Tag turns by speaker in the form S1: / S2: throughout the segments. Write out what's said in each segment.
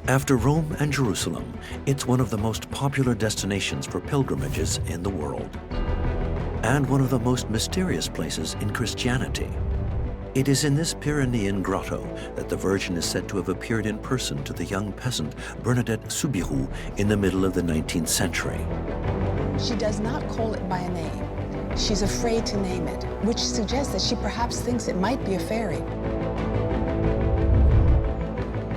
S1: After Rome and Jerusalem, it's one of the most popular destinations for pilgrimages in the world, and one of the most mysterious places in Christianity. It is in this Pyrenean grotto that the Virgin is said to have appeared in person to the young peasant Bernadette Soubirous in the middle of the 19th century.
S2: She does not call it by a name. She's afraid to name it, which suggests that she perhaps thinks it might be a fairy.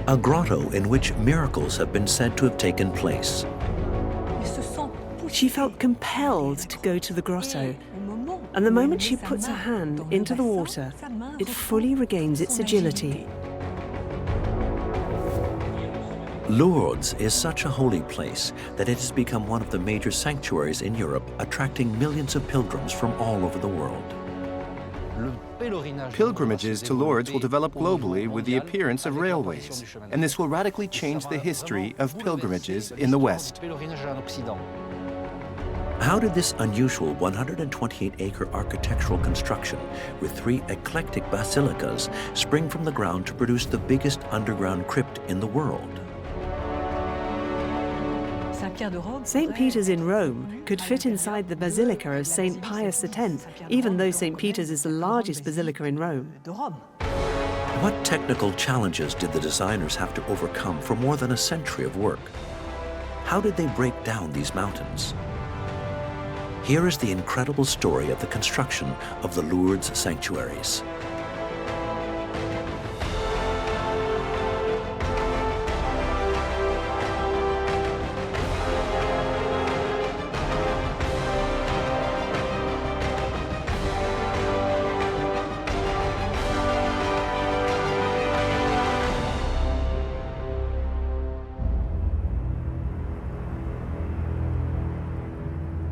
S1: A grotto in which miracles have been said to have taken place.
S3: She felt compelled to go to the grotto, and the moment she puts her hand into the water, it fully regains its agility.
S1: Lourdes is such a holy place that it has become one of the major sanctuaries in Europe, attracting millions of pilgrims from all over the world.
S4: Pilgrimages to Lourdes will develop globally with the appearance of railways, and this will radically change the history of pilgrimages in the West.
S1: How did this unusual 128-acre architectural construction with 3 eclectic basilicas spring from the ground to produce the biggest underground crypt in the world?
S3: St. Peter's in Rome could fit inside the Basilica of St. Pius X, even though St. Peter's is the largest basilica in Rome.
S1: What technical challenges did the designers have to overcome for more than a century of work? How did they break down these mountains? Here is the incredible story of the construction of the Lourdes sanctuaries.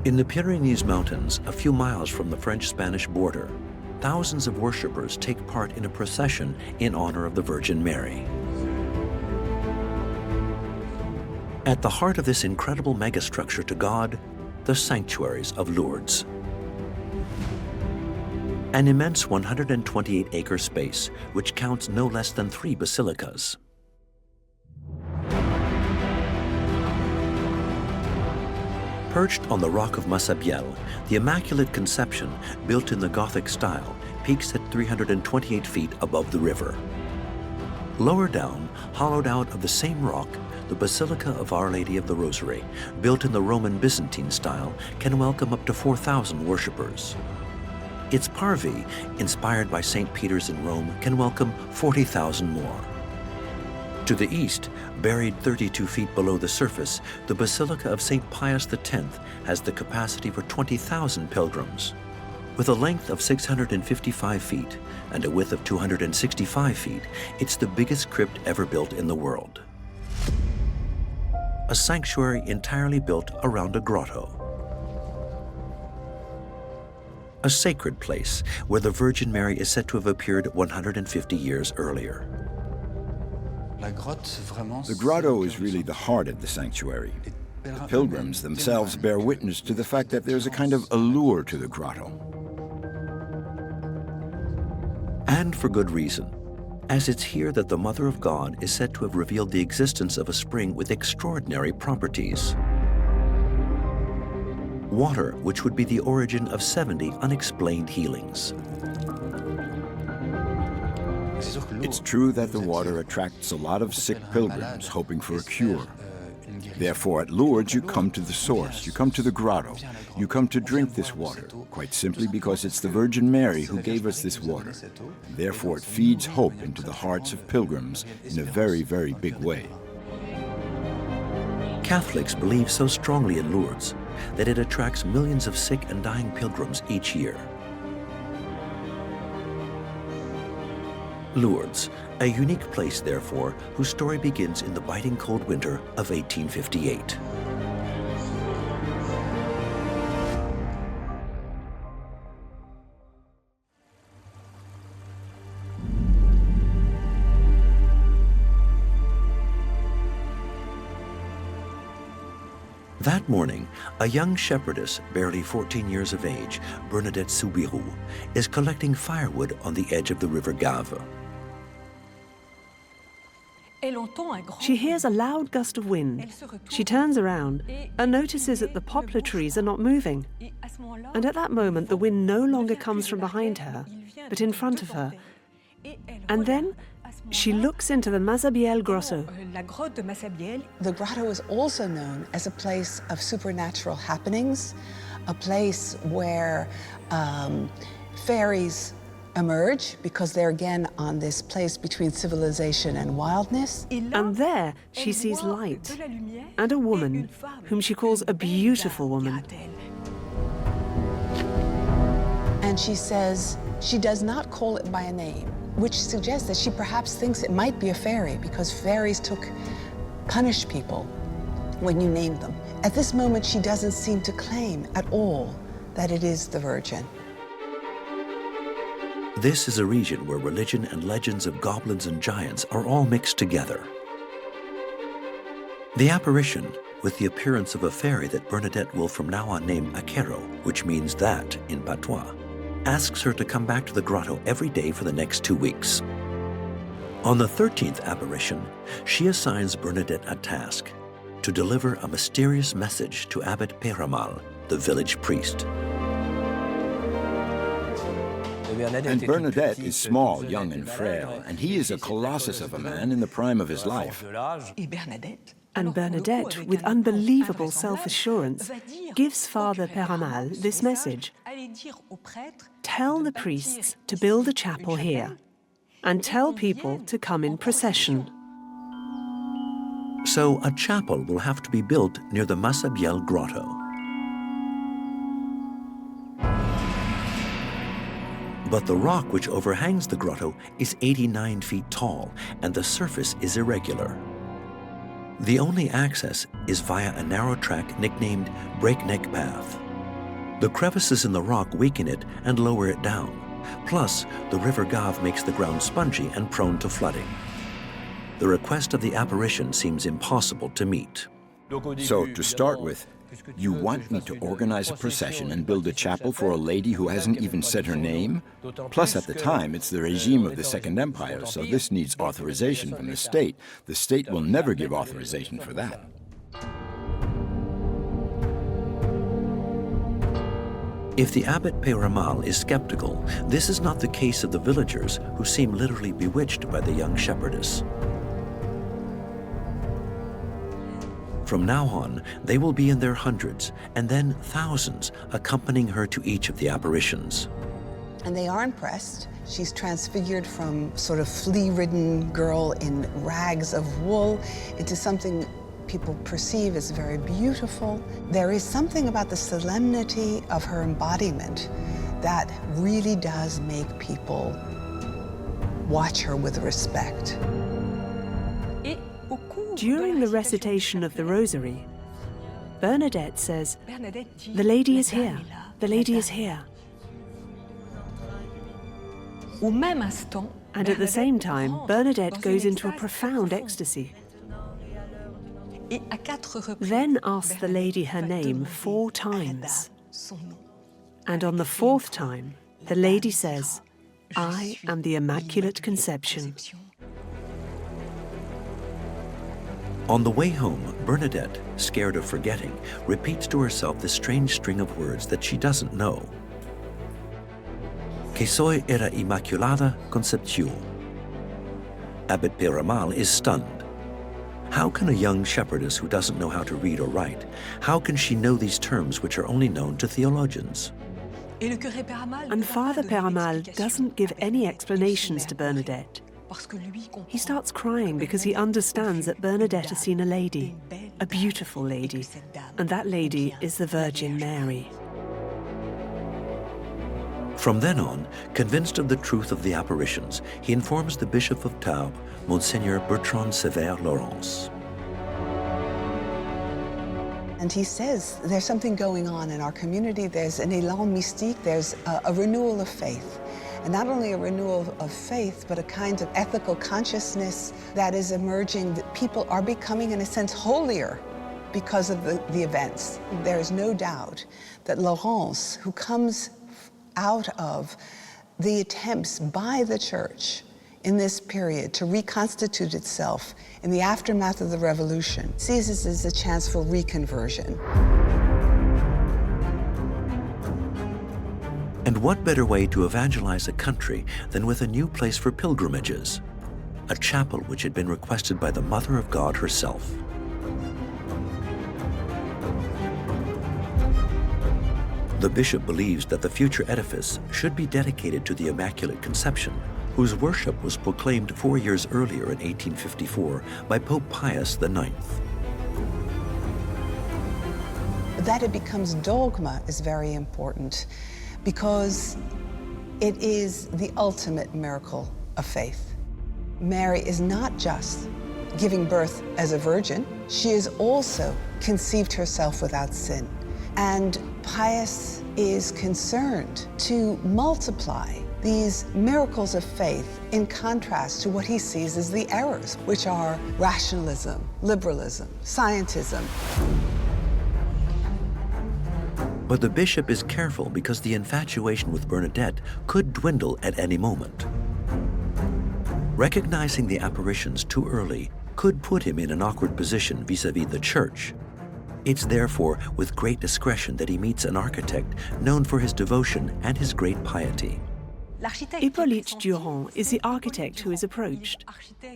S1: In the Pyrenees Mountains, a few miles from the French-Spanish border, thousands of worshippers take part in a procession in honor of the Virgin Mary. At the heart of this incredible megastructure to God, the sanctuaries of Lourdes. An immense 128-acre space, which counts no less than 3 basilicas. Perched on the Rock of Massabielle, the Immaculate Conception, built in the Gothic style, peaks at 328 feet above the river. Lower down, hollowed out of the same rock, the Basilica of Our Lady of the Rosary, built in the Roman Byzantine style, can welcome up to 4,000 worshippers. Its parvis, inspired by St. Peter's in Rome, can welcome 40,000 more. To the east, buried 32 feet below the surface, the Basilica of St. Pius X has the capacity for 20,000 pilgrims. With a length of 655 feet and a width of 265 feet, it's the biggest crypt ever built in the world. A sanctuary entirely built around a grotto. A sacred place where the Virgin Mary is said to have appeared 150 years earlier.
S5: The grotto is really the heart of the sanctuary. The pilgrims themselves bear witness to the fact that there's a kind of allure to the grotto.
S1: And for good reason, as it's here that the Mother of God is said to have revealed the existence of a spring with extraordinary properties. Water which would be the origin of 70 unexplained healings.
S5: It's true that the water attracts a lot of sick pilgrims hoping for a cure. Therefore, at Lourdes, you come to the source, you come to the grotto, you come to drink this water, quite simply because it's the Virgin Mary who gave us this water. Therefore, it feeds hope into the hearts of pilgrims in a very, very big way.
S1: Catholics believe so strongly in Lourdes that it attracts millions of sick and dying pilgrims each year. Lourdes, a unique place, therefore, whose story begins in the biting cold winter of 1858. That morning, a young shepherdess, barely 14 years of age, Bernadette Soubirous, is collecting firewood on the edge of the river Gave.
S3: She hears a loud gust of wind. She turns around and notices that the poplar trees are not moving. And at that moment, the wind no longer comes from behind her, but in front of her. And then she looks into the Massabielle grotto.
S2: The grotto is also known as a place of supernatural happenings, a place where fairies emerge because they're again on this place between civilization and wildness.
S3: And there she sees light and a woman whom she calls a beautiful woman.
S2: And she says she does not call it by a name, which suggests that she perhaps thinks it might be a fairy because fairies punish people when you name them. At this moment, she doesn't seem to claim at all that it is the Virgin.
S1: This is a region where religion and legends of goblins and giants are all mixed together. The apparition, with the appearance of a fairy that Bernadette will from now on name Akero, which means that in patois, asks her to come back to the grotto every day for the next 2 weeks. On the 13th apparition, she assigns Bernadette a task: to deliver a mysterious message to Abbot Peyramal, the village priest.
S5: And Bernadette is small, young, and frail, and he is a colossus of a man in the prime of his life.
S3: And Bernadette, with unbelievable self-assurance, gives Father Peyramal this message: tell the priests to build a chapel here, and tell people to come in procession.
S1: So a chapel will have to be built near the Massabielle grotto. But the rock which overhangs the grotto is 89 feet tall, and the surface is irregular. The only access is via a narrow track nicknamed Breakneck Path. The crevices in the rock weaken it and lower it down. Plus, the River Gave makes the ground spongy and prone to flooding. The request of the apparition seems impossible to meet.
S5: So, to start with, you want me to organize a procession and build a chapel for a lady who hasn't even said her name? Plus, at the time, it's the regime of the Second Empire, so this needs authorization from the state. The state will never give authorization for that.
S1: If the Abbot Peyramal is skeptical, this is not the case of the villagers, who seem literally bewitched by the young shepherdess. From now on, they will be in their hundreds, and then thousands, accompanying her to each of the apparitions.
S2: And they are impressed. She's transfigured from sort of flea-ridden girl in rags of wool into something people perceive as very beautiful. There is something about the solemnity of her embodiment that really does make people watch her with respect.
S3: During the recitation of the Rosary, Bernadette says, "The lady is here, the lady is here." And at the same time, Bernadette goes into a profound ecstasy. Then asks the lady her name 4 times. And on the 4th time, the lady says, "I am the Immaculate Conception."
S1: On the way home, Bernadette, scared of forgetting, repeats to herself the strange string of words that she doesn't know. Que soy era Immaculada Concepción. Abbot Peyramal is stunned. How can a young shepherdess who doesn't know how to read or write, how can she know these terms which are only known to theologians?
S3: And Father Peyramal doesn't give any explanations to Bernadette. He starts crying because he understands that Bernadette has seen a lady, a beautiful lady, and that lady is the Virgin Mary.
S1: From then on, convinced of the truth of the apparitions, he informs the Bishop of Tarbes, Monseigneur Bertrand Sévère Laurence.
S2: And he says there's something going on in our community. There's an élan mystique, there's a renewal of faith. And not only a renewal of faith, but a kind of ethical consciousness that is emerging, that people are becoming, in a sense, holier because of the events. There is no doubt that Laurence, who comes out of the attempts by the Church in this period to reconstitute itself in the aftermath of the revolution sees this as a chance for reconversion.
S1: And what better way to evangelize a country than with a new place for pilgrimages? A chapel which had been requested by the Mother of God herself. The bishop believes that the future edifice should be dedicated to the Immaculate Conception, whose worship was proclaimed 4 years earlier in 1854 by Pope Pius IX.
S2: That it becomes dogma is very important because it is the ultimate miracle of faith. Mary is not just giving birth as a virgin, she is also conceived herself without sin. And Pius is concerned to multiply these miracles of faith in contrast to what he sees as the errors, which are rationalism, liberalism, scientism.
S1: But the bishop is careful because the infatuation with Bernadette could dwindle at any moment. Recognizing the apparitions too early could put him in an awkward position vis-à-vis the church. It's therefore with great discretion that he meets an architect known for his devotion and his great piety.
S3: Hippolyte Durand is the architect who is approached.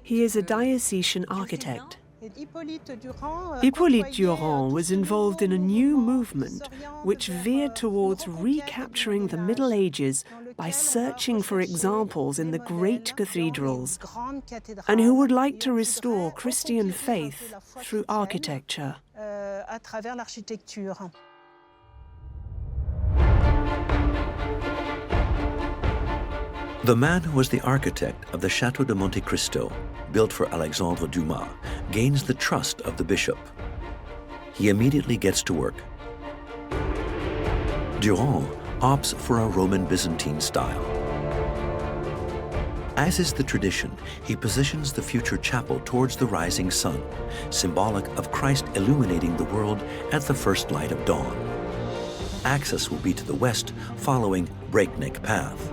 S3: He is a diocesan architect. Hippolyte Durand was involved in a new movement which veered towards recapturing the Middle Ages by searching for examples in the great cathedrals, and who would like to restore Christian faith through architecture.
S1: The man who was the architect of the Château de Monte Cristo, built for Alexandre Dumas, gains the trust of the bishop. He immediately gets to work. Durand opts for a Roman Byzantine style. As is the tradition, he positions the future chapel towards the rising sun, symbolic of Christ illuminating the world at the first light of dawn. Access will be to the west, following breakneck path.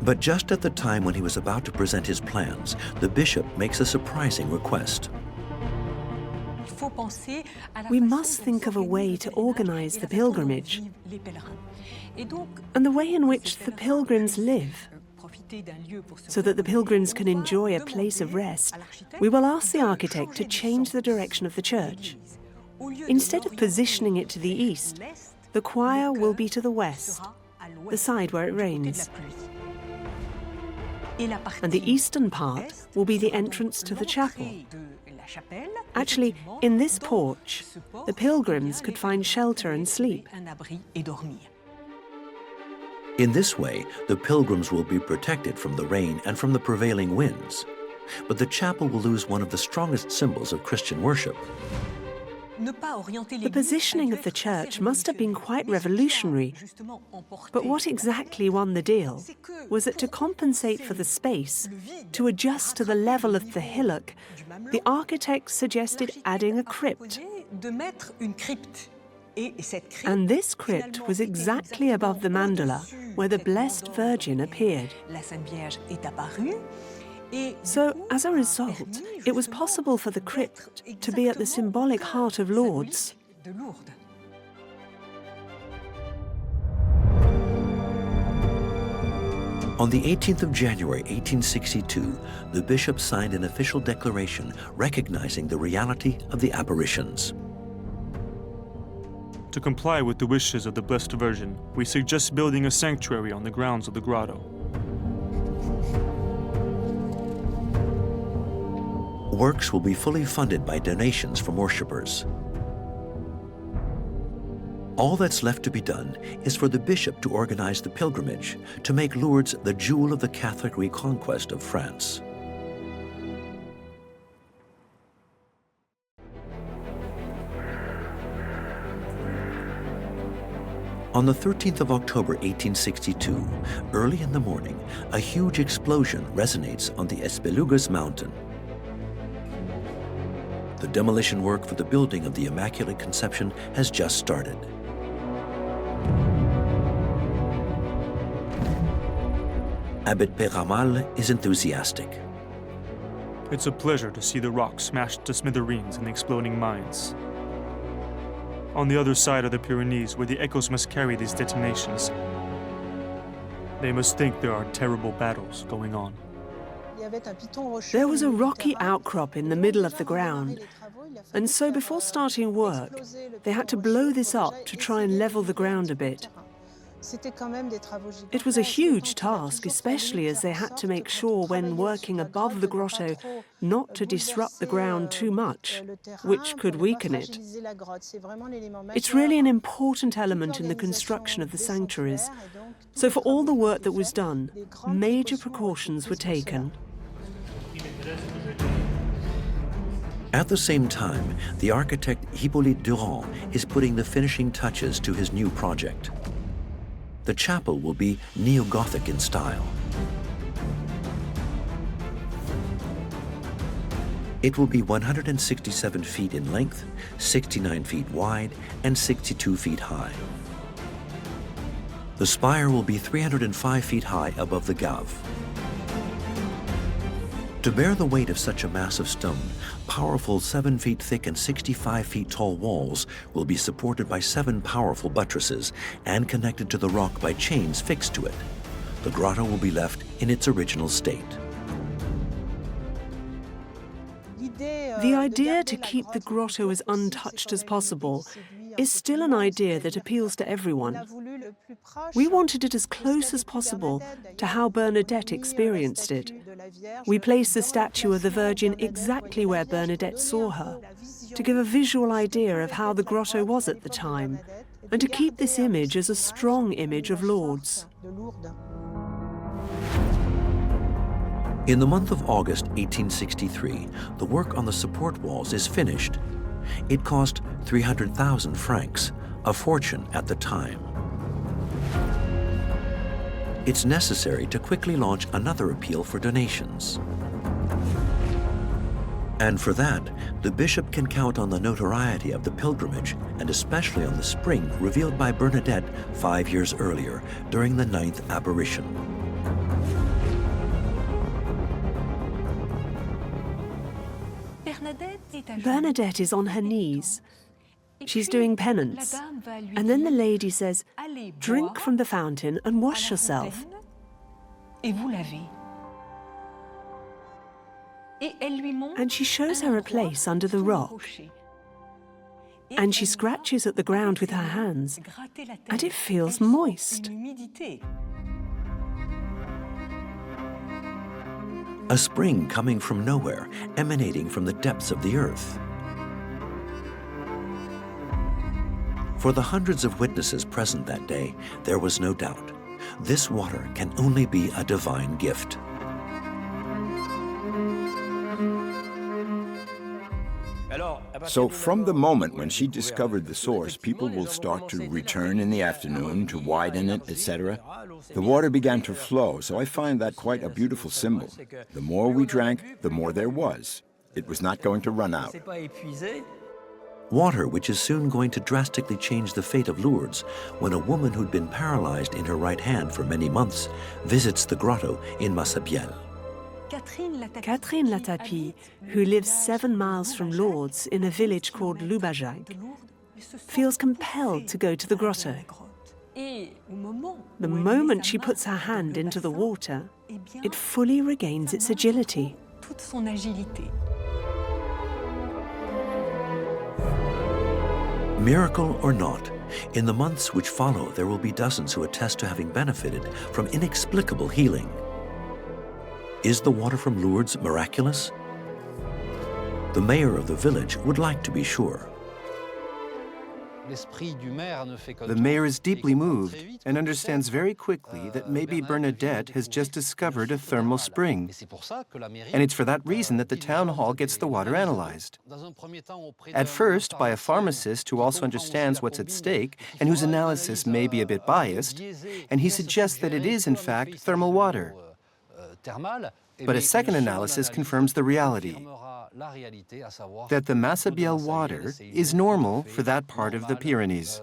S1: But just at the time when he was about to present his plans, the bishop makes a surprising request.
S3: We must think of a way to organize the pilgrimage and the way in which the pilgrims live. So that the pilgrims can enjoy a place of rest, we will ask the architect to change the direction of the church. Instead of positioning it to the east, the choir will be to the west, the side where it rains. And the eastern part will be the entrance to the chapel. Actually, in this porch, the pilgrims could find shelter and sleep.
S1: In this way, the pilgrims will be protected from the rain and from the prevailing winds. But the chapel will lose one of the strongest symbols of Christian worship.
S3: The positioning of the church must have been quite revolutionary. But what exactly won the deal was that to compensate for the space, to adjust to the level of the hillock, the architect suggested adding a crypt. And this crypt was exactly above the mandala, where the Blessed Virgin appeared. So, as a result, it was possible for the crypt to be at the symbolic heart of Lourdes.
S1: On the 18th of January, 1862, the bishop signed an official declaration recognizing the reality of the apparitions.
S6: To comply with the wishes of the Blessed Virgin, we suggest building a sanctuary on the grounds of the grotto.
S1: Works will be fully funded by donations from worshippers. All that's left to be done is for the bishop to organize the pilgrimage to make Lourdes the jewel of the Catholic reconquest of France. On the 13th of October, 1862, early in the morning, a huge explosion resonates on the Espelugos mountain. The demolition work for the building of the Immaculate Conception has just started. Abbot Peramal is enthusiastic.
S6: It's a pleasure to see the rocks smashed to smithereens in the exploding mines. On the other side of the Pyrenees, where the echoes must carry these detonations, they must think there are terrible battles going on.
S3: There was a rocky outcrop in the middle of the ground, and so before starting work, they had to blow this up to try and level the ground a bit. It was a huge task, especially as they had to make sure when working above the grotto not to disrupt the ground too much, which could weaken it. It's really an important element in the construction of the sanctuaries. So for all the work that was done, major precautions were taken.
S1: At the same time, the architect Hippolyte Durand is putting the finishing touches to his new project. The chapel will be neo-Gothic in style. It will be 167 feet in length, 69 feet wide, and 62 feet high. The spire will be 305 feet high above the gave. To bear the weight of such a mass of stone, powerful 7 feet thick and 65 feet tall walls will be supported by 7 powerful buttresses and connected to the rock by chains fixed to it. The grotto will be left in its original state.
S3: The idea to keep the grotto as untouched as possible is still an idea that appeals to everyone. We wanted it as close as possible to how Bernadette experienced it. We placed the statue of the Virgin exactly where Bernadette saw her, to give a visual idea of how the grotto was at the time, and to keep this image as a strong image of Lourdes.
S1: In the month of August 1863, the work on the support walls is finished. It cost 300,000 francs, a fortune at the time. It's necessary to quickly launch another appeal for donations. And for that, the bishop can count on the notoriety of the pilgrimage, and especially on the spring revealed by Bernadette 5 years earlier during the 9th apparition.
S3: Bernadette is on her knees. She's doing penance. And then the lady says, "Drink from the fountain and wash yourself." And she shows her a place under the rock. And she scratches at the ground with her hands, and it feels moist.
S1: A spring coming from nowhere, emanating from the depths of the earth. For the hundreds of witnesses present that day, there was no doubt. This water can only be a divine gift.
S5: So from the moment when she discovered the source, people will start to return in the afternoon to widen it, etc. The water began to flow, so I find that quite a beautiful symbol. The more we drank, the more there was. It was not going to run out.
S1: Water which is soon going to drastically change the fate of Lourdes when a woman who'd been paralyzed in her right hand for many months visits the grotto in Massabielle.
S3: Catherine Latapie, who lives 7 miles from Lourdes in a village called Loubajac, feels compelled to go to the grotto. The moment she puts her hand into the water, it fully regains its agility.
S1: Miracle or not, in the months which follow, there will be dozens who attest to having benefited from inexplicable healing. Is the water from Lourdes miraculous? The mayor of the village would like to be sure.
S4: The mayor is deeply moved and understands very quickly that maybe Bernadette has just discovered a thermal spring. And it's for that reason that the town hall gets the water analyzed. At first, by a pharmacist who also understands what's at stake and whose analysis may be a bit biased, and he suggests that it is, in fact, thermal water. But a second analysis confirms the reality, that the Massabielle water is normal for that part of the Pyrenees.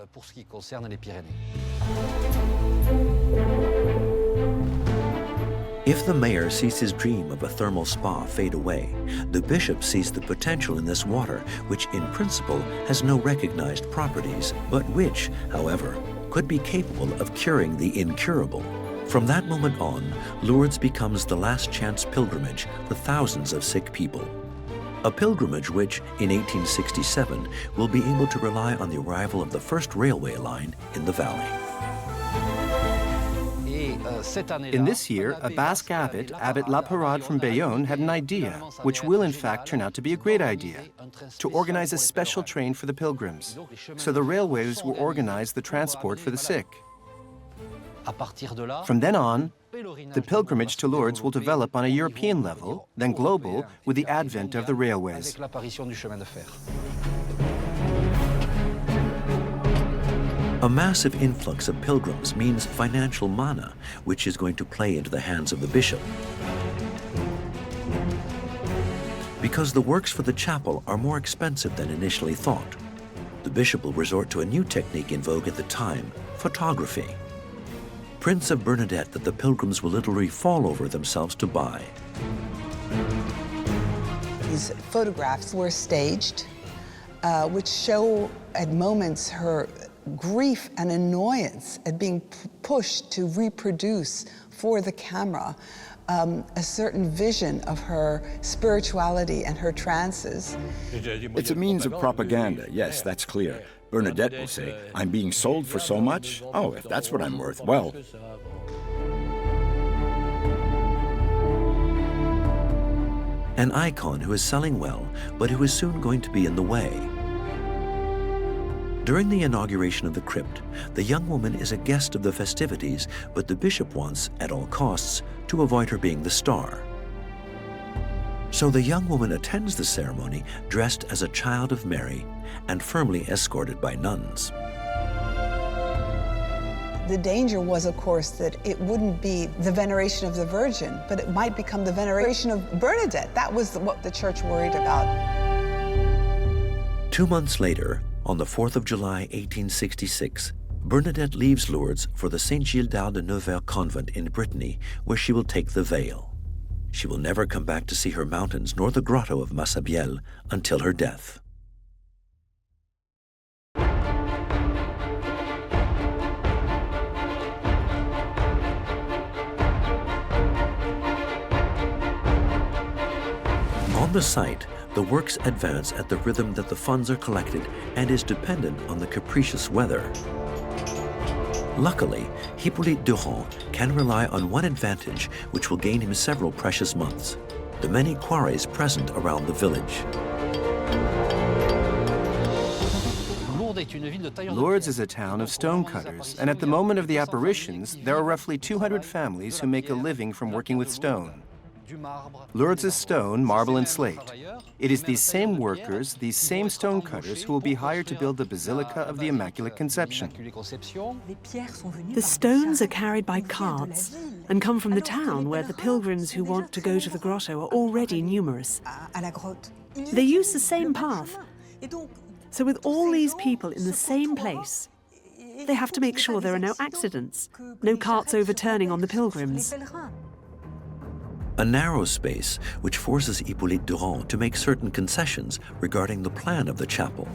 S1: If the mayor sees his dream of a thermal spa fade away, the bishop sees the potential in this water, which in principle has no recognized properties, but which, however, could be capable of curing the incurable. From that moment on, Lourdes becomes the last chance pilgrimage for thousands of sick people. A pilgrimage which, in 1867, will be able to rely on the arrival of the first railway line in the valley.
S4: In this year, a Basque abbot, Abbot La Parade from Bayonne, had an idea, which will in fact turn out to be a great idea, to organize a special train for the pilgrims. So the railways will organize the transport for the sick. From then on, the pilgrimage to Lourdes will develop on a European level, then global, with the advent of the railways.
S1: A massive influx of pilgrims means financial mana, which is going to play into the hands of the bishop. Because the works for the chapel are more expensive than initially thought, the bishop will resort to a new technique in vogue at the time, photography. Prints of Bernadette that the pilgrims will literally fall over themselves to buy.
S2: These photographs were staged, which show at moments her grief and annoyance at being pushed to reproduce for the camera a certain vision of her spirituality and her trances.
S5: It's a means of propaganda, yes, that's clear. Bernadette will say, I'm being sold for so much? Oh, if that's what I'm worth, well.
S1: An icon who is selling well, but who is soon going to be in the way. During the inauguration of the crypt, the young woman is a guest of the festivities, but the bishop wants, at all costs, to avoid her being the star. So the young woman attends the ceremony dressed as a child of Mary and firmly escorted by nuns.
S2: The danger was, of course, that it wouldn't be the veneration of the Virgin, but it might become the veneration of Bernadette. That was what the church worried about.
S1: 2 months later, on the 4th of July, 1866, Bernadette leaves Lourdes for the Saint Gildard de Nevers convent in Brittany, where she will take the veil. She will never come back to see her mountains nor the Grotto of Massabielle until her death. On the site, the works advance at the rhythm that the funds are collected and is dependent on the capricious weather. Luckily, Hippolyte Durand can rely on one advantage which will gain him several precious months: the many quarries present around the village.
S4: Lourdes is a town of stonecutters, and at the moment of the apparitions, there are roughly 200 families who make a living from working with stone. Lourdes is stone, marble, and slate. It is these same workers, these same stonecutters, who will be hired to build the Basilica of the Immaculate Conception.
S3: The stones are carried by carts and come from the town where the pilgrims who want to go to the grotto are already numerous. They use the same path. So with all these people in the same place, they have to make sure there are no accidents, no carts overturning on the pilgrims.
S1: A narrow space which forces Hippolyte Durand to make certain concessions regarding the plan of the chapel.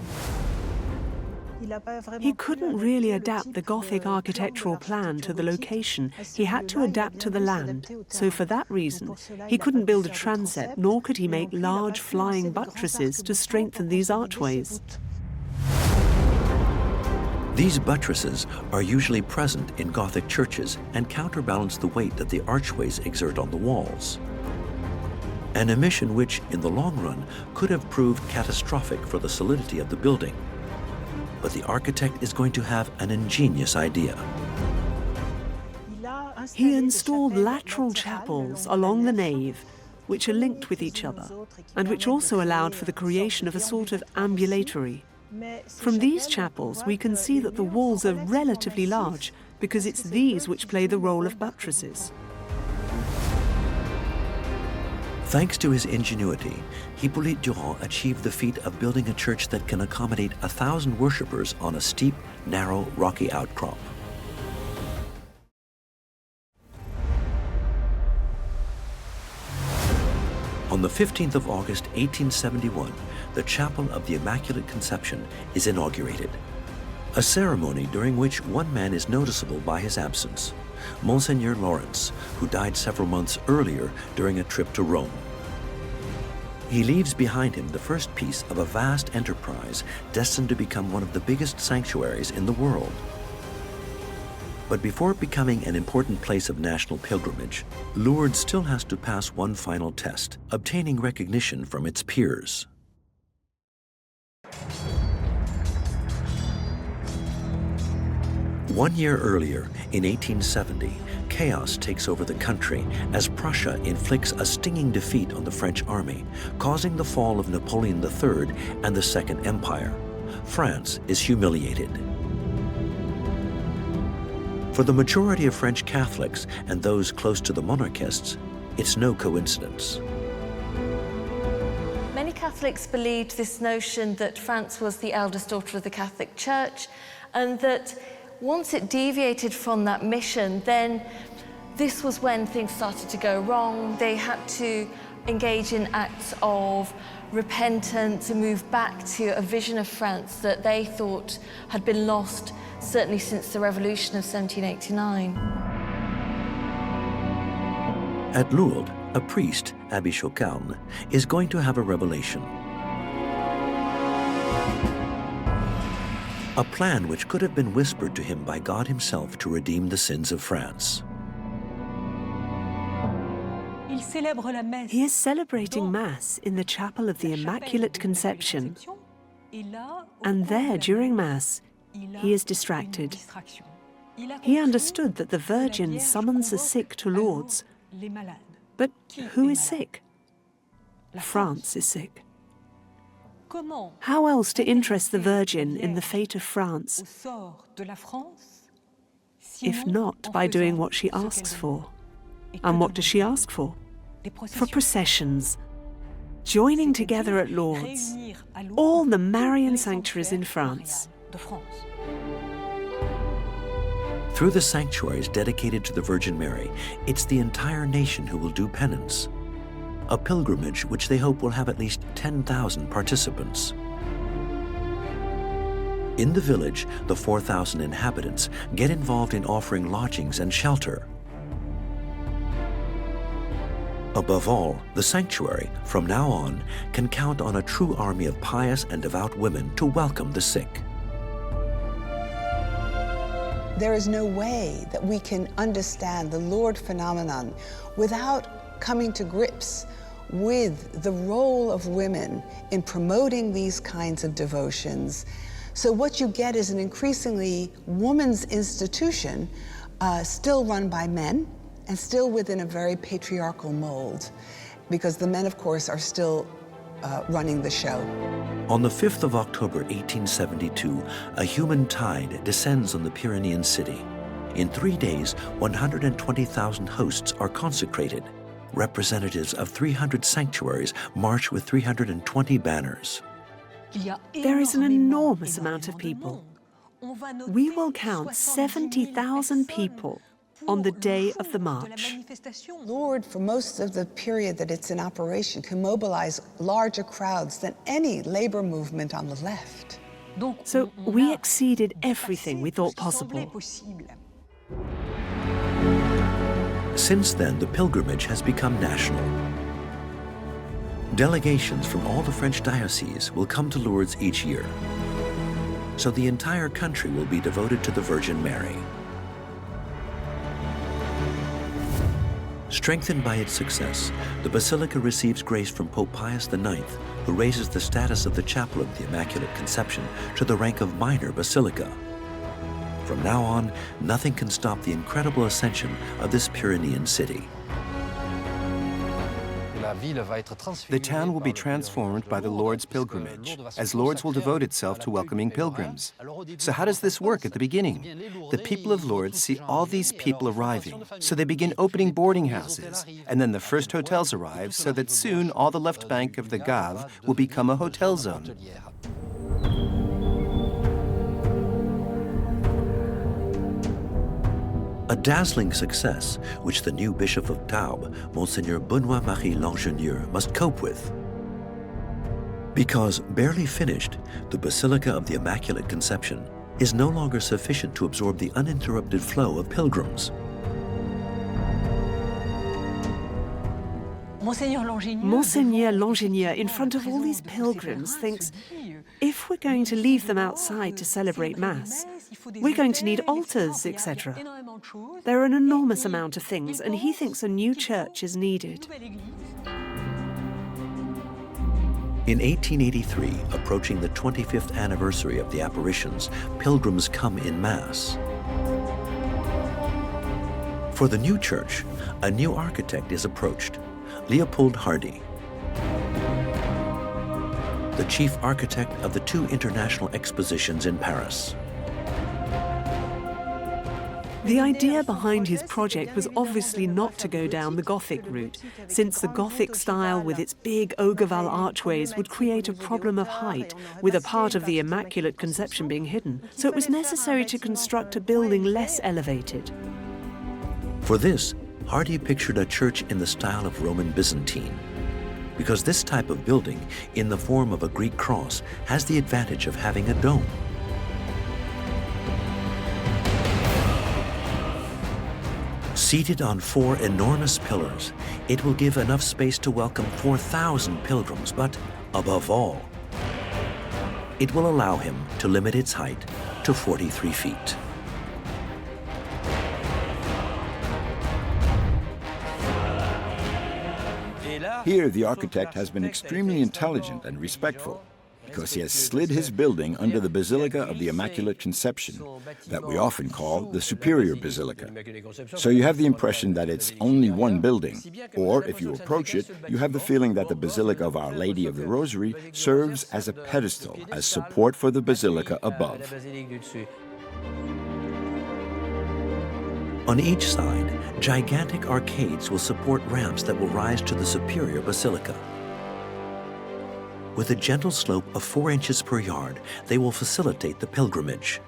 S3: He couldn't really adapt the Gothic architectural plan to the location. He had to adapt to the land. So for that reason, he couldn't build a transept, nor could he make large flying buttresses to strengthen these archways.
S1: These buttresses are usually present in Gothic churches and counterbalance the weight that the archways exert on the walls. An omission which, in the long run, could have proved catastrophic for the solidity of the building. But the architect is going to have an ingenious idea.
S3: He installed lateral chapels along the nave, which are linked with each other, and which also allowed for the creation of a sort of ambulatory. From these chapels, we can see that the walls are relatively large, because it's these which play the role of buttresses.
S1: Thanks to his ingenuity, Hippolyte Durand achieved the feat of building a church that can accommodate 1,000 worshippers on a steep, narrow, rocky outcrop. On the 15th of August, 1871, the Chapel of the Immaculate Conception is inaugurated. A ceremony during which one man is noticeable by his absence, Monseigneur Lawrence, who died several months earlier during a trip to Rome. He leaves behind him the first piece of a vast enterprise destined to become one of the biggest sanctuaries in the world. But before becoming an important place of national pilgrimage, Lourdes still has to pass one final test, obtaining recognition from its peers. One year earlier, in 1870, chaos takes over the country as Prussia inflicts a stinging defeat on the French army, causing the fall of Napoleon III and the Second Empire. France is humiliated. For the majority of French Catholics and those close to the monarchists, it's no coincidence.
S7: Many Catholics believed this notion that France was the eldest daughter of the Catholic Church, and that once it deviated from that mission, then this was when things started to go wrong. They had to engage in acts of repentance and move back to a vision of France that they thought had been lost, certainly since the Revolution of 1789.
S1: At Lourdes, a priest, Abbé Chocarne, is going to have a revelation. A plan which could have been whispered to him by God himself to redeem the sins of France.
S3: He is celebrating Mass in the Chapel of the Immaculate Conception, and there, during Mass, he is distracted. He understood that the Virgin summons the sick to Lourdes, but who is sick? France is sick. How else to interest the Virgin in the fate of France, if not by doing what she asks for? And what does she ask for? For processions, joining together at Lourdes, all the Marian sanctuaries in France.
S1: Through the sanctuaries dedicated to the Virgin Mary, it's the entire nation who will do penance. A pilgrimage which they hope will have at least 10,000 participants. In the village, the 4,000 inhabitants get involved in offering lodgings and shelter. Above all, the sanctuary, from now on, can count on a true army of pious and devout women to welcome the sick.
S2: There is no way that we can understand the Lourdes phenomenon without coming to grips with the role of women in promoting these kinds of devotions. So what you get is an increasingly woman's institution, still run by men, and still within a very patriarchal mold, because the men, of course, are still running the show.
S1: On the 5th of October, 1872, a human tide descends on the Pyrenean city. In 3 days, 120,000 hosts are consecrated. Representatives of 300 sanctuaries march with 320 banners.
S3: There is an enormous amount of people. We will count 70,000 people on the day of the march.
S2: Lourdes, for most of the period that it's in operation, can mobilize larger crowds than any labor movement on the left.
S3: So we exceeded everything we thought possible.
S1: Since then, the pilgrimage has become national. Delegations from all the French dioceses will come to Lourdes each year. So the entire country will be devoted to the Virgin Mary. Strengthened by its success, the Basilica receives grace from Pope Pius IX, who raises the status of the Chapel of the Immaculate Conception to the rank of minor basilica. From now on, nothing can stop the incredible ascension of this Pyrenean city.
S4: The town will be transformed by the Lourdes pilgrimage, as Lourdes will devote itself to welcoming pilgrims. So how does this work at the beginning? The people of Lourdes see all these people arriving, so they begin opening boarding houses, and then the first hotels arrive, so that soon all the left bank of the Gave will become a hotel zone.
S1: A dazzling success which the new Bishop of Tarbes, Monseigneur Benoît-Marie Langenieux, must cope with. Because barely finished, the Basilica of the Immaculate Conception is no longer sufficient to absorb the uninterrupted flow of pilgrims.
S3: Monseigneur Langenieux, in front of all these pilgrims, thinks, if we're going to leave them outside to celebrate Mass, we're going to need altars, etc. There are an enormous amount of things, and he thinks a new church is needed.
S1: In 1883, approaching the 25th anniversary of the apparitions, pilgrims come in mass. For the new church, a new architect is approached, Leopold Hardy, the chief architect of the 2 international expositions in Paris.
S3: The idea behind his project was obviously not to go down the Gothic route, since the Gothic style with its big Ogreval archways would create a problem of height, with a part of the Immaculate Conception being hidden. So it was necessary to construct a building less elevated.
S1: For this, Hardy pictured a church in the style of Roman Byzantine, because this type of building, in the form of a Greek cross, has the advantage of having a dome. Seated on 4 enormous pillars, it will give enough space to welcome 4,000 pilgrims, but above all, it will allow him to limit its height to 43 feet.
S5: Here, the architect has been extremely intelligent and respectful, because he has slid his building under the Basilica of the Immaculate Conception, that we often call the Superior Basilica. So you have the impression that it's only one building, or if you approach it, you have the feeling that the Basilica of Our Lady of the Rosary serves as a pedestal, as support for the Basilica above.
S1: On each side, gigantic arcades will support ramps that will rise to the Superior Basilica. With a gentle slope of 4 inches per yard, they will facilitate the pilgrimage.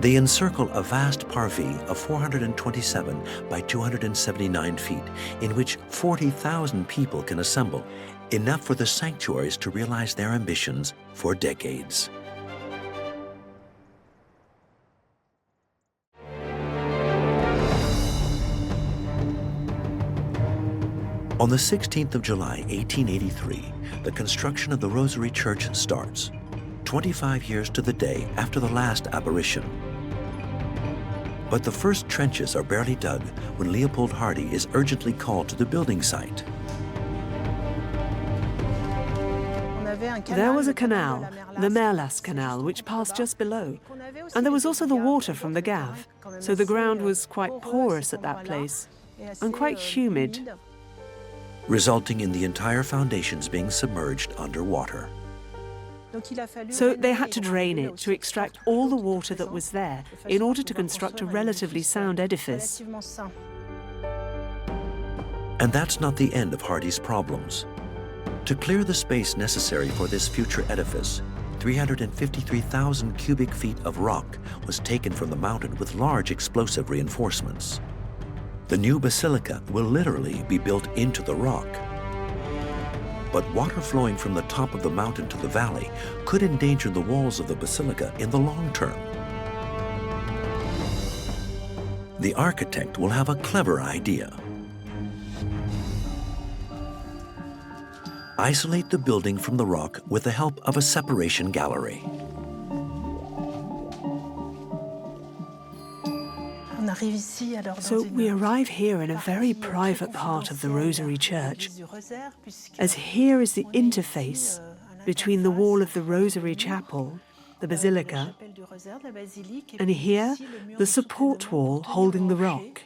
S1: They encircle a vast parvis of 427 by 279 feet, in which 40,000 people can assemble, enough for the sanctuaries to realize their ambitions for decades. On the 16th of July, 1883, the construction of the Rosary Church starts, 25 years to the day after the last apparition. But the first trenches are barely dug when Leopold Hardy is urgently called to the building site.
S3: There was a canal, the Merlas Canal, which passed just below. And there was also the water from the Gave, so the ground was quite porous at that place, and quite humid,
S1: resulting in the entire foundations being submerged underwater.
S3: So they had to drain it to extract all the water that was there in order to construct a relatively sound edifice.
S1: And that's not the end of Hardy's problems. To clear the space necessary for this future edifice, 353,000 cubic feet of rock was taken from the mountain with large explosive reinforcements. The new basilica will literally be built into the rock. But water flowing from the top of the mountain to the valley could endanger the walls of the basilica in the long term. The architect will have a clever idea. Isolate the building from the rock with the help of a separation gallery.
S3: So we arrive here in a very private part of the Rosary Church, as here is the interface between the wall of the Rosary Chapel, the Basilica, and here the support wall holding the rock.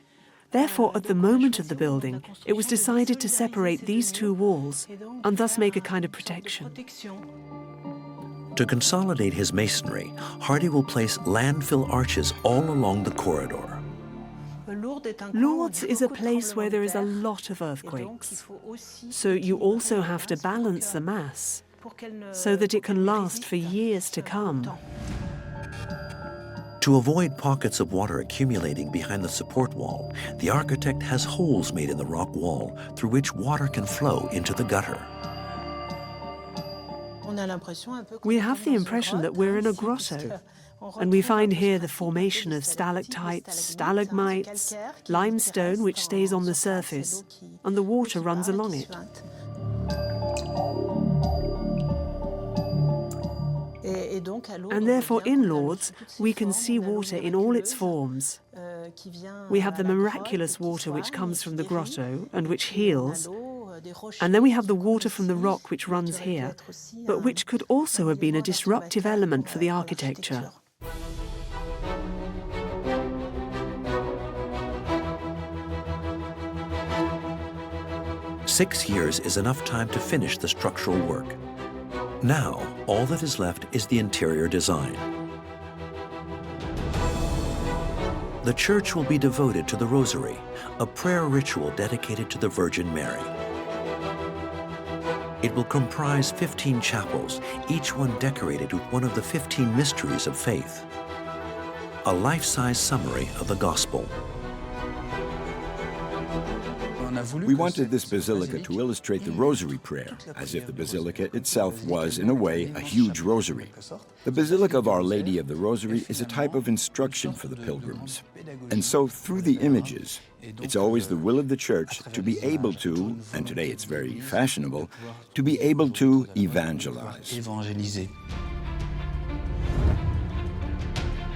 S3: Therefore, at the moment of the building, it was decided to separate these 2 walls and thus make a kind of protection.
S1: To consolidate his masonry, Hardy will place landfill arches all along the corridor.
S3: Lourdes is a place where there is a lot of earthquakes, so you also have to balance the Mass so that it can last for years to come.
S1: To avoid pockets of water accumulating behind the support wall, the architect has holes made in the rock wall through which water can flow into the gutter.
S3: We have the impression that we're in a grotto, and we find here the formation of stalactites, stalagmites, limestone which stays on the surface, and the water runs along it. And therefore in Lourdes, we can see water in all its forms. We have the miraculous water which comes from the grotto and which heals, and then we have the water from the rock which runs here, but which could also have been a disruptive element for the architecture.
S1: "6 years is enough time to finish the structural work. Now, all that is left is the interior design. The church will be devoted to the Rosary, a prayer ritual dedicated to the Virgin Mary. It will comprise 15 chapels, each one decorated with one of the 15 mysteries of faith. A life-size summary of the Gospel.
S5: We wanted this basilica to illustrate the Rosary prayer, as if the basilica itself was, in a way, a huge rosary. The Basilica of Our Lady of the Rosary is a type of instruction for the pilgrims. And so, through the images, it's always the will of the Church to be able to, and today it's very fashionable, to be able to evangelize.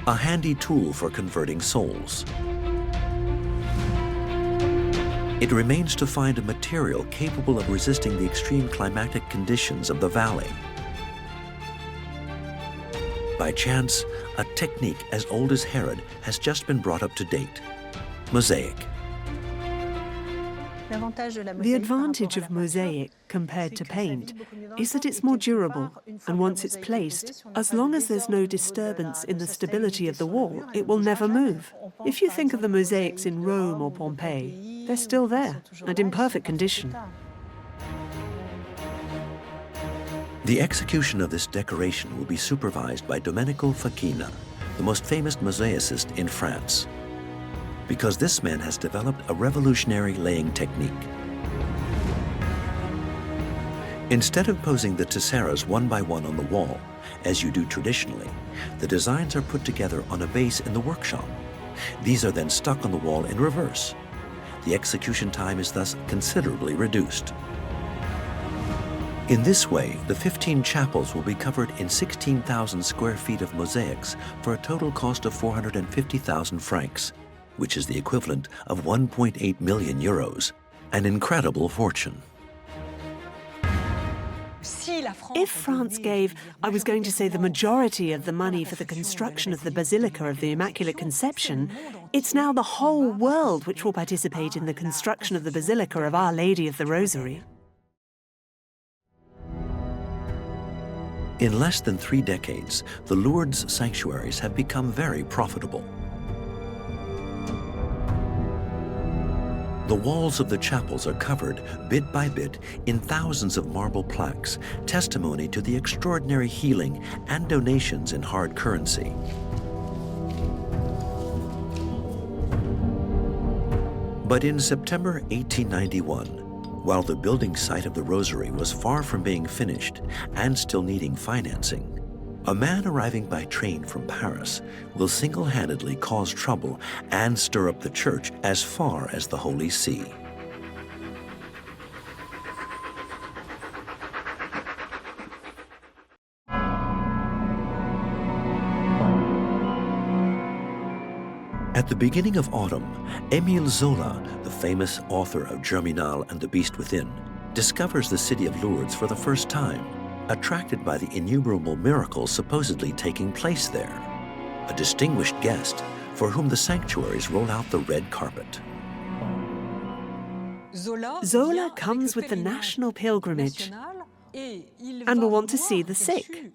S1: A handy tool for converting souls. It remains to find a material capable of resisting the extreme climatic conditions of the valley. By chance, a technique as old as Herod has just been brought up to date: mosaic.
S3: The advantage of mosaic compared to paint is that it's more durable, and once it's placed, as long as there's no disturbance in the stability of the wall, it will never move. If you think of the mosaics in Rome or Pompeii, they're still there and in perfect condition.
S1: The execution of this decoration will be supervised by Domenico Facchina, the most famous mosaicist in France, because this man has developed a revolutionary laying technique. Instead of posing the tesseras one by one on the wall, as you do traditionally, the designs are put together on a base in the workshop. These are then stuck on the wall in reverse. The execution time is thus considerably reduced. In this way, the 15 chapels will be covered in 16,000 square feet of mosaics for a total cost of 450,000 francs, which is the equivalent of 1.8 million euros, an incredible fortune.
S3: If France gave, I was going to say, the majority of the money for the construction of the Basilica of the Immaculate Conception, it's now the whole world which will participate in the construction of the Basilica of Our Lady of the Rosary.
S1: In less than 3 decades, the Lourdes sanctuaries have become very profitable. The walls of the chapels are covered, bit by bit, in thousands of marble plaques, testimony to the extraordinary healing and donations in hard currency. But in September 1891, while the building site of the Rosary was far from being finished and still needing financing, a man arriving by train from Paris will single-handedly cause trouble and stir up the church as far as the Holy See. At the beginning of autumn, Émile Zola, the famous author of Germinal and the Beast Within, discovers the city of Lourdes for the first time, attracted by the innumerable miracles supposedly taking place there. A distinguished guest for whom the sanctuaries roll out the red carpet.
S3: Zola comes with the national pilgrimage and will want to see the sick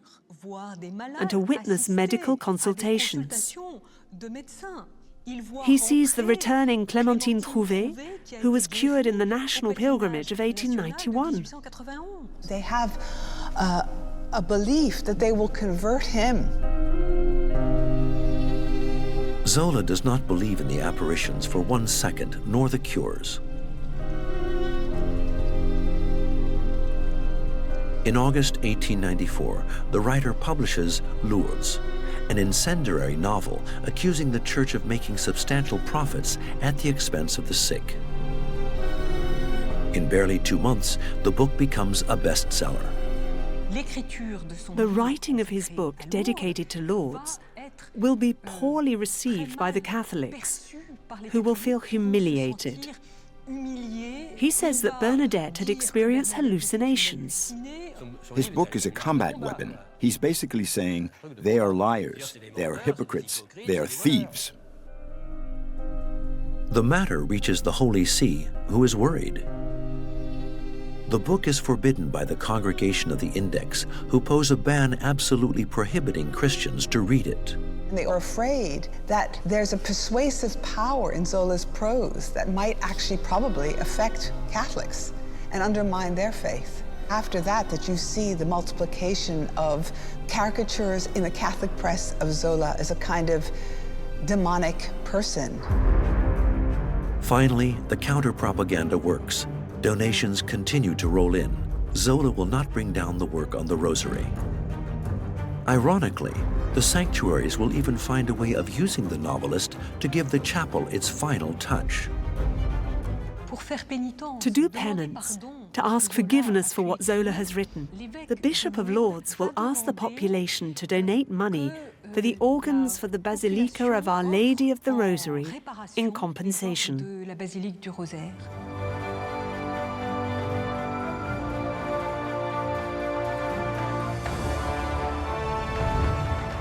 S3: and to witness medical consultations. He sees the returning Clémentine Trouvé, who was cured in the national pilgrimage of 1891.
S2: They have a belief that they will convert him.
S1: Zola does not believe in the apparitions for 1 second, nor the cures. In August 1894, the writer publishes Lourdes, an incendiary novel accusing the Church of making substantial profits at the expense of the sick. In barely 2 months, the book becomes a bestseller.
S3: The writing of his book dedicated to Lourdes will be poorly received by the Catholics, who will feel humiliated. He says that Bernadette had experienced hallucinations.
S5: His book is a combat weapon. He's basically saying, they are liars, they are hypocrites, they are thieves.
S1: The matter reaches the Holy See, who is worried. The book is forbidden by the Congregation of the Index, who pose a ban absolutely prohibiting Christians to read it.
S2: And they are afraid that there's a persuasive power in Zola's prose that might actually probably affect Catholics and undermine their faith. After that you see the multiplication of caricatures in the Catholic press of Zola as a kind of demonic person.
S1: Finally, the counter-propaganda works. Donations continue to roll in. Zola will not bring down the work on the Rosary. Ironically, the sanctuaries will even find a way of using the novelist to give the chapel its final touch.
S3: To do penance, to ask forgiveness for what Zola has written, the Bishop of Lourdes will ask the population to donate money for the organs for the Basilica of Our Lady of the Rosary in compensation.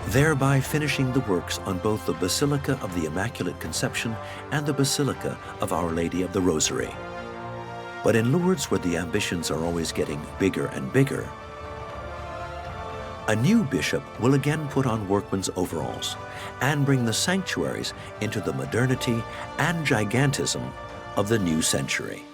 S1: Thereby finishing the works on both the Basilica of the Immaculate Conception and the Basilica of Our Lady of the Rosary. But in Lourdes, where the ambitions are always getting bigger and bigger, a new bishop will again put on workman's overalls and bring the sanctuaries into the modernity and gigantism of the new century.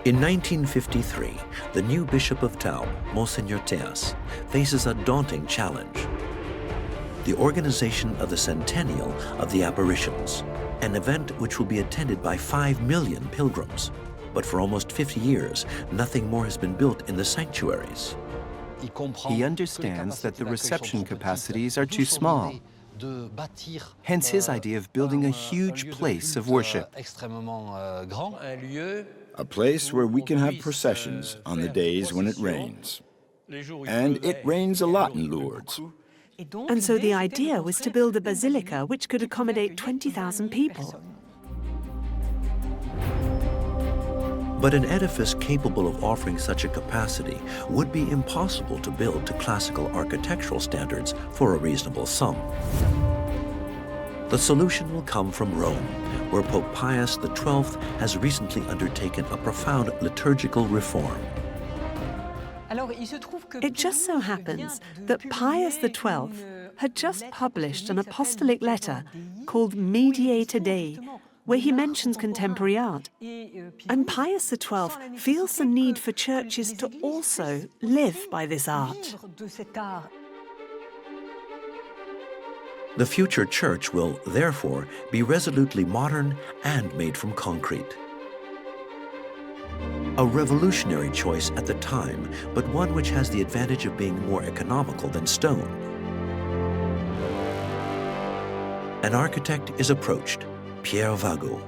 S1: In 1953, the new Bishop of Tarbes, Monseigneur Théas, faces a daunting challenge: the organization of the Centennial of the Apparitions, an event which will be attended by 5 million pilgrims. But for almost 50 years, nothing more has been built in the sanctuaries.
S4: He understands that the reception capacities are too small. Hence his idea of building a huge place of worship.
S5: A place where we can have processions on the days when it rains. And it rains a lot in Lourdes.
S3: And so the idea was to build a basilica which could accommodate 20,000 people.
S1: But an edifice capable of offering such a capacity would be impossible to build to classical architectural standards for a reasonable sum. The solution will come from Rome, where Pope Pius XII has recently undertaken a profound liturgical reform.
S3: It just so happens that Pius XII had just published an apostolic letter called Mediator Dei, where he mentions contemporary art. And Pius XII feels the need for churches to also live by this art.
S1: The future church will, therefore, be resolutely modern and made from concrete. A revolutionary choice at the time, but one which has the advantage of being more economical than stone. An architect is approached, Pierre Vago,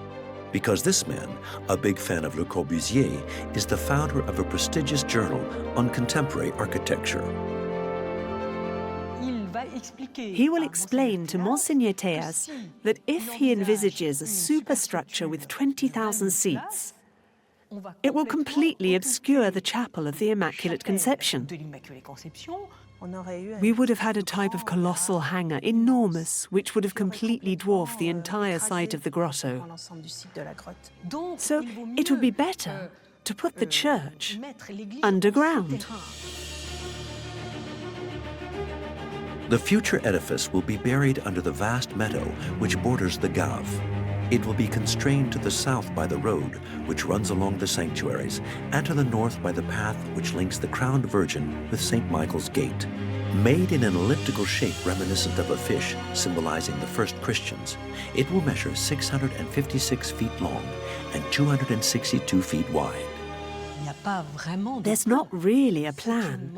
S1: because this man, a big fan of Le Corbusier, is the founder of a prestigious journal on contemporary architecture.
S3: He will explain to Monseigneur Théas that if he envisages a superstructure with 20,000 seats, it will completely obscure the chapel of the Immaculate Conception. We would have had a type of colossal hangar, enormous, which would have completely dwarfed the entire site of the grotto. So it would be better to put the church underground.
S1: The future edifice will be buried under the vast meadow which borders the Gave. It will be constrained to the south by the road, which runs along the sanctuaries, and to the north by the path which links the crowned Virgin with St. Michael's Gate. Made in an elliptical shape reminiscent of a fish, symbolizing the first Christians, it will measure 656 feet long and 262 feet wide.
S3: There's not really a plan.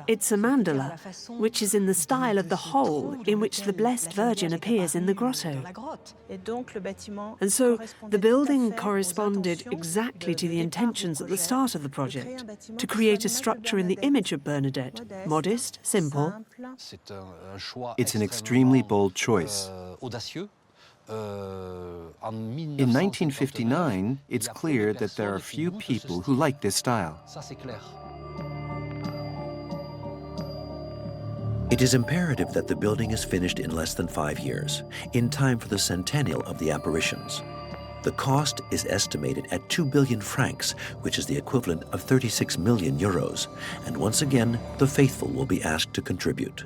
S3: It's a mandala, which is in the style of the hole in which the Blessed Virgin appears in the grotto. And so the building corresponded exactly to the intentions at the start of the project, to create a structure in the image of Bernadette, modest, simple.
S4: It's an extremely bold choice. In 1959, it's clear that there are few people who like this style.
S1: It is imperative that the building is finished in less than 5 years, in time for the centennial of the apparitions. The cost is estimated at 2 billion francs, which is the equivalent of 36 million euros, and once again, the faithful will be asked to contribute.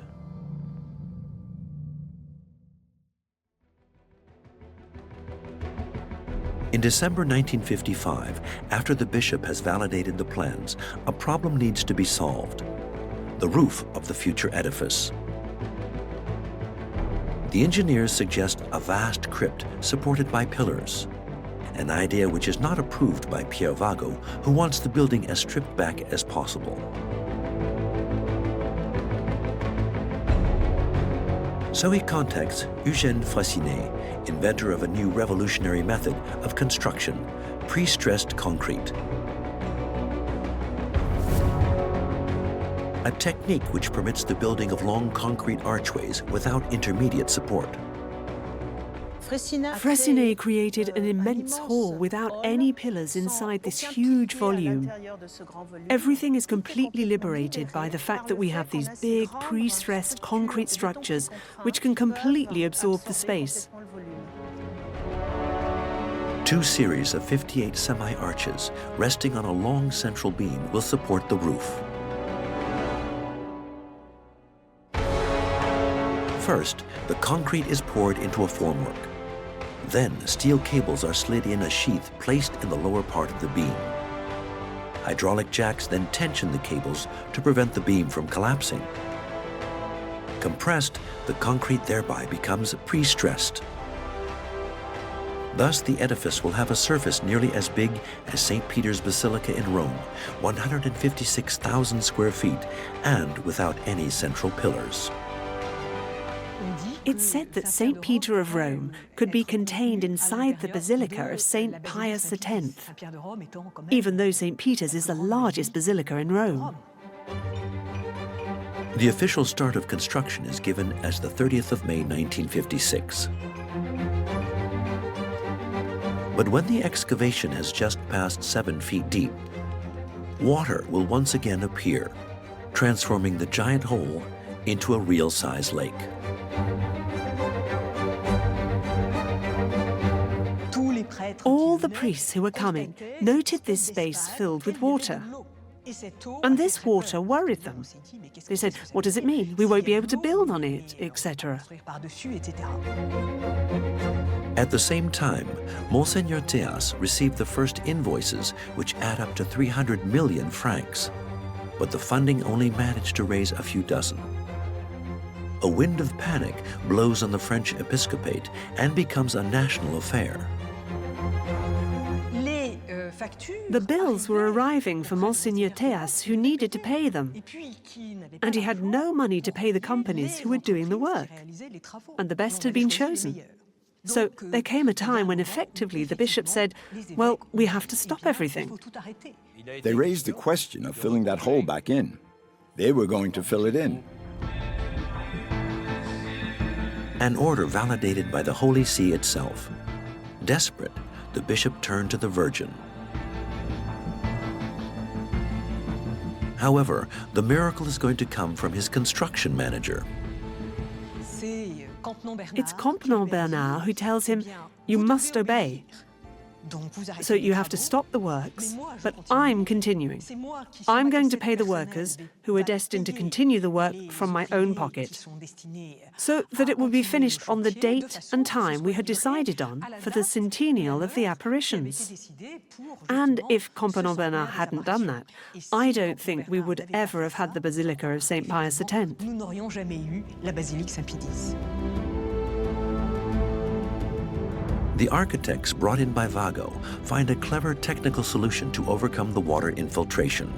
S1: In December 1955, after the bishop has validated the plans, a problem needs to be solved: the roof of the future edifice. The engineers suggest a vast crypt supported by pillars, an idea which is not approved by Pierre Vago, who wants the building as stripped back as possible. So he contacts Eugène Fraissinet, inventor of a new revolutionary method of construction, pre-stressed concrete. A technique which permits the building of long concrete archways without intermediate support.
S3: Fraissinet created an immense hall without any pillars inside this huge volume. Everything is completely liberated by the fact that we have these big, pre-stressed concrete structures which can completely absorb the space.
S1: 2 series of 58 semi-arches resting on a long central beam will support the roof. First, the concrete is poured into a formwork. Then, steel cables are slid in a sheath placed in the lower part of the beam. Hydraulic jacks then tension the cables to prevent the beam from collapsing. Compressed, the concrete thereby becomes pre-stressed. Thus, the edifice will have a surface nearly as big as St. Peter's Basilica in Rome, 156,000 square feet, and without any central pillars.
S3: It's said that St. Peter of Rome could be contained inside the Basilica of St. Pius X, even though St. Peter's is the largest basilica in Rome.
S1: The official start of construction is given as the 30th of May 1956. But when the excavation has just passed 7 feet deep, water will once again appear, transforming the giant hole into a real-size lake.
S3: All the priests who were coming noted this space filled with water. And this water worried them. They said, what does it mean? We won't be able to build on it, etc.
S1: At the same time, Monseigneur Théas received the first invoices, which add up to 300 million francs. But the funding only managed to raise a few dozen. A wind of panic blows on the French episcopate and becomes a national affair.
S3: The bills were arriving for Monseigneur Théas, who needed to pay them. And he had no money to pay the companies who were doing the work. And the best had been chosen. So there came a time when effectively the bishop said, well, we have to stop everything.
S5: They raised the question of filling that hole back in. They were going to fill it in.
S1: An order validated by the Holy See itself. Desperate, the bishop turned to the Virgin. However, the miracle is going to come from his construction manager.
S3: It's Campenon Bernard who tells him, you must obey. So you have to stop the works, but I'm continuing. I'm going to pay the workers who are destined to continue the work from my own pocket, so that it will be finished on the date and time we had decided on for the centennial of the apparitions. And if Campion Bernard hadn't done that, I don't think we would ever have had the Basilica of St. Pius X.
S1: The architects brought in by Vago find a clever technical solution to overcome the water infiltration.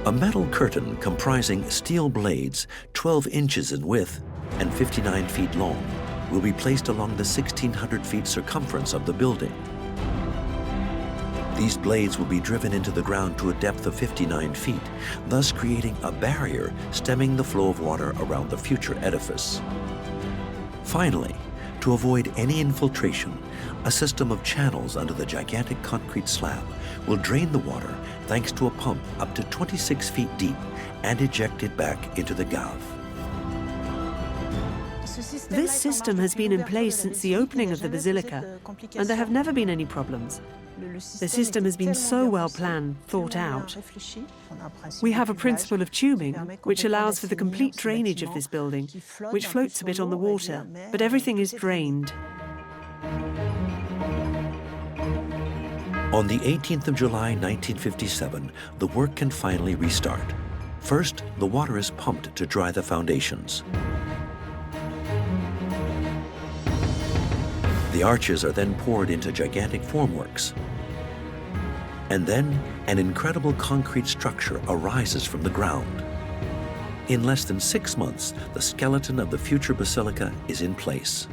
S1: A metal curtain comprising steel blades 12 inches in width and 59 feet long will be placed along the 1,600 feet circumference of the building. These blades will be driven into the ground to a depth of 59 feet, thus creating a barrier stemming the flow of water around the future edifice. Finally, to avoid any infiltration, a system of channels under the gigantic concrete slab will drain the water thanks to a pump up to 26 feet deep and eject it back into the Gave.
S3: This system has been in place since the opening of the Basilica, and there have never been any problems. The system has been so well planned, thought out. We have a principle of tubing, which allows for the complete drainage of this building, which floats a bit on the water, but everything is drained.
S1: On the 18th of July, 1957, the work can finally restart. First, the water is pumped to dry the foundations. The arches are then poured into gigantic formworks. And then an incredible concrete structure arises from the ground. In less than 6 months, the skeleton of the future basilica is in place.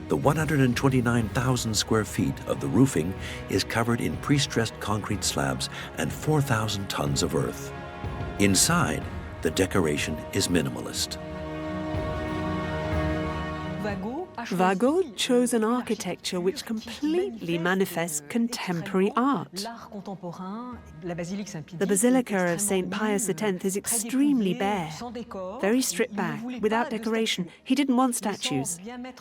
S1: The 129,000 square feet of the roofing is covered in pre-stressed concrete slabs and 4,000 tons of earth. Inside, the decoration is minimalist.
S3: Vago chose an architecture which completely manifests contemporary art. The Basilica of St. Pius X is extremely bare, very stripped back, without decoration. He didn't want statues,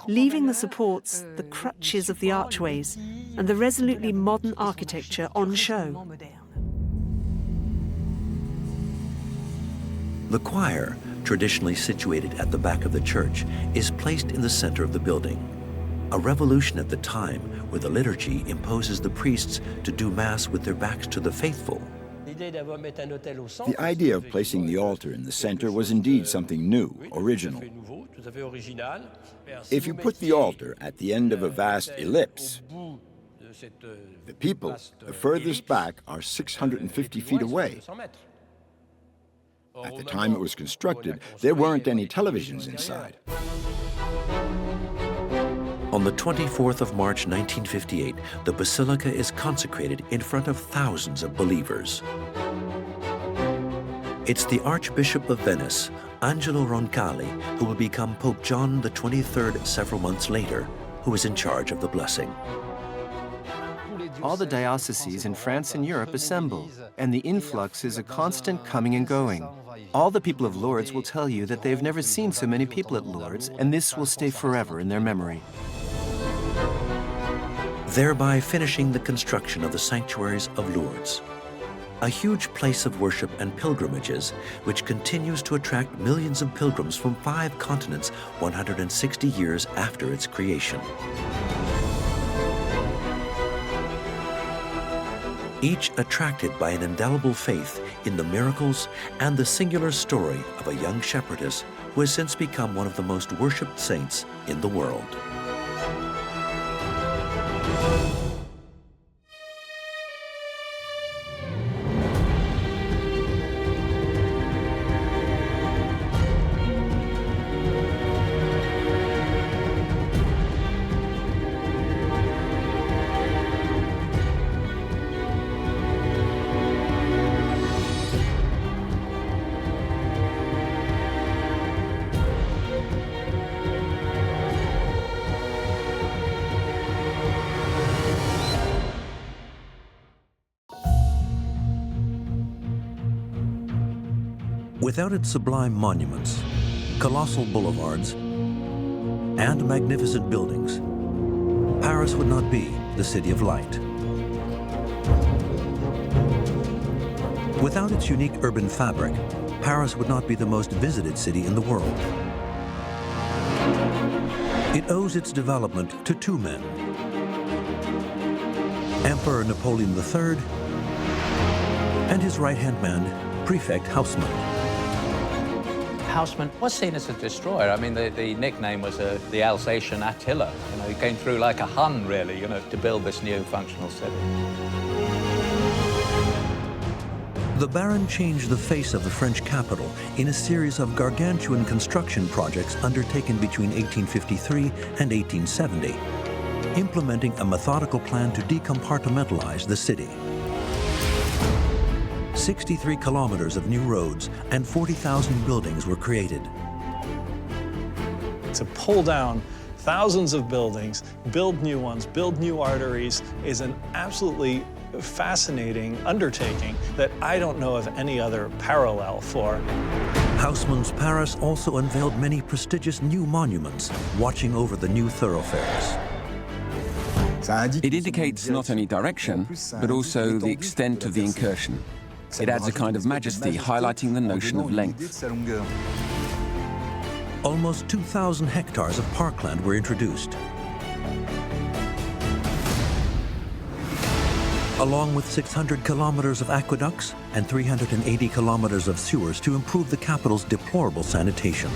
S3: leaving the supports, the crutches of the archways, and the resolutely modern architecture on show.
S1: The choir, traditionally situated at the back of the church, is placed in the center of the building. A revolution at the time where the liturgy imposes the priests to do Mass with their backs to the faithful.
S5: The idea of placing the altar in the center was indeed something new, original. If you put the altar at the end of a vast ellipse, the people, the furthest back, are 650 feet away. At the time it was constructed, there weren't any televisions inside.
S1: On the 24th of March 1958, the basilica is consecrated in front of thousands of believers. It's the Archbishop of Venice, Angelo Roncalli, who will become Pope John XXIII several months later, who is in charge of the blessing.
S4: All the dioceses in France and Europe assemble, and the influx is a constant coming and going. All the people of Lourdes will tell you that they've never seen so many people at Lourdes, and this will stay forever in their memory.
S1: Thereby finishing the construction of the sanctuaries of Lourdes, a huge place of worship and pilgrimages which continues to attract millions of pilgrims from 5 continents 160 years after its creation. Each attracted by an indelible faith in the miracles and the singular story of a young shepherdess who has since become one of the most worshipped saints in the world. Without its sublime monuments, colossal boulevards, and magnificent buildings, Paris would not be the city of light. Without its unique urban fabric, Paris would not be the most visited city in the world. It owes its development to two men: Emperor Napoleon III and his right-hand man, Prefect Haussmann.
S8: Haussmann was seen as a destroyer. I mean, the nickname was the Alsatian Attila. You know, he came through like a Hun, really, you know, to build this new functional city.
S1: The Baron changed the face of the French capital in a series of gargantuan construction projects undertaken between 1853 and 1870, implementing a methodical plan to decompartmentalize the city. 63 kilometers of new roads and 40,000 buildings were created.
S9: To pull down thousands of buildings, build new ones, build new arteries is an absolutely fascinating undertaking that I don't know of any other parallel for.
S1: Haussmann's Paris also unveiled many prestigious new monuments, watching over the new thoroughfares.
S10: It indicates not only direction, but also the extent of the incursion. It adds a kind of majesty, highlighting the notion of length.
S1: Almost 2,000 hectares of parkland were introduced, along with 600 kilometers of aqueducts and 380 kilometers of sewers to improve the capital's deplorable sanitation.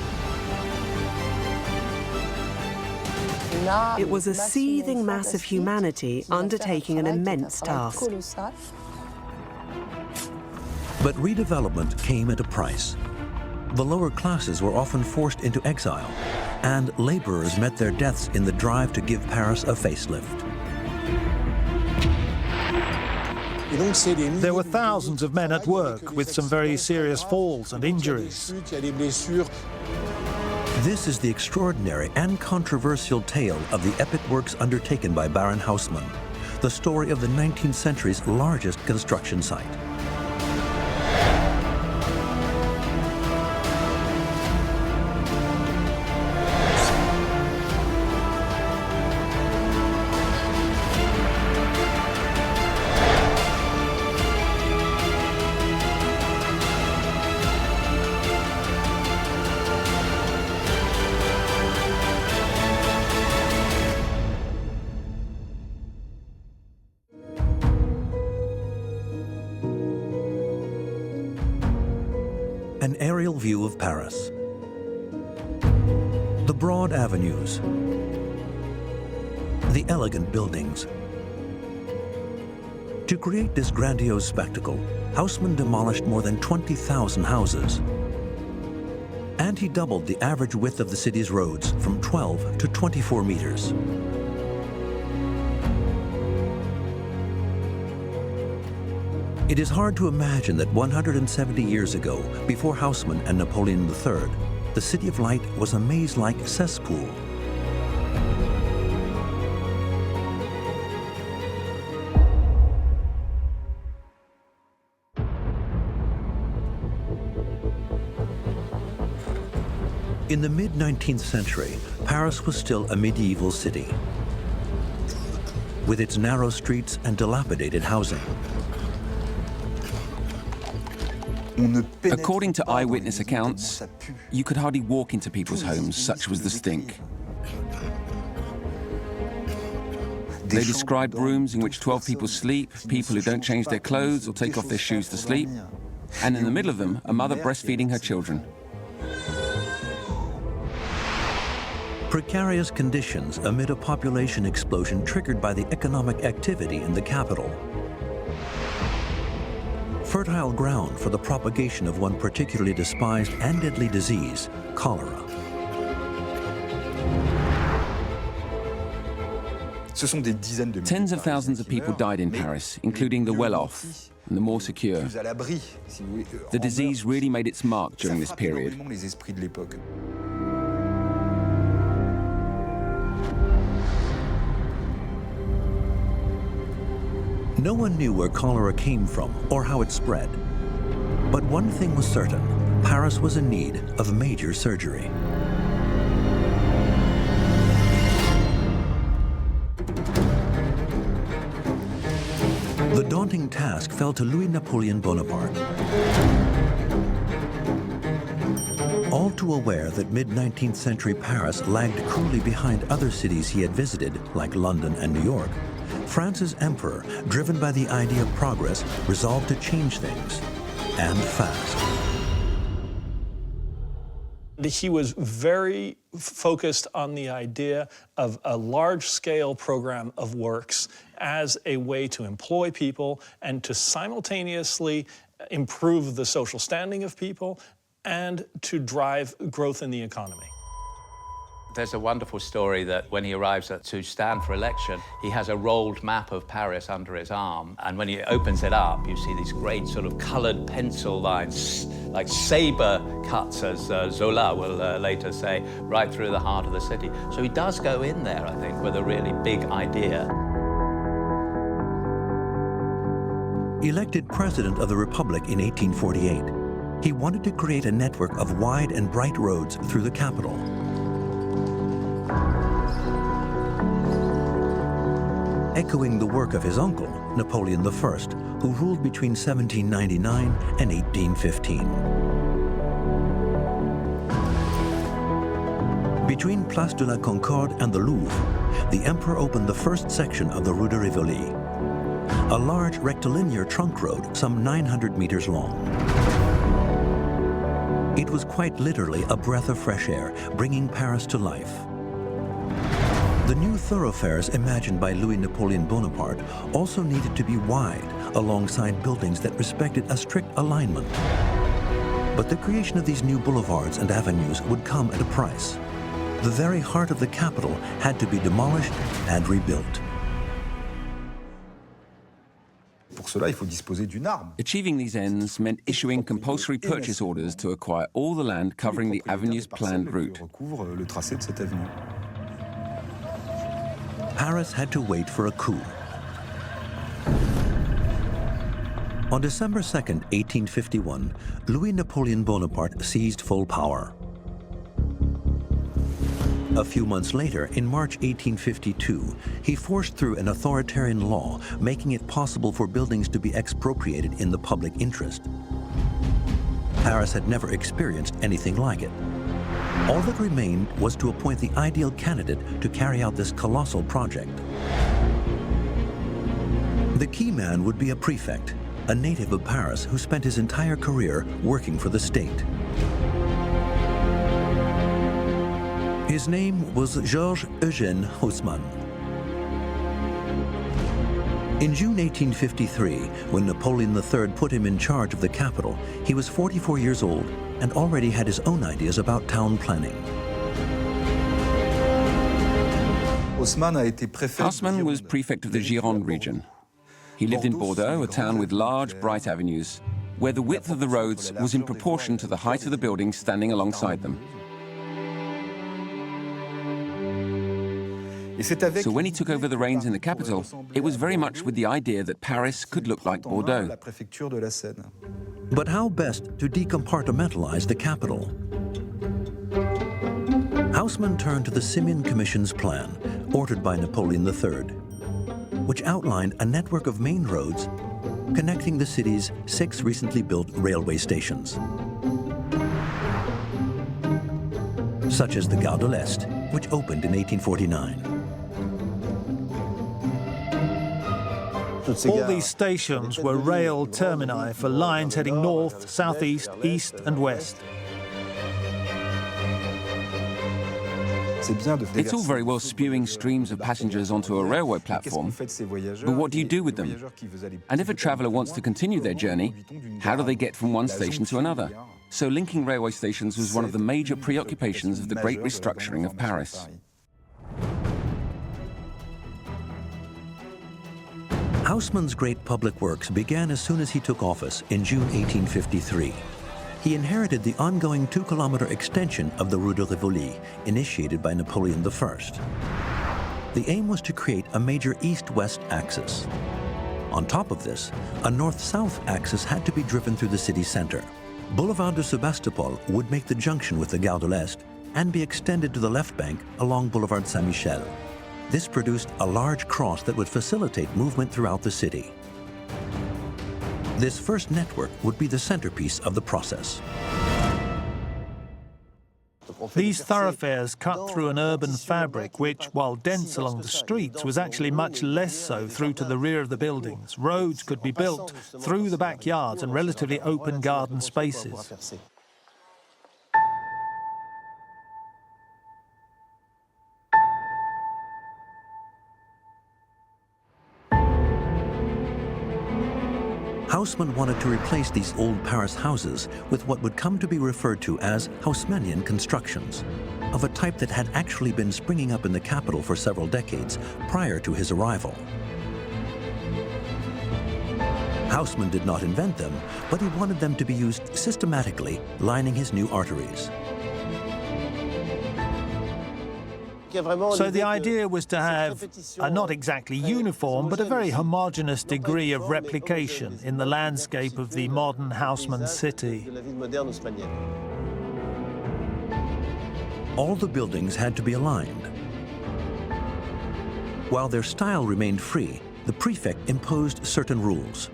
S3: It was a seething mass of humanity undertaking an immense task.
S1: But redevelopment came at a price. The lower classes were often forced into exile, and laborers met their deaths in the drive to give Paris a facelift.
S11: There were thousands of men at work with some very serious falls and injuries.
S1: This is the extraordinary and controversial tale of the epic works undertaken by Baron Haussmann, the story of the 19th century's largest construction site. An aerial view of Paris. The broad avenues, the elegant buildings. To create this grandiose spectacle, Haussmann demolished more than 20,000 houses. And he doubled the average width of the city's roads from 12 to 24 meters. It is hard to imagine that 170 years ago, before Haussmann and Napoleon III, the City of Light was a maze-like cesspool. In the mid-19th century, Paris was still a medieval city, with its narrow streets and dilapidated housing.
S10: According to eyewitness accounts, you could hardly walk into people's homes, such was the stink. They described rooms in which 12 people sleep, people who don't change their clothes or take off their shoes to sleep, and in the middle of them, a mother breastfeeding her children.
S1: Precarious conditions amid a population explosion triggered by the economic activity in the capital. Fertile ground for the propagation of one particularly despised and deadly disease, cholera.
S10: Tens of thousands of people died in Paris, including the well-off and the more secure. The disease really made its mark during this period.
S1: No one knew where cholera came from or how it spread. But one thing was certain, Paris was in need of major surgery. The daunting task fell to Louis-Napoleon Bonaparte. All too aware that mid-19th century Paris lagged cruelly behind other cities he had visited, like London and New York, France's emperor, driven by the idea of progress, resolved to change things, and fast.
S9: He was very focused on the idea of a large-scale program of works as a way to employ people and to simultaneously improve the social standing of people and to drive growth in the economy.
S8: There's a wonderful story that when he arrives to stand for election, he has a rolled map of Paris under his arm. And when he opens it up, you see these great sort of colored pencil lines, like saber cuts, as Zola will later say, right through the heart of the city. So he does go in there, I think, with a really big idea.
S1: Elected President of the Republic in 1848, he wanted to create a network of wide and bright roads through the capital. Echoing the work of his uncle, Napoleon I, who ruled between 1799 and 1815. Between Place de la Concorde and the Louvre, the emperor opened the first section of the Rue de Rivoli, a large rectilinear trunk road some 900 meters long. It was quite literally a breath of fresh air, bringing Paris to life. The new thoroughfares imagined by Louis-Napoleon Bonaparte also needed to be wide, alongside buildings that respected a strict alignment. But the creation of these new boulevards and avenues would come at a price. The very heart of the capital had to be demolished and rebuilt.
S10: Achieving these ends meant issuing compulsory purchase orders to acquire all the land covering the avenue's planned route.
S1: Paris had to wait for a coup. On December 2, 1851, Louis-Napoleon Bonaparte seized full power. A few months later, in March 1852, he forced through an authoritarian law, making it possible for buildings to be expropriated in the public interest. Paris had never experienced anything like it. All that remained was to appoint the ideal candidate to carry out this colossal project. The key man would be a prefect, a native of Paris who spent his entire career working for the state. His name was Georges Eugène Haussmann. In June 1853, when Napoleon III put him in charge of the capital, he was 44 years old and already had his own ideas about town planning.
S10: Haussmann was prefect of the Gironde region. He lived in Bordeaux, a town with large, bright avenues, where the width of the roads was in proportion to the height of the buildings standing alongside them. So when he took over the reins in the capital, it was very much with the idea that Paris could look like Bordeaux.
S1: But how best to decompartmentalize the capital? Haussmann turned to the Simeon Commission's plan, ordered by Napoleon III, which outlined a network of main roads connecting the city's 6 recently built railway stations, such as the Gare de l'Est, which opened in 1849.
S11: All these stations were rail termini for lines heading north, southeast, east and west.
S10: It's all very well spewing streams of passengers onto a railway platform, but what do you do with them? And if a traveller wants to continue their journey, how do they get from one station to another? So linking railway stations was one of the major preoccupations of the great restructuring of Paris.
S1: Haussmann's great public works began as soon as he took office in June 1853. He inherited the ongoing 2-kilometer extension of the Rue de Rivoli, initiated by Napoleon I. The aim was to create a major east-west axis. On top of this, a north-south axis had to be driven through the city center. Boulevard de Sébastopol would make the junction with the Gare de l'Est and be extended to the left bank along Boulevard Saint-Michel. This produced a large cross that would facilitate movement throughout the city. This first network would be the centerpiece of the process.
S11: These thoroughfares cut through an urban fabric which, while dense along the streets, was actually much less so through to the rear of the buildings. Roads could be built through the backyards and relatively open garden spaces.
S1: Haussmann wanted to replace these old Paris houses with what would come to be referred to as Haussmannian constructions, of a type that had actually been springing up in the capital for several decades prior to his arrival. Haussmann did not invent them, but he wanted them to be used systematically, lining his new arteries.
S11: So the idea was to have a not exactly uniform, but a very homogeneous degree of replication in the landscape of the modern Haussmann city.
S1: All the buildings had to be aligned. While their style remained free, the prefect imposed certain rules.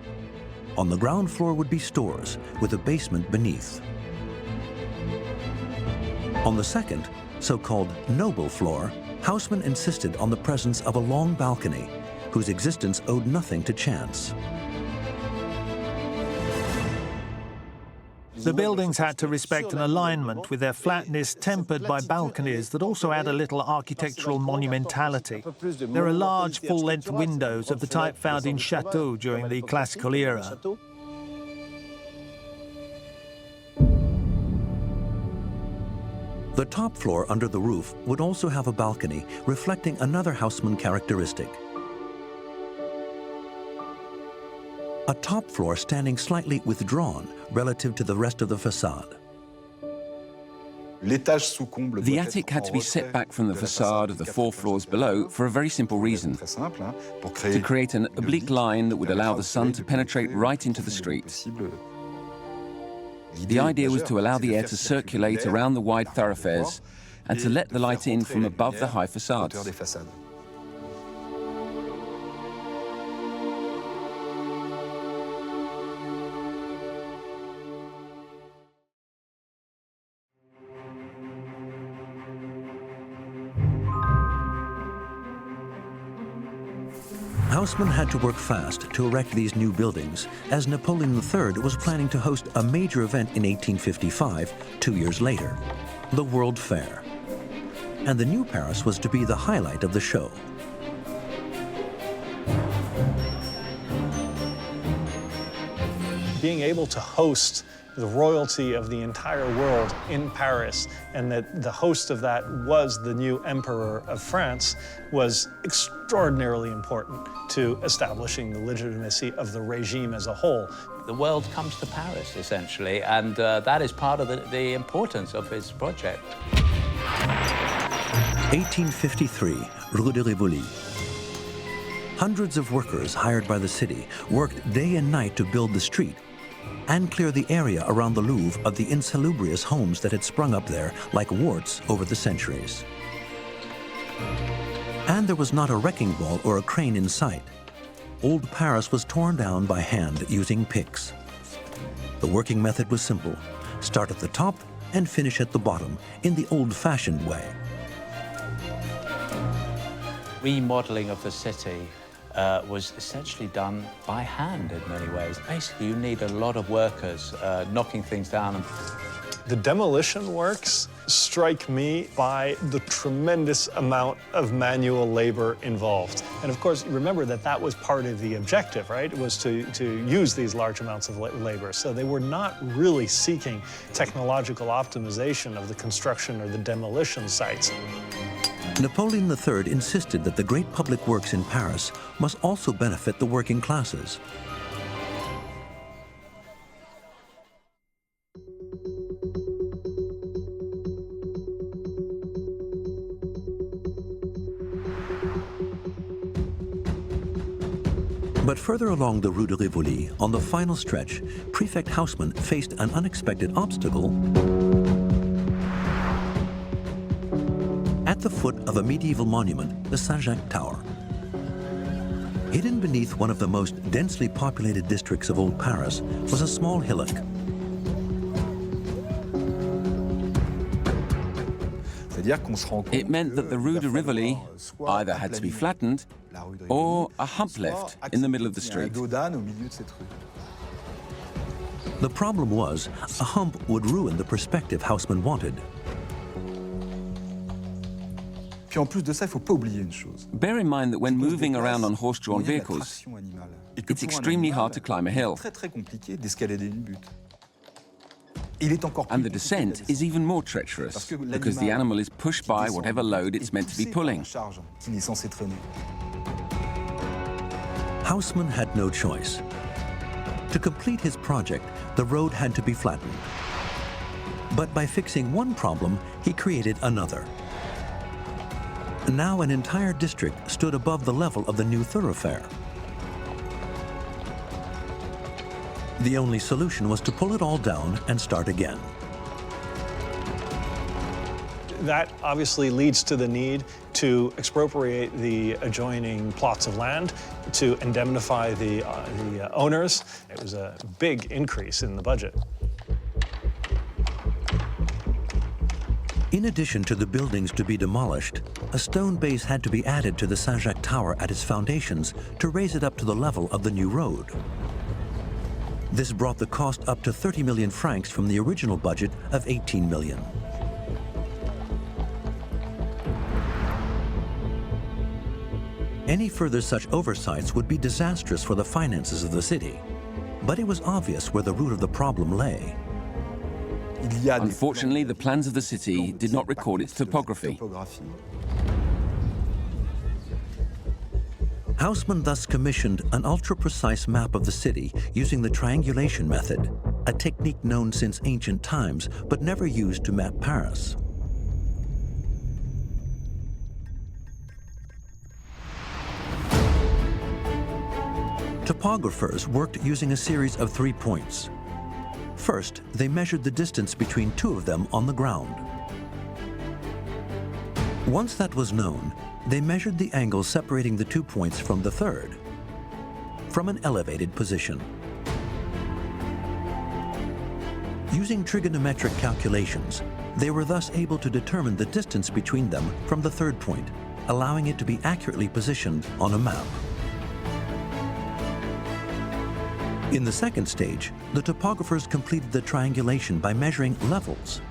S1: On the ground floor would be stores, with a basement beneath. On the second, so-called noble floor, Haussmann insisted on the presence of a long balcony, whose existence owed nothing to chance.
S11: The buildings had to respect an alignment, with their flatness tempered by balconies that also add a little architectural monumentality. There are large full-length windows of the type found in chateaux during the classical era.
S1: The top floor under the roof would also have a balcony, reflecting another Haussmann characteristic. A top floor standing slightly withdrawn relative to the rest of the facade.
S10: The attic had to be set back from the facade of the 4 floors below for a very simple reason: to create an oblique line that would allow the sun to penetrate right into the street. The idea was to allow the air to circulate around the wide thoroughfares and to let the light in from above the high facades.
S1: Haussmann had to work fast to erect these new buildings, as Napoleon III was planning to host a major event in 1855, 2 years later, the World Fair. And the new Paris was to be the highlight of the show.
S9: Being able to host the royalty of the entire world in Paris, and that the host of that was the new Emperor of France, was extraordinarily important to establishing the legitimacy of the regime as a whole.
S8: The world comes to Paris, essentially, and that is part of the importance of his project.
S1: 1853, Rue de Rivoli. Hundreds of workers hired by the city worked day and night to build the street and clear the area around the Louvre of the insalubrious homes that had sprung up there like warts over the centuries. And there was not a wrecking ball or a crane in sight. Old Paris was torn down by hand using picks. The working method was simple: start at the top and finish at the bottom in the old-fashioned way.
S8: Remodeling of the city was essentially done by hand in many ways. Basically, you need a lot of workers knocking things down.
S9: The demolition works strike me by the tremendous amount of manual labor involved. And of course, remember that that was part of the objective, right? It was to use these large amounts of labor. So they were not really seeking technological optimization of the construction or the demolition sites.
S1: Napoleon III insisted that the great public works in Paris must also benefit the working classes. But further along the Rue de Rivoli, on the final stretch, Prefect Haussmann faced an unexpected obstacle at the foot of a medieval monument, the Saint-Jacques Tower. Hidden beneath one of the most densely populated districts of Old Paris was a small hillock.
S10: It meant that the Rue de Rivoli either had to be flattened or a hump left in the middle of the street.
S1: The problem was, a hump would ruin the perspective Haussmann wanted.
S10: Bear in mind that when moving around on horse-drawn vehicles, it's extremely hard to climb a hill. And the descent is even more treacherous, because the animal is pushed by whatever load it's meant to be pulling.
S1: Haussmann had no choice. To complete his project, the road had to be flattened. But by fixing one problem, he created another. Now an entire district stood above the level of the new thoroughfare. The only solution was to pull it all down and start again.
S9: That obviously leads to the need to expropriate the adjoining plots of land, to indemnify the owners. It was a big increase in the budget.
S1: In addition to the buildings to be demolished, a stone base had to be added to the Saint-Jacques Tower at its foundations to raise it up to the level of the new road. This brought the cost up to 30 million francs from the original budget of 18 million. Any further such oversights would be disastrous for the finances of the city. But it was obvious where the root of the problem lay.
S10: Unfortunately, the plans of the city did not record its topography.
S1: Haussmann thus commissioned an ultra-precise map of the city using the triangulation method, a technique known since ancient times but never used to map Paris. Topographers worked using a series of 3 points. First, they measured the distance between two of them on the ground. Once that was known, they measured the angle separating the 2 points from the third, from an elevated position. Using trigonometric calculations, they were thus able to determine the distance between them from the third point, allowing it to be accurately positioned on a map. In the second stage, the topographers completed the triangulation by measuring levels.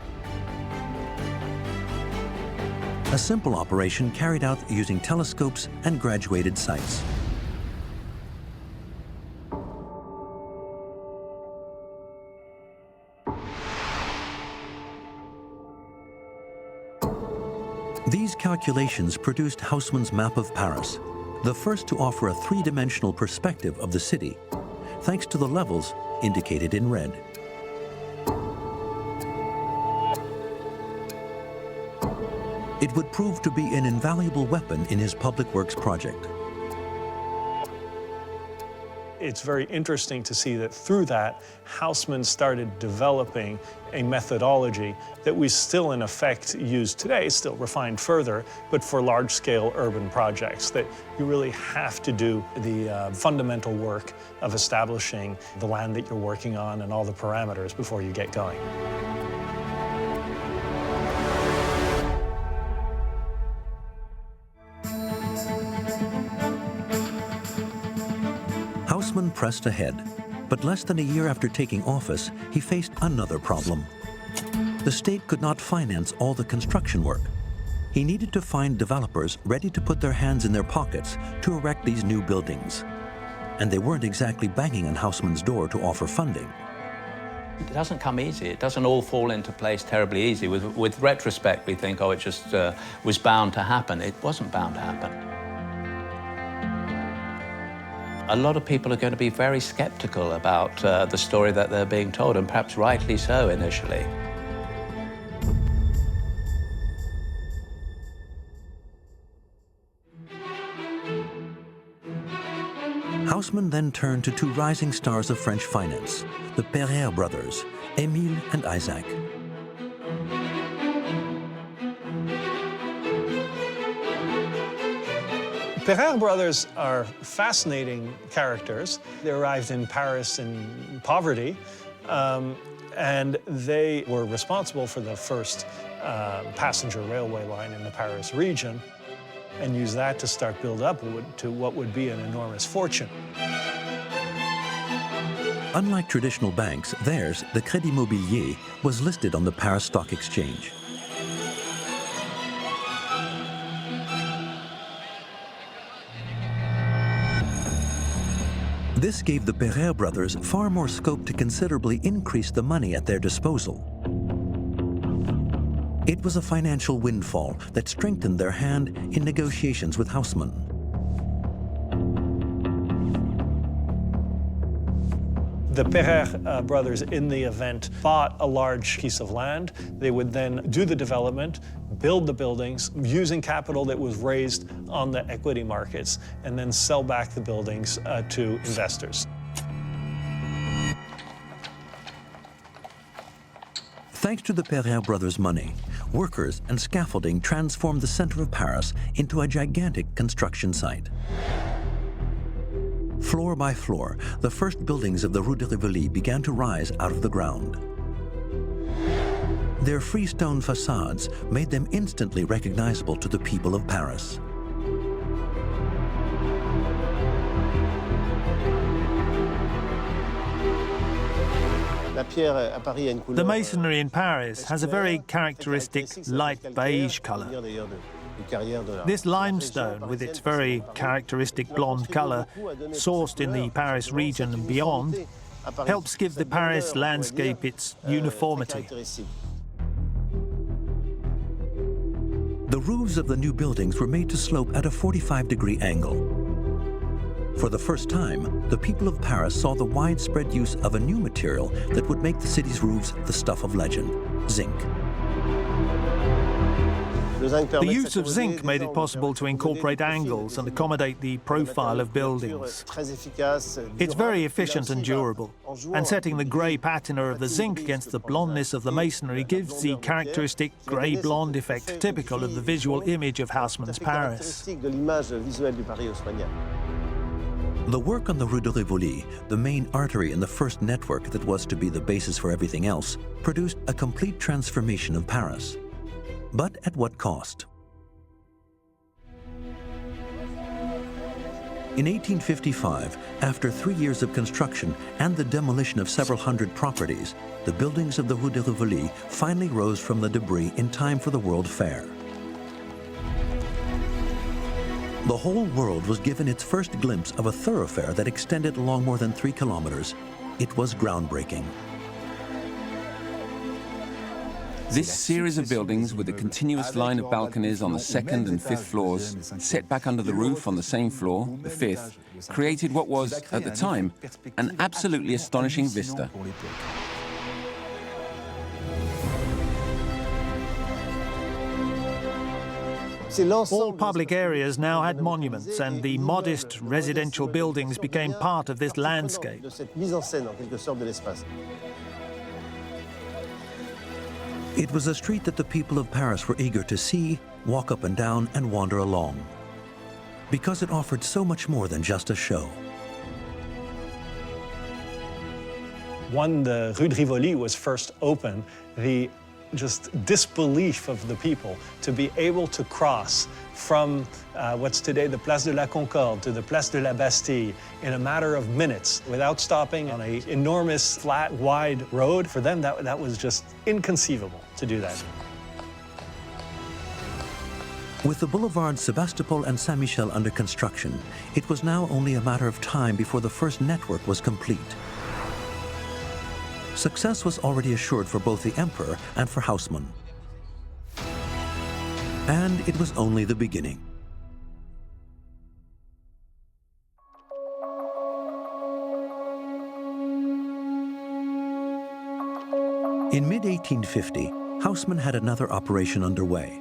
S1: A simple operation carried out using telescopes and graduated sights. These calculations produced Haussmann's map of Paris, the first to offer a three-dimensional perspective of the city, thanks to the levels indicated in red. It would prove to be an invaluable weapon in his public works project.
S9: It's very interesting to see that through that, Haussmann started developing a methodology that we still in effect use today, still refined further, but for large-scale urban projects, that you really have to do the fundamental work of establishing the land that you're working on and all the parameters before you get going.
S1: Haussmann pressed ahead, but less than a year after taking office, he faced another problem. The state could not finance all the construction work. He needed to find developers ready to put their hands in their pockets to erect these new buildings. And they weren't exactly banging on Haussmann's door to offer funding.
S8: It doesn't come easy. It doesn't all fall into place terribly easy. With retrospect, we think, oh, it just was bound to happen. It wasn't bound to happen. A lot of people are going to be very skeptical about the story that they're being told, and perhaps rightly so initially.
S1: Haussmann then turned to two rising stars of French finance, the Pyrenees brothers, Émile and Isaac.
S9: Pereire brothers are fascinating characters. They arrived in Paris in poverty, and they were responsible for the first passenger railway line in the Paris region, and used that to start build up to what would be an enormous fortune.
S1: Unlike traditional banks, theirs, the Crédit Mobilier, was listed on the Paris Stock Exchange. This gave the Pereire brothers far more scope to considerably increase the money at their disposal. It was a financial windfall that strengthened their hand in negotiations with Haussmann.
S9: The Pereire brothers, in the event, bought a large piece of land. They would then do the development, build the buildings, using capital that was raised on the equity markets, and then sell back the buildings to investors.
S1: Thanks to the Pereire brothers' money, workers and scaffolding transformed the center of Paris into a gigantic construction site. Floor by floor, the first buildings of the Rue de Rivoli began to rise out of the ground. Their freestone facades made them instantly recognizable to the people of Paris.
S11: The masonry in Paris has a very characteristic light beige color. This limestone, with its very characteristic blonde color, sourced in the Paris region and beyond, helps give the Paris landscape its uniformity.
S1: The roofs of the new buildings were made to slope at a 45-degree angle. For the first time, the people of Paris saw the widespread use of a new material that would make the city's roofs the stuff of legend: zinc.
S11: The use of zinc made it possible to incorporate angles and accommodate the profile of buildings. It's very efficient and durable, and setting the grey patina of the zinc against the blondness of the masonry gives the characteristic grey-blonde effect typical of the visual image of Haussmann's Paris.
S1: The work on the Rue de Rivoli, the main artery in the first network that was to be the basis for everything else, produced a complete transformation of Paris. But at what cost? In 1855, after 3 years of construction and the demolition of several hundred properties, the buildings of the Rue de Rivoli finally rose from the debris in time for the World Fair. The whole world was given its first glimpse of a thoroughfare that extended along more than 3 kilometers. It was groundbreaking.
S10: This series of buildings with a continuous line of balconies on the 2nd and 5th floors, set back under the roof on the same floor, the 5th, created what was, at the time, an absolutely astonishing vista.
S11: All public areas now had monuments, and the modest residential buildings became part of this landscape.
S1: It was a street that the people of Paris were eager to see, walk up and down, and wander along, because it offered so much more than just a show.
S9: When the Rue de Rivoli was first opened, the just disbelief of the people to be able to cross from what's today the Place de la Concorde to the Place de la Bastille in a matter of minutes without stopping on an enormous, flat, wide road, for them that was just inconceivable to do that.
S1: With the boulevards Sébastopol and Saint-Michel under construction, it was now only a matter of time before the first network was complete. Success was already assured for both the emperor and for Haussmann. And it was only the beginning. In mid-1850, Haussmann had another operation underway.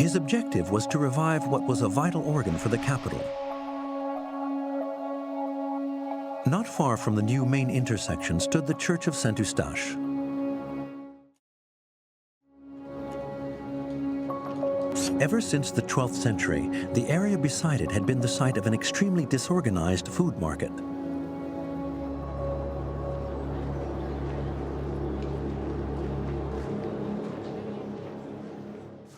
S1: His objective was to revive what was a vital organ for the capital. Not far from the new main intersection stood the Church of Saint-Eustache. Ever since the 12th century, the area beside it had been the site of an extremely disorganized food market.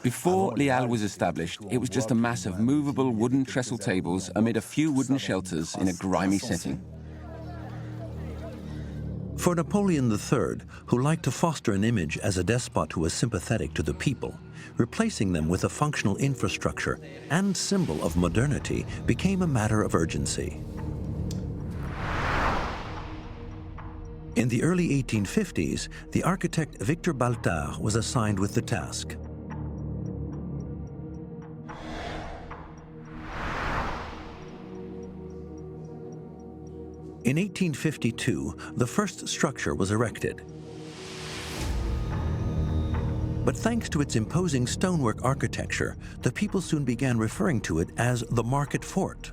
S10: Before Les Halles was established, it was just a mass of movable wooden trestle tables amid a few wooden shelters in a grimy setting.
S1: For Napoleon III, who liked to foster an image as a despot who was sympathetic to the people, replacing them with a functional infrastructure and symbol of modernity became a matter of urgency. In the early 1850s, the architect Victor Baltard was assigned with the task. In 1852, the first structure was erected. But thanks to its imposing stonework architecture, the people soon began referring to it as the Market Fort.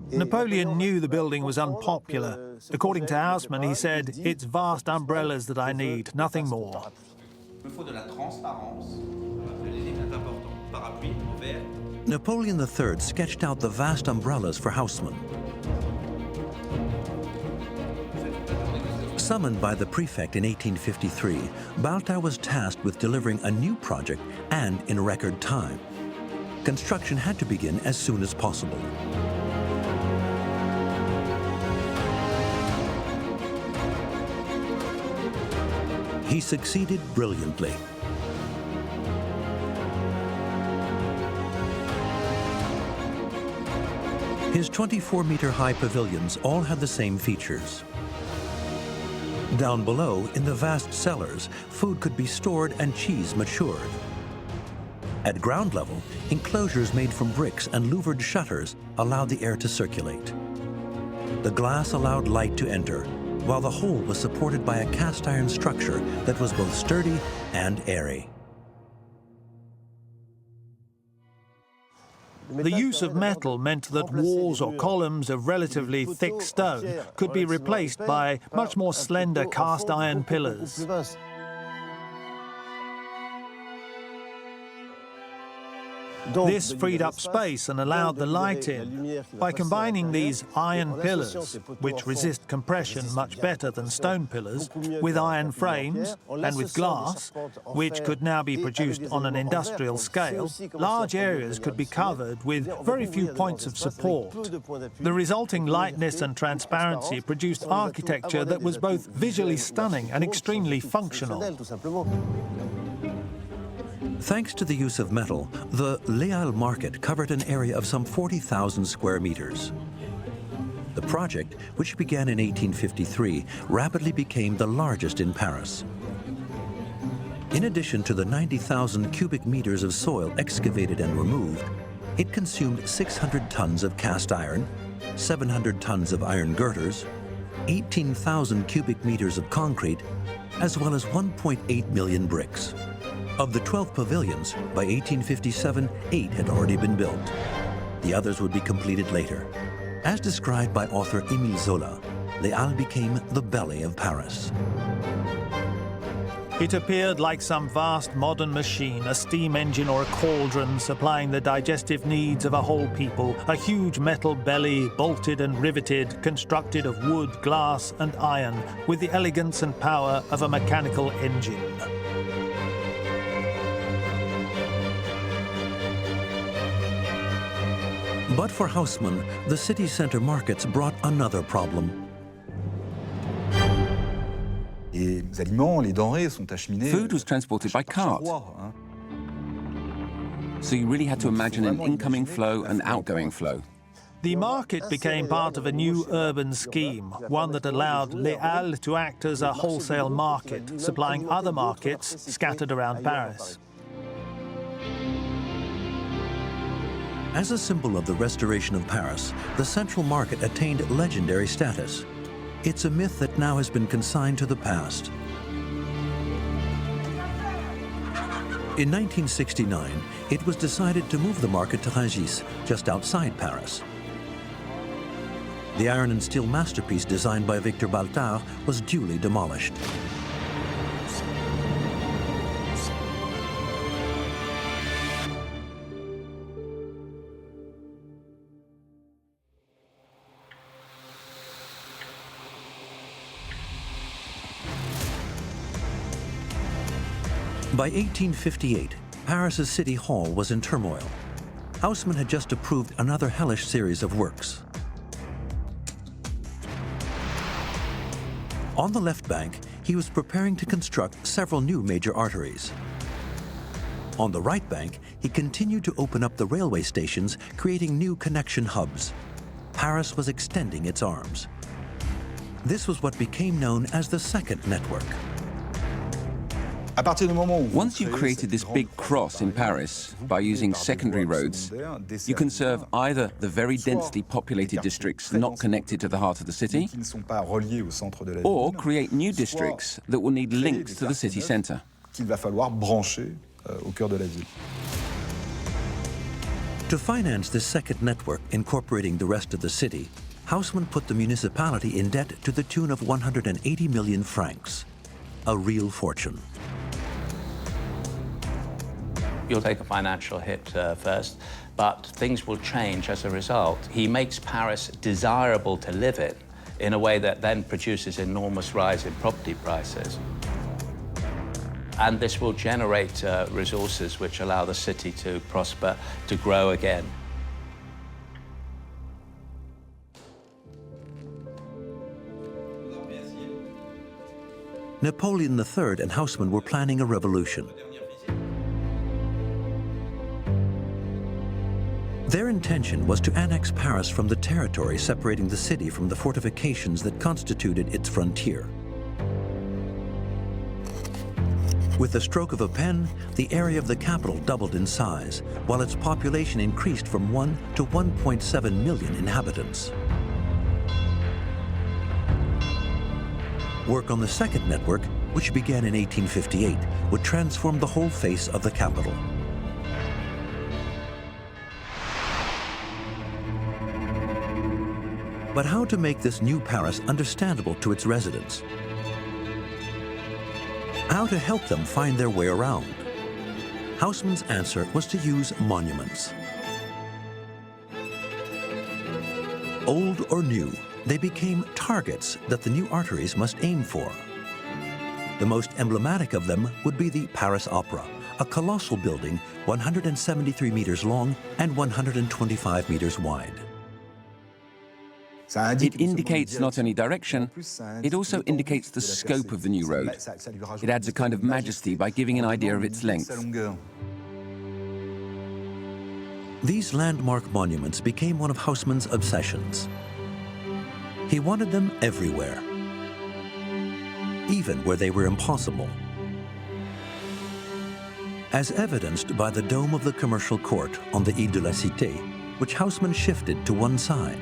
S11: Napoleon knew the building was unpopular. According to Haussmann, he said, "It's vast umbrellas that I need, nothing more."
S1: Napoleon III sketched out the vast umbrellas for Haussmann. Summoned by the prefect in 1853, Baltard was tasked with delivering a new project and in record time. Construction had to begin as soon as possible. He succeeded brilliantly. His 24-meter-high pavilions all had the same features. Down below, in the vast cellars, food could be stored and cheese matured. At ground level, enclosures made from bricks and louvered shutters allowed the air to circulate. The glass allowed light to enter, while the whole was supported by a cast iron structure that was both sturdy and airy.
S11: The use of metal meant that walls or columns of relatively thick stone could be replaced by much more slender cast iron pillars. This freed up space and allowed the light in. By combining these iron pillars, which resist compression much better than stone pillars, with iron frames and with glass, which could now be produced on an industrial scale, large areas could be covered with very few points of support. The resulting lightness and transparency produced architecture that was both visually stunning and extremely functional.
S1: Thanks to the use of metal, the Les Halles market covered an area of some 40,000 square meters. The project, which began in 1853, rapidly became the largest in Paris. In addition to the 90,000 cubic meters of soil excavated and removed, it consumed 600 tons of cast iron, 700 tons of iron girders, 18,000 cubic meters of concrete, as well as 1.8 million bricks. Of the 12 pavilions, by 1857, 8 had already been built. The others would be completed later. As described by author Émile Zola, Les Halles became the belly of Paris.
S11: It appeared like some vast modern machine, a steam engine or a cauldron supplying the digestive needs of a whole people, a huge metal belly, bolted and riveted, constructed of wood, glass and iron, with the elegance and power of a mechanical engine.
S1: But for Haussmann, the city center markets brought another problem.
S10: Food was transported by cart. So you really had to imagine an incoming flow and outgoing flow.
S11: The market became part of a new urban scheme, one that allowed Les Halles to act as a wholesale market, supplying other markets scattered around Paris.
S1: As a symbol of the restoration of Paris, the central market attained legendary status. It's a myth that now has been consigned to the past. In 1969, it was decided to move the market to Rungis, just outside Paris. The iron and steel masterpiece designed by Victor Baltard was duly demolished. By 1858, Paris's City Hall was in turmoil. Haussmann had just approved another hellish series of works. On the left bank, he was preparing to construct several new major arteries. On the right bank, he continued to open up the railway stations, creating new connection hubs. Paris was extending its arms. This was what became known as the Second Network.
S10: Once you've created this big cross in Paris by using secondary roads, you can serve either the very densely populated districts not connected to the heart of the city, or create new districts that will need links to the city centre.
S1: To finance this second network incorporating the rest of the city, Haussmann put the municipality in debt to the tune of 180 million francs, a real fortune.
S8: You'll take a financial hit first, but things will change as a result. He makes Paris desirable to live in a way that then produces enormous rise in property prices. And this will generate resources which allow the city to prosper, to grow again.
S1: Napoleon III and Haussmann were planning a revolution. Their intention was to annex Paris from the territory separating the city from the fortifications that constituted its frontier. With the stroke of a pen, the area of the capital doubled in size, while its population increased from 1 to 1.7 million inhabitants. Work on the second network, which began in 1858, would transform the whole face of the capital. But how to make this new Paris understandable to its residents? How to help them find their way around? Haussmann's answer was to use monuments. Old or new, they became targets that the new arteries must aim for. The most emblematic of them would be the Paris Opera, a colossal building 173 meters long and 125 meters wide.
S10: It indicates not only direction, it also indicates the scope of the new road. It adds a kind of majesty by giving an idea of its length.
S1: These landmark monuments became one of Haussmann's obsessions. He wanted them everywhere, even where they were impossible. As evidenced by the dome of the commercial court on the Ile de la Cité, which Haussmann shifted to one side.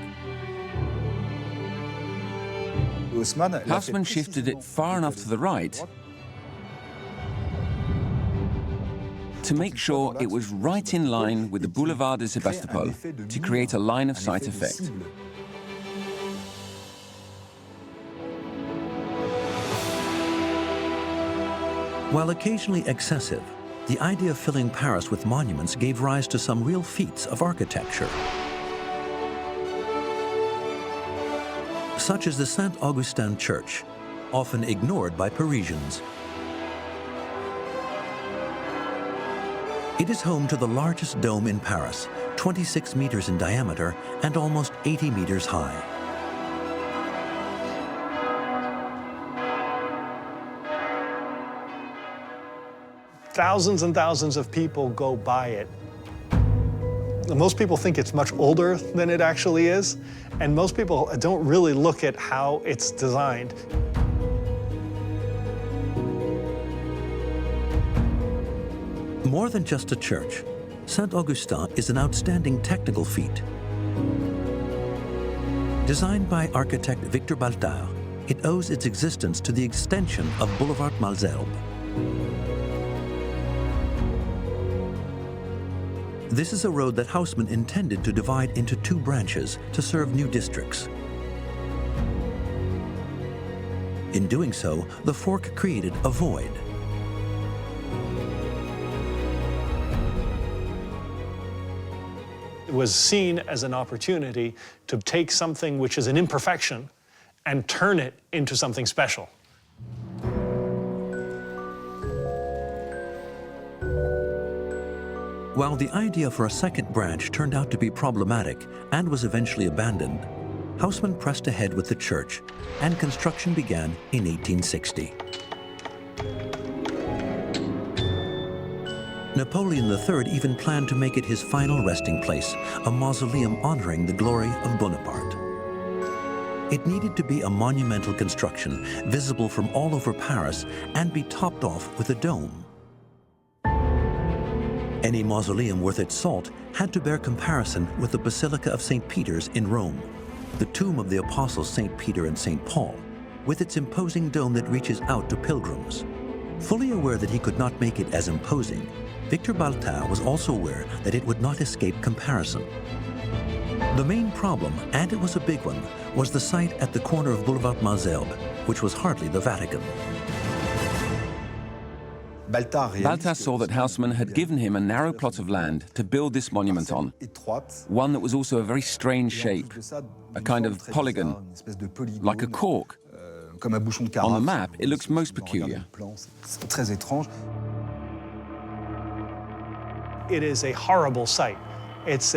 S10: Haussmann shifted it far enough to the right to make sure it was right in line with the Boulevard de Sébastopol to create a line of sight effect.
S1: While occasionally excessive, the idea of filling Paris with monuments gave rise to some real feats of architecture, such as the Saint-Augustin Church, often ignored by Parisians. It is home to the largest dome in Paris, 26 meters in diameter and almost 80 meters high.
S9: Thousands and thousands of people go by it. Most people think it's much older than it actually is, and most people don't really look at how it's designed.
S1: More than just a church, Saint-Augustin is an outstanding technical feat. Designed by architect Victor Baltard, it owes its existence to the extension of Boulevard Malesherbes. This is a road that Haussmann intended to divide into two branches to serve new districts. In doing so, the fork created a void.
S9: It was seen as an opportunity to take something which is an imperfection and turn it into something special.
S1: While the idea for a second branch turned out to be problematic and was eventually abandoned, Haussmann pressed ahead with the church, and construction began in 1860. Napoleon III even planned to make it his final resting place, a mausoleum honoring the glory of Bonaparte. It needed to be a monumental construction, visible from all over Paris, and be topped off with a dome. Any mausoleum worth its salt had to bear comparison with the Basilica of St. Peter's in Rome, the tomb of the apostles St. Peter and St. Paul, with its imposing dome that reaches out to pilgrims. Fully aware that he could not make it as imposing, Victor Baltard was also aware that it would not escape comparison. The main problem, and it was a big one, was the site at the corner of Boulevard Malesherbes, which was hardly the Vatican.
S10: Baltard saw that Haussmann had given him a narrow plot of land to build this monument on, one that was also a very strange shape, a kind of polygon, like a cork. On the map, it looks most peculiar.
S9: It is a horrible site. It's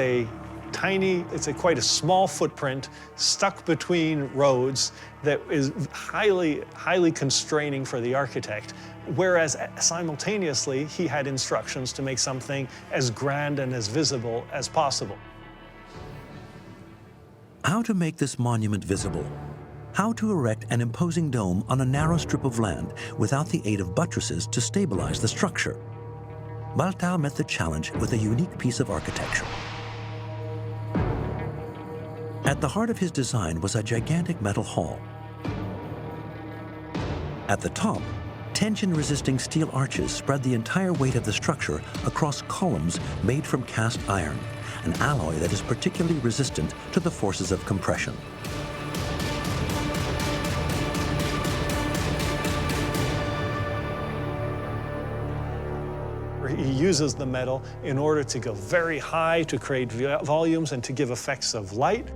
S9: quite a small footprint stuck between roads that is highly constraining for the architect, whereas simultaneously he had instructions to make something as grand and as visible as possible.
S1: How to make this monument visible? How to erect an imposing dome on a narrow strip of land without the aid of buttresses to stabilize the structure? Baltard met the challenge with a unique piece of architecture. At the heart of his design was a gigantic metal hall. At the top, tension-resisting steel arches spread the entire weight of the structure across columns made from cast iron, an alloy that is particularly resistant to the forces of compression.
S9: He uses the metal in order to go very high, to create volumes and to give effects of light.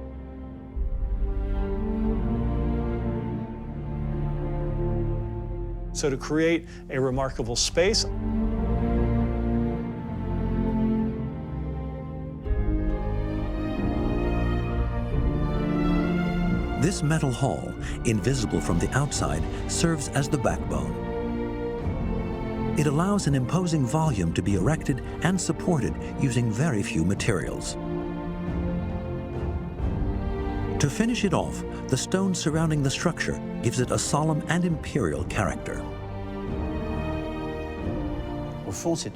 S9: So to create a remarkable space.
S1: This metal hall, invisible from the outside, serves as the backbone. It allows an imposing volume to be erected and supported using very few materials. To finish it off, the stone surrounding the structure gives it a solemn and imperial character.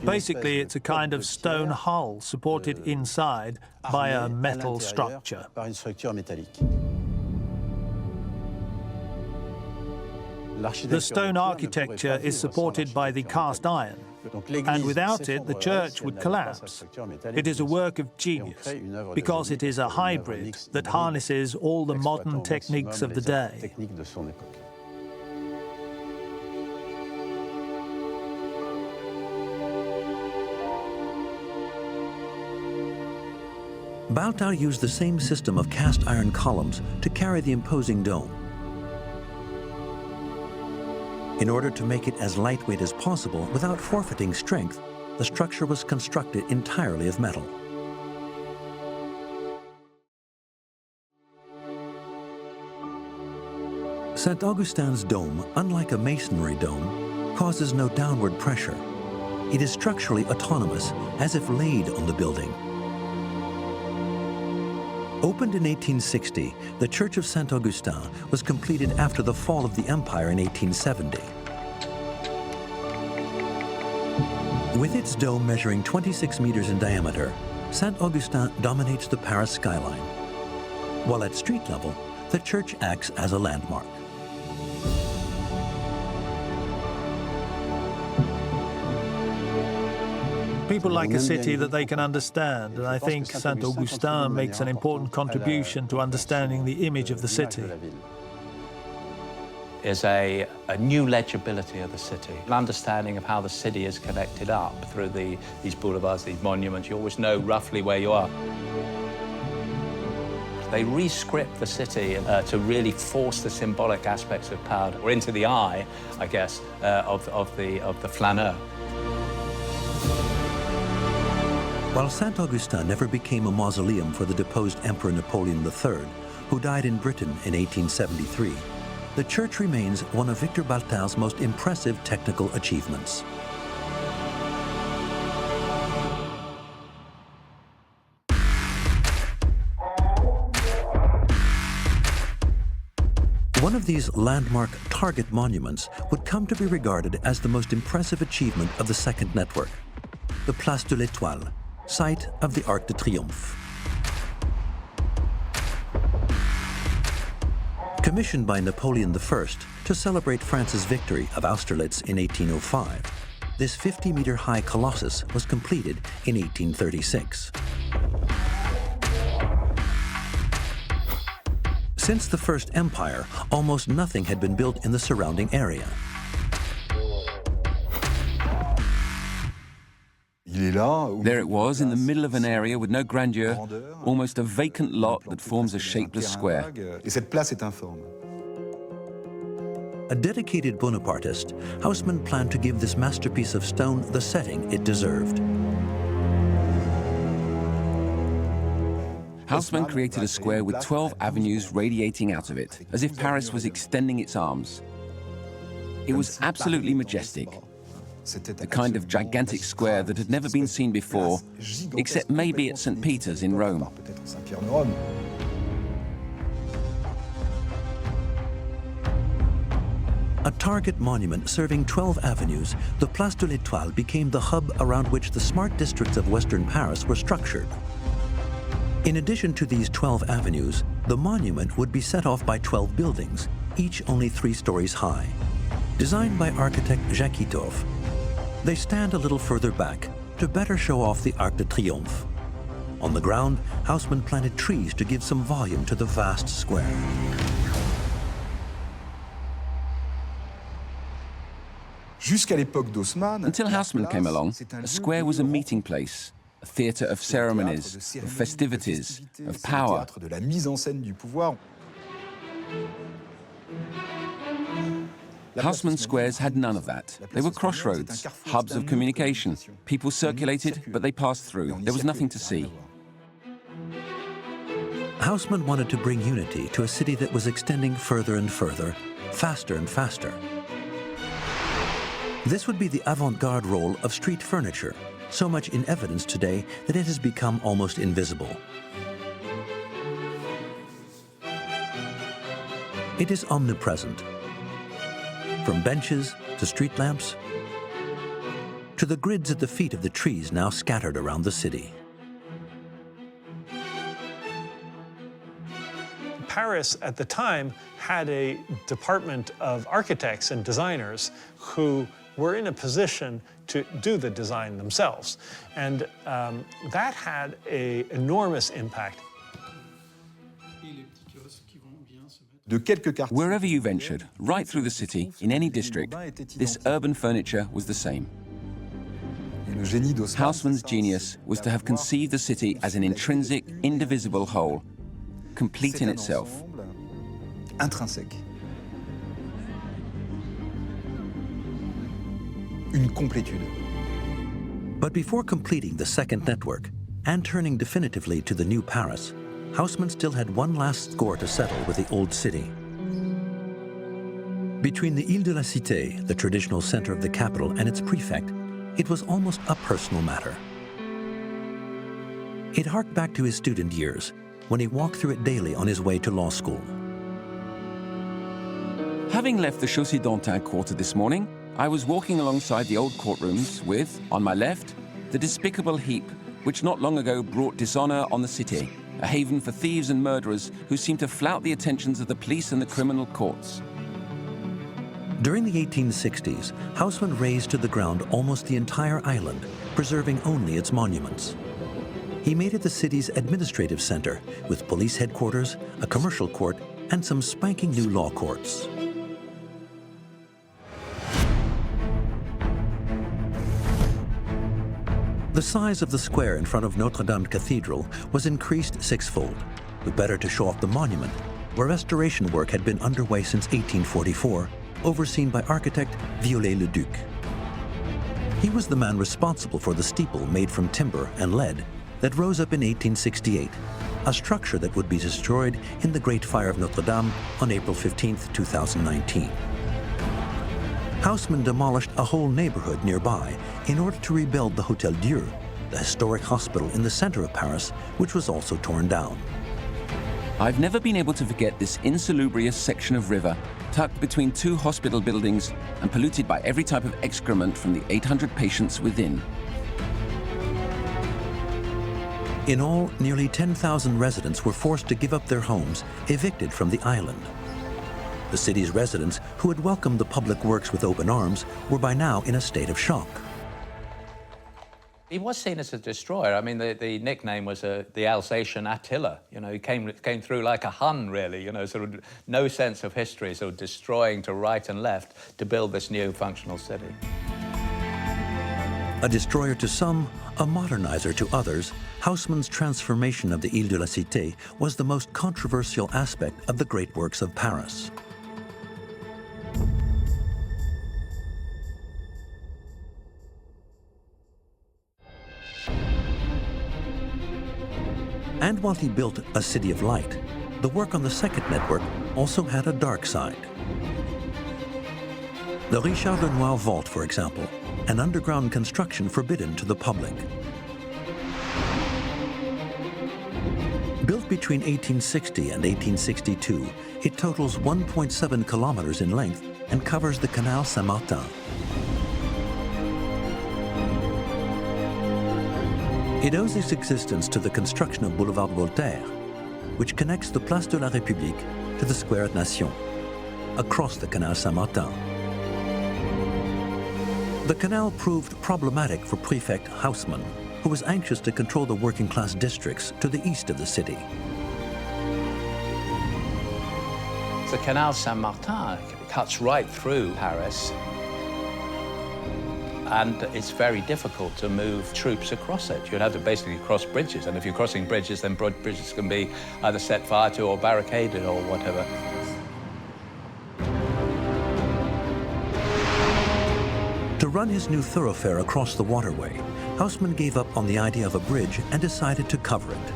S11: Basically, it's a kind of stone hull supported inside by a metal structure. The stone architecture is supported by the cast iron, and without it, the church would collapse. It is a work of genius, because it is a hybrid that harnesses all the modern techniques of the day.
S1: Baltard used the same system of cast iron columns to carry the imposing dome. In order to make it as lightweight as possible without forfeiting strength, the structure was constructed entirely of metal. St. Augustine's dome, unlike a masonry dome, causes no downward pressure. It is structurally autonomous, as if laid on the building. Opened in 1860, the Church of St. Augustin was completed after the fall of the Empire in 1870. With its dome measuring 26 meters in diameter, St. Augustin dominates the Paris skyline. While at street level, the church acts as a landmark.
S11: People like a city that they can understand, and I think St. Augustin makes an important contribution to understanding the image of the city.
S8: Is a new legibility of the city, an understanding of how the city is connected up through these boulevards, these monuments. You always know roughly where you are. They re-script the city to really force the symbolic aspects of power or into the eye, I guess, of the flaneur.
S1: While Saint-Augustin never became a mausoleum for the deposed Emperor Napoleon III, who died in Britain in 1873, the church remains one of Victor Baltin's most impressive technical achievements. One of these landmark target monuments would come to be regarded as the most impressive achievement of the Second Network, the Place de l'Étoile, site of the Arc de Triomphe. Commissioned by Napoleon I to celebrate France's victory of Austerlitz in 1805, this 50-meter-high colossus was completed in 1836. Since the First Empire, almost nothing had been built in the surrounding area.
S10: There it was, in the middle of an area with no grandeur, almost a vacant lot that forms a shapeless square.
S1: A dedicated Bonapartist, Haussmann planned to give this masterpiece of stone the setting it deserved.
S10: Haussmann created a square with 12 avenues radiating out of it, as if Paris was extending its arms. It was absolutely majestic, the kind of gigantic square that had never been seen before, except maybe at St. Peter's in Rome.
S1: A target monument serving 12 avenues, the Place de l'Étoile became the hub around which the smart districts of Western Paris were structured. In addition to these 12 avenues, the monument would be set off by 12 buildings, each only 3 stories high. Designed by architect Jacques Itoff, they stand a little further back to better show off the Arc de Triomphe. On the ground, Haussmann planted trees to give some volume to the vast square.
S10: Until Haussmann came along, a square was a meeting place, a theatre of ceremonies, of festivities, of power. Haussmann squares had none of that. They were crossroads, hubs of communication. People circulated, but they passed through. There was nothing to see.
S1: Haussmann wanted to bring unity to a city that was extending further and further, faster and faster. This would be the avant-garde role of street furniture, so much in evidence today that it has become almost invisible. It is omnipresent. From benches to street lamps, to the grids at the feet of the trees now scattered around the city.
S9: Paris at the time had a department of architects and designers who were in a position to do the design themselves. And that had an enormous impact.
S10: Wherever you ventured, right through the city, in any district, this urban furniture was the same. Haussmann's genius was to have conceived the city as an intrinsic, indivisible whole, complete in itself.
S1: But before completing the second network and turning definitively to the new Paris, Haussmann still had one last score to settle with the old city. Between the Ile de la Cité, the traditional center of the capital, and its prefect, it was almost a personal matter. It harked back to his student years, when he walked through it daily on his way to law school.
S10: Having left the Chaussée d'Antin quarter this morning, I was walking alongside the old courtrooms with, on my left, the despicable heap which not long ago brought dishonor on the cité, a haven for thieves and murderers who seem to flout the attentions of the police and the criminal courts.
S1: During the 1860s, Haussmann razed to the ground almost the entire island, preserving only its monuments. He made it the city's administrative center, with police headquarters, a commercial court, and some spanking new law courts. The size of the square in front of Notre Dame Cathedral was increased sixfold, but better to show off the monument, where restoration work had been underway since 1844, overseen by architect Viollet-le-Duc. He was the man responsible for the steeple made from timber and lead that rose up in 1868, a structure that would be destroyed in the Great Fire of Notre Dame on April 15, 2019. Haussmann demolished a whole neighborhood nearby in order to rebuild the Hôtel Dieu, the historic hospital in the center of Paris, which was also torn down.
S10: I've never been able to forget this insalubrious section of river, tucked between two hospital buildings and polluted by every type of excrement from the 800 patients within.
S1: In all, nearly 10,000 residents were forced to give up their homes, evicted from the island. The city's residents, who had welcomed the public works with open arms, were by now in a state of shock.
S8: He was seen as a destroyer. I mean, the nickname was the Alsatian Attila. You know, he came through like a Hun, really, you know, sort of no sense of history, sort of destroying to right and left to build this new functional city.
S1: A destroyer to some, a modernizer to others, Haussmann's transformation of the Ile de la Cité was the most controversial aspect of the great works of Paris. And while he built a city of light, the work on the second network also had a dark side. The Richard Lenoir vault, for example, an underground construction forbidden to the public. Built between 1860 and 1862, it totals 1.7 kilometers in length and covers the Canal Saint-Martin. It owes its existence to the construction of Boulevard Voltaire, which connects the Place de la République to the Square Nation, across the Canal Saint-Martin. The canal proved problematic for Prefect Haussmann, who was anxious to control the working-class districts to the east of the city.
S8: The Canal Saint-Martin cuts right through Paris, and it's very difficult to move troops across it. You'd have to basically cross bridges, and if you're crossing bridges, then bridges can be either set fire to or barricaded or whatever.
S1: To run his new thoroughfare across the waterway, Haussmann gave up on the idea of a bridge and decided to cover it.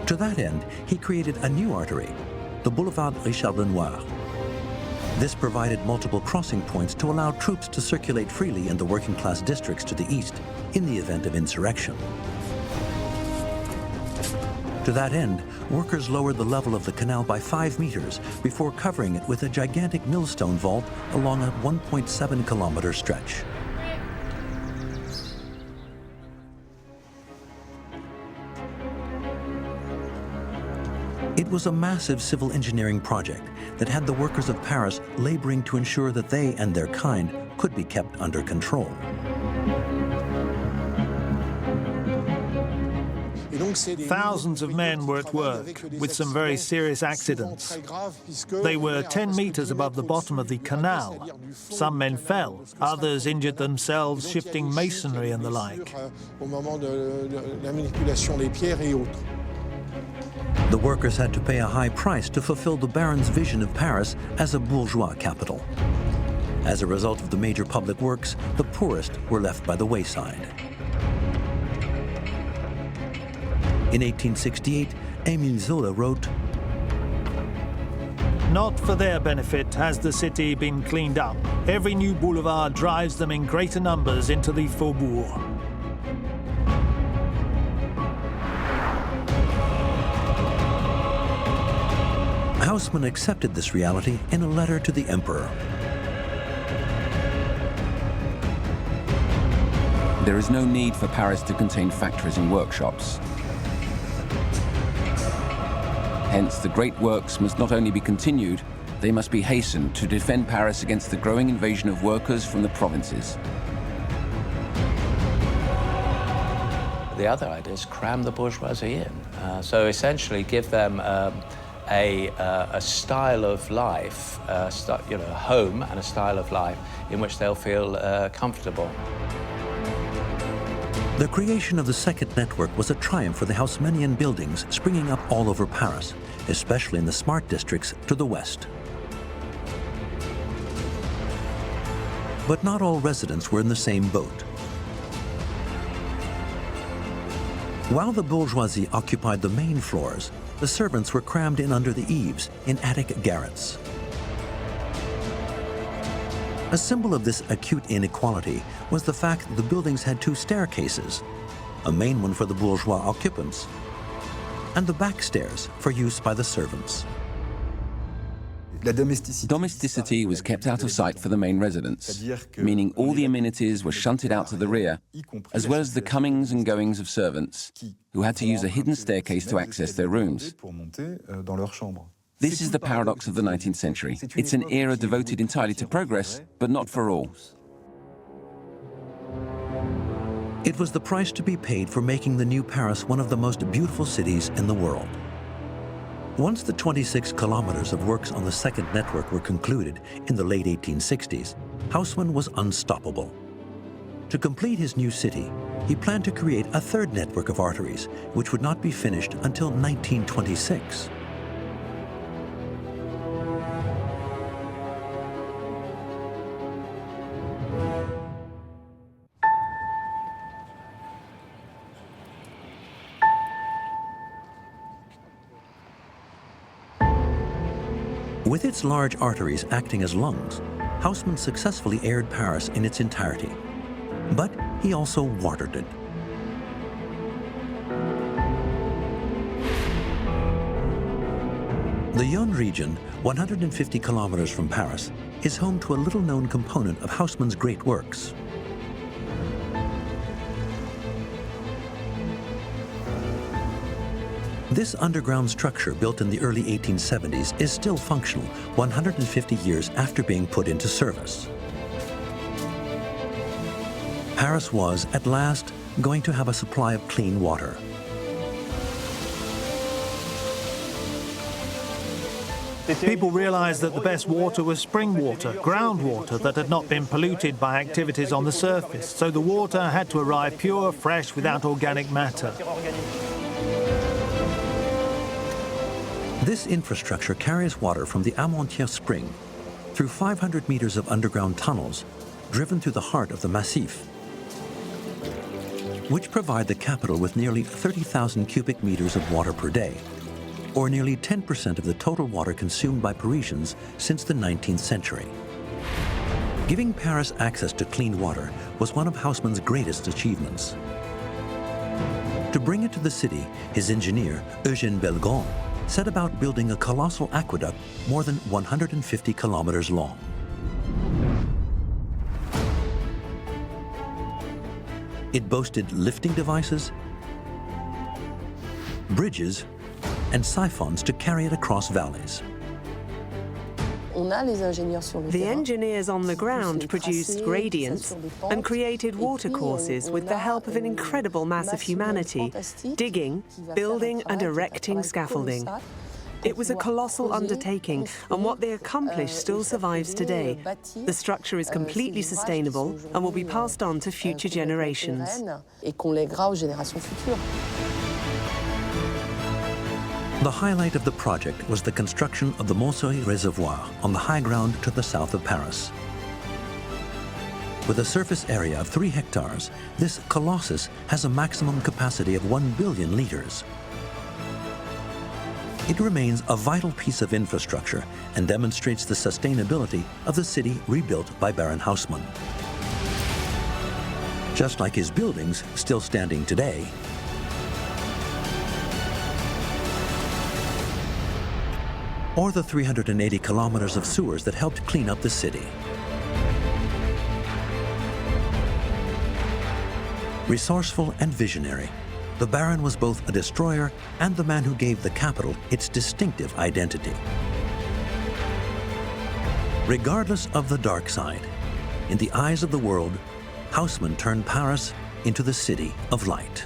S1: To that end, he created a new artery, the Boulevard Richard Lenoir. This provided multiple crossing points to allow troops to circulate freely in the working-class districts to the east in the event of insurrection. To that end, workers lowered the level of the canal by 5 meters before covering it with a gigantic millstone vault along a 1.7-kilometer stretch. It was a massive civil engineering project that had the workers of Paris laboring to ensure that they and their kind could be kept under control.
S11: Thousands of men were at work, with some very serious accidents. They were 10 meters above the bottom of the canal. Some men fell, others injured themselves shifting masonry and the like.
S1: The workers had to pay a high price to fulfill the Baron's vision of Paris as a bourgeois capital. As a result of the major public works, the poorest were left by the wayside. In 1868, Émile Zola wrote,
S11: "Not for their benefit has the city been cleaned up. Every new boulevard drives them in greater numbers into the faubourg."
S1: Haussmann accepted this reality in a letter to the emperor.
S10: There is no need for Paris to contain factories and workshops. Hence, the great works must not only be continued, they must be hastened to defend Paris against the growing invasion of workers from the provinces.
S8: The other idea is cram the bourgeoisie in. So essentially give them a style of life, a home and a style of life in which they'll feel comfortable.
S1: The creation of the second network was a triumph for the Haussmannian buildings springing up all over Paris, especially in the smart districts to the west. But not all residents were in the same boat. While the bourgeoisie occupied the main floors, the servants were crammed in under the eaves in attic garrets. A symbol of this acute inequality was the fact that the buildings had two staircases, a main one for the bourgeois occupants, and the back stairs for use by the servants.
S10: Domesticity was kept out of sight for the main residents, meaning all the amenities were shunted out to the rear, as well as the comings and goings of servants, who had to use a hidden staircase to access their rooms. This is the paradox of the 19th century. It's an era devoted entirely to progress, but not for all.
S1: It was the price to be paid for making the new Paris one of the most beautiful cities in the world. Once the 26 kilometers of works on the second network were concluded in the late 1860s, Haussmann was unstoppable. To complete his new city, he planned to create a third network of arteries, which would not be finished until 1926. With its large arteries acting as lungs, Haussmann successfully aired Paris in its entirety. But he also watered it. The Yonne region, 150 kilometers from Paris, is home to a little-known component of Haussmann's great works. This underground structure, built in the early 1870s, is still functional 150 years after being put into service. Paris was, at last, going to have a supply of clean water.
S11: People realized that the best water was spring water, groundwater that had not been polluted by activities on the surface, so the water had to arrive pure, fresh, without organic matter.
S1: This infrastructure carries water from the Amantier spring through 500 meters of underground tunnels driven through the heart of the Massif, which provide the capital with nearly 30,000 cubic meters of water per day, or nearly 10% of the total water consumed by Parisians since the 19th century. Giving Paris access to clean water was one of Haussmann's greatest achievements. To bring it to the city, his engineer, Eugène Bellegrand, set about building a colossal aqueduct more than 150 kilometers long. It boasted lifting devices, bridges, and siphons to carry it across valleys.
S3: The engineers on the ground produced gradients and created watercourses with the help of an incredible mass of humanity, digging, building and erecting scaffolding. It was a colossal undertaking, and what they accomplished still survives today. The structure is completely sustainable and will be passed on to future generations.
S1: The highlight of the project was the construction of the Montsouris Reservoir on the high ground to the south of Paris. With a surface area of 3 hectares, this colossus has a maximum capacity of 1 billion liters. It remains a vital piece of infrastructure and demonstrates the sustainability of the city rebuilt by Baron Haussmann. Just like his buildings still standing today, or the 380 kilometers of sewers that helped clean up the city. Resourceful and visionary, the Baron was both a destroyer and the man who gave the capital its distinctive identity. Regardless of the dark side, in the eyes of the world, Haussmann turned Paris into the city of light.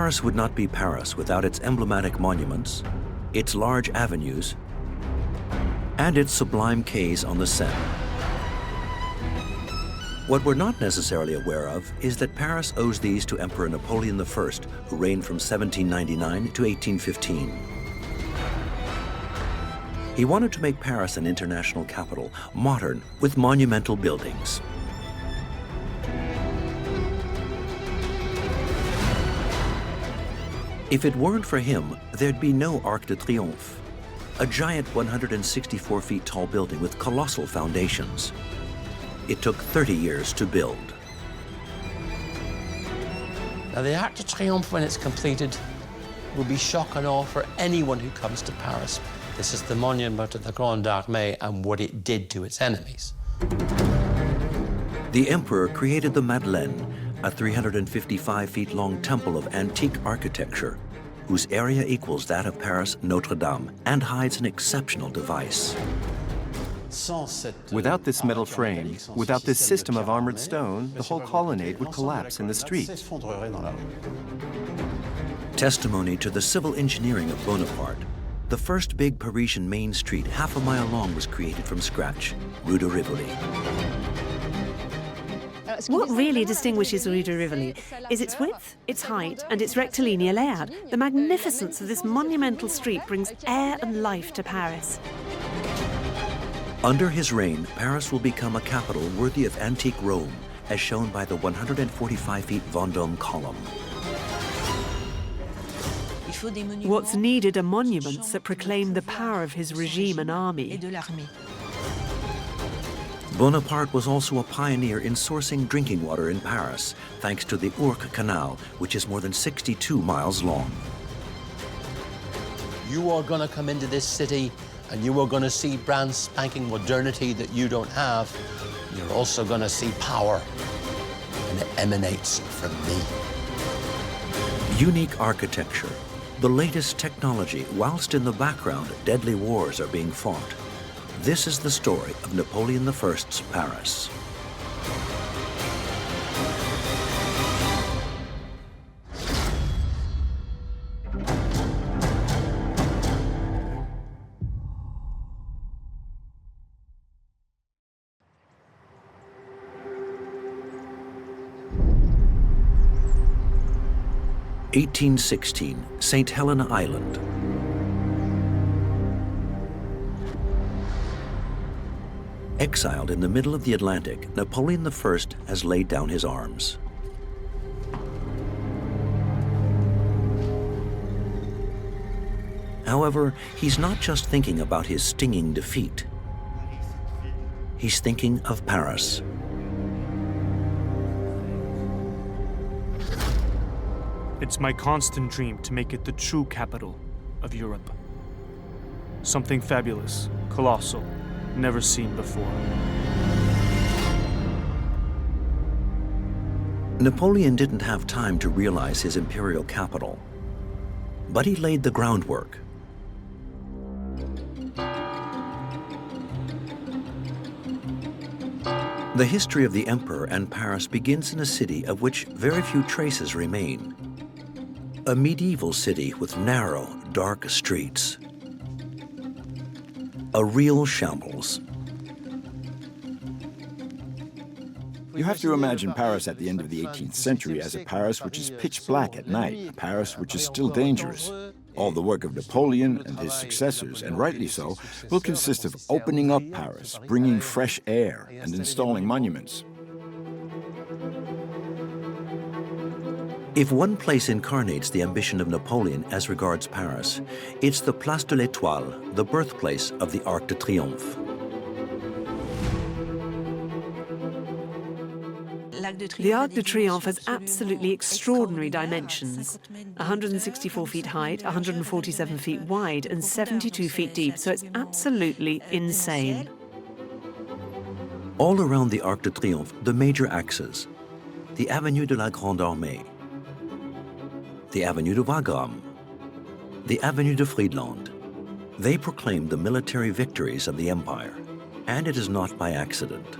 S1: Paris would not be Paris without its emblematic monuments, its large avenues, and its sublime quays on the Seine. What we're not necessarily aware of is that Paris owes these to Emperor Napoleon I, who reigned from 1799 to 1815. He wanted to make Paris an international capital, modern, with monumental buildings. If it weren't for him, there'd be no Arc de Triomphe, a giant 164 feet tall building with colossal foundations. It took 30 years to build.
S12: Now, the Arc de Triomphe, when it's completed, will be shock and awe for anyone who comes to Paris. This is the monument of the Grande Armée and what it did to its enemies.
S1: The emperor created the Madeleine, a 355 feet long temple of antique architecture, whose area equals that of Paris Notre Dame and hides an exceptional device.
S4: Without this metal frame, without this system of armored stone, the whole colonnade would collapse in the street.
S1: Testimony to the civil engineering of Bonaparte, the first big Parisian main street half a mile long was created from scratch, Rue de Rivoli.
S3: What really distinguishes Rue de Rivoli is its width, its height, and its rectilinear layout. The magnificence of this monumental street brings air and life to Paris.
S1: Under his reign, Paris will become a capital worthy of antique Rome, as shown by the 145 feet Vendôme column.
S3: What's needed are monuments that proclaim the power of his regime and army.
S1: Bonaparte was also a pioneer in sourcing drinking water in Paris, thanks to the Ourcq Canal, which is more than 62 miles long.
S12: You are going to come into this city and you are going to see brand spanking modernity that you don't have. You're also going to see power, and it emanates from me.
S1: Unique architecture, the latest technology, whilst in the background deadly wars are being fought. This is the story of Napoleon I's Paris. (1816) St. Helena Island. Exiled in the middle of the Atlantic, Napoleon I has laid down his arms. However, he's not just thinking about his stinging defeat. He's thinking of Paris.
S6: It's my constant dream to make it the true capital of Europe. Something fabulous, colossal, never seen before.
S1: Napoleon didn't have time to realize his imperial capital, but he laid the groundwork. The history of the emperor and Paris begins in a city of which very few traces remain. A medieval city with narrow, dark streets. A real shambles.
S5: You have to imagine Paris at the end of the 18th century as a Paris which is pitch black at night, a Paris which is still dangerous. All the work of Napoleon and his successors, and rightly so, will consist of opening up Paris, bringing fresh air, and installing monuments.
S1: If one place incarnates the ambition of Napoleon as regards Paris, it's the Place de l'Étoile, the birthplace of the Arc de Triomphe.
S3: The Arc de Triomphe has absolutely extraordinary dimensions. 164 feet height, 147 feet wide, and 72 feet deep, so it's absolutely insane.
S1: All around the Arc de Triomphe, the major axes. The Avenue de la Grande Armée, the Avenue de Wagram, the Avenue de Friedland. They proclaim the military victories of the empire, and it is not by accident.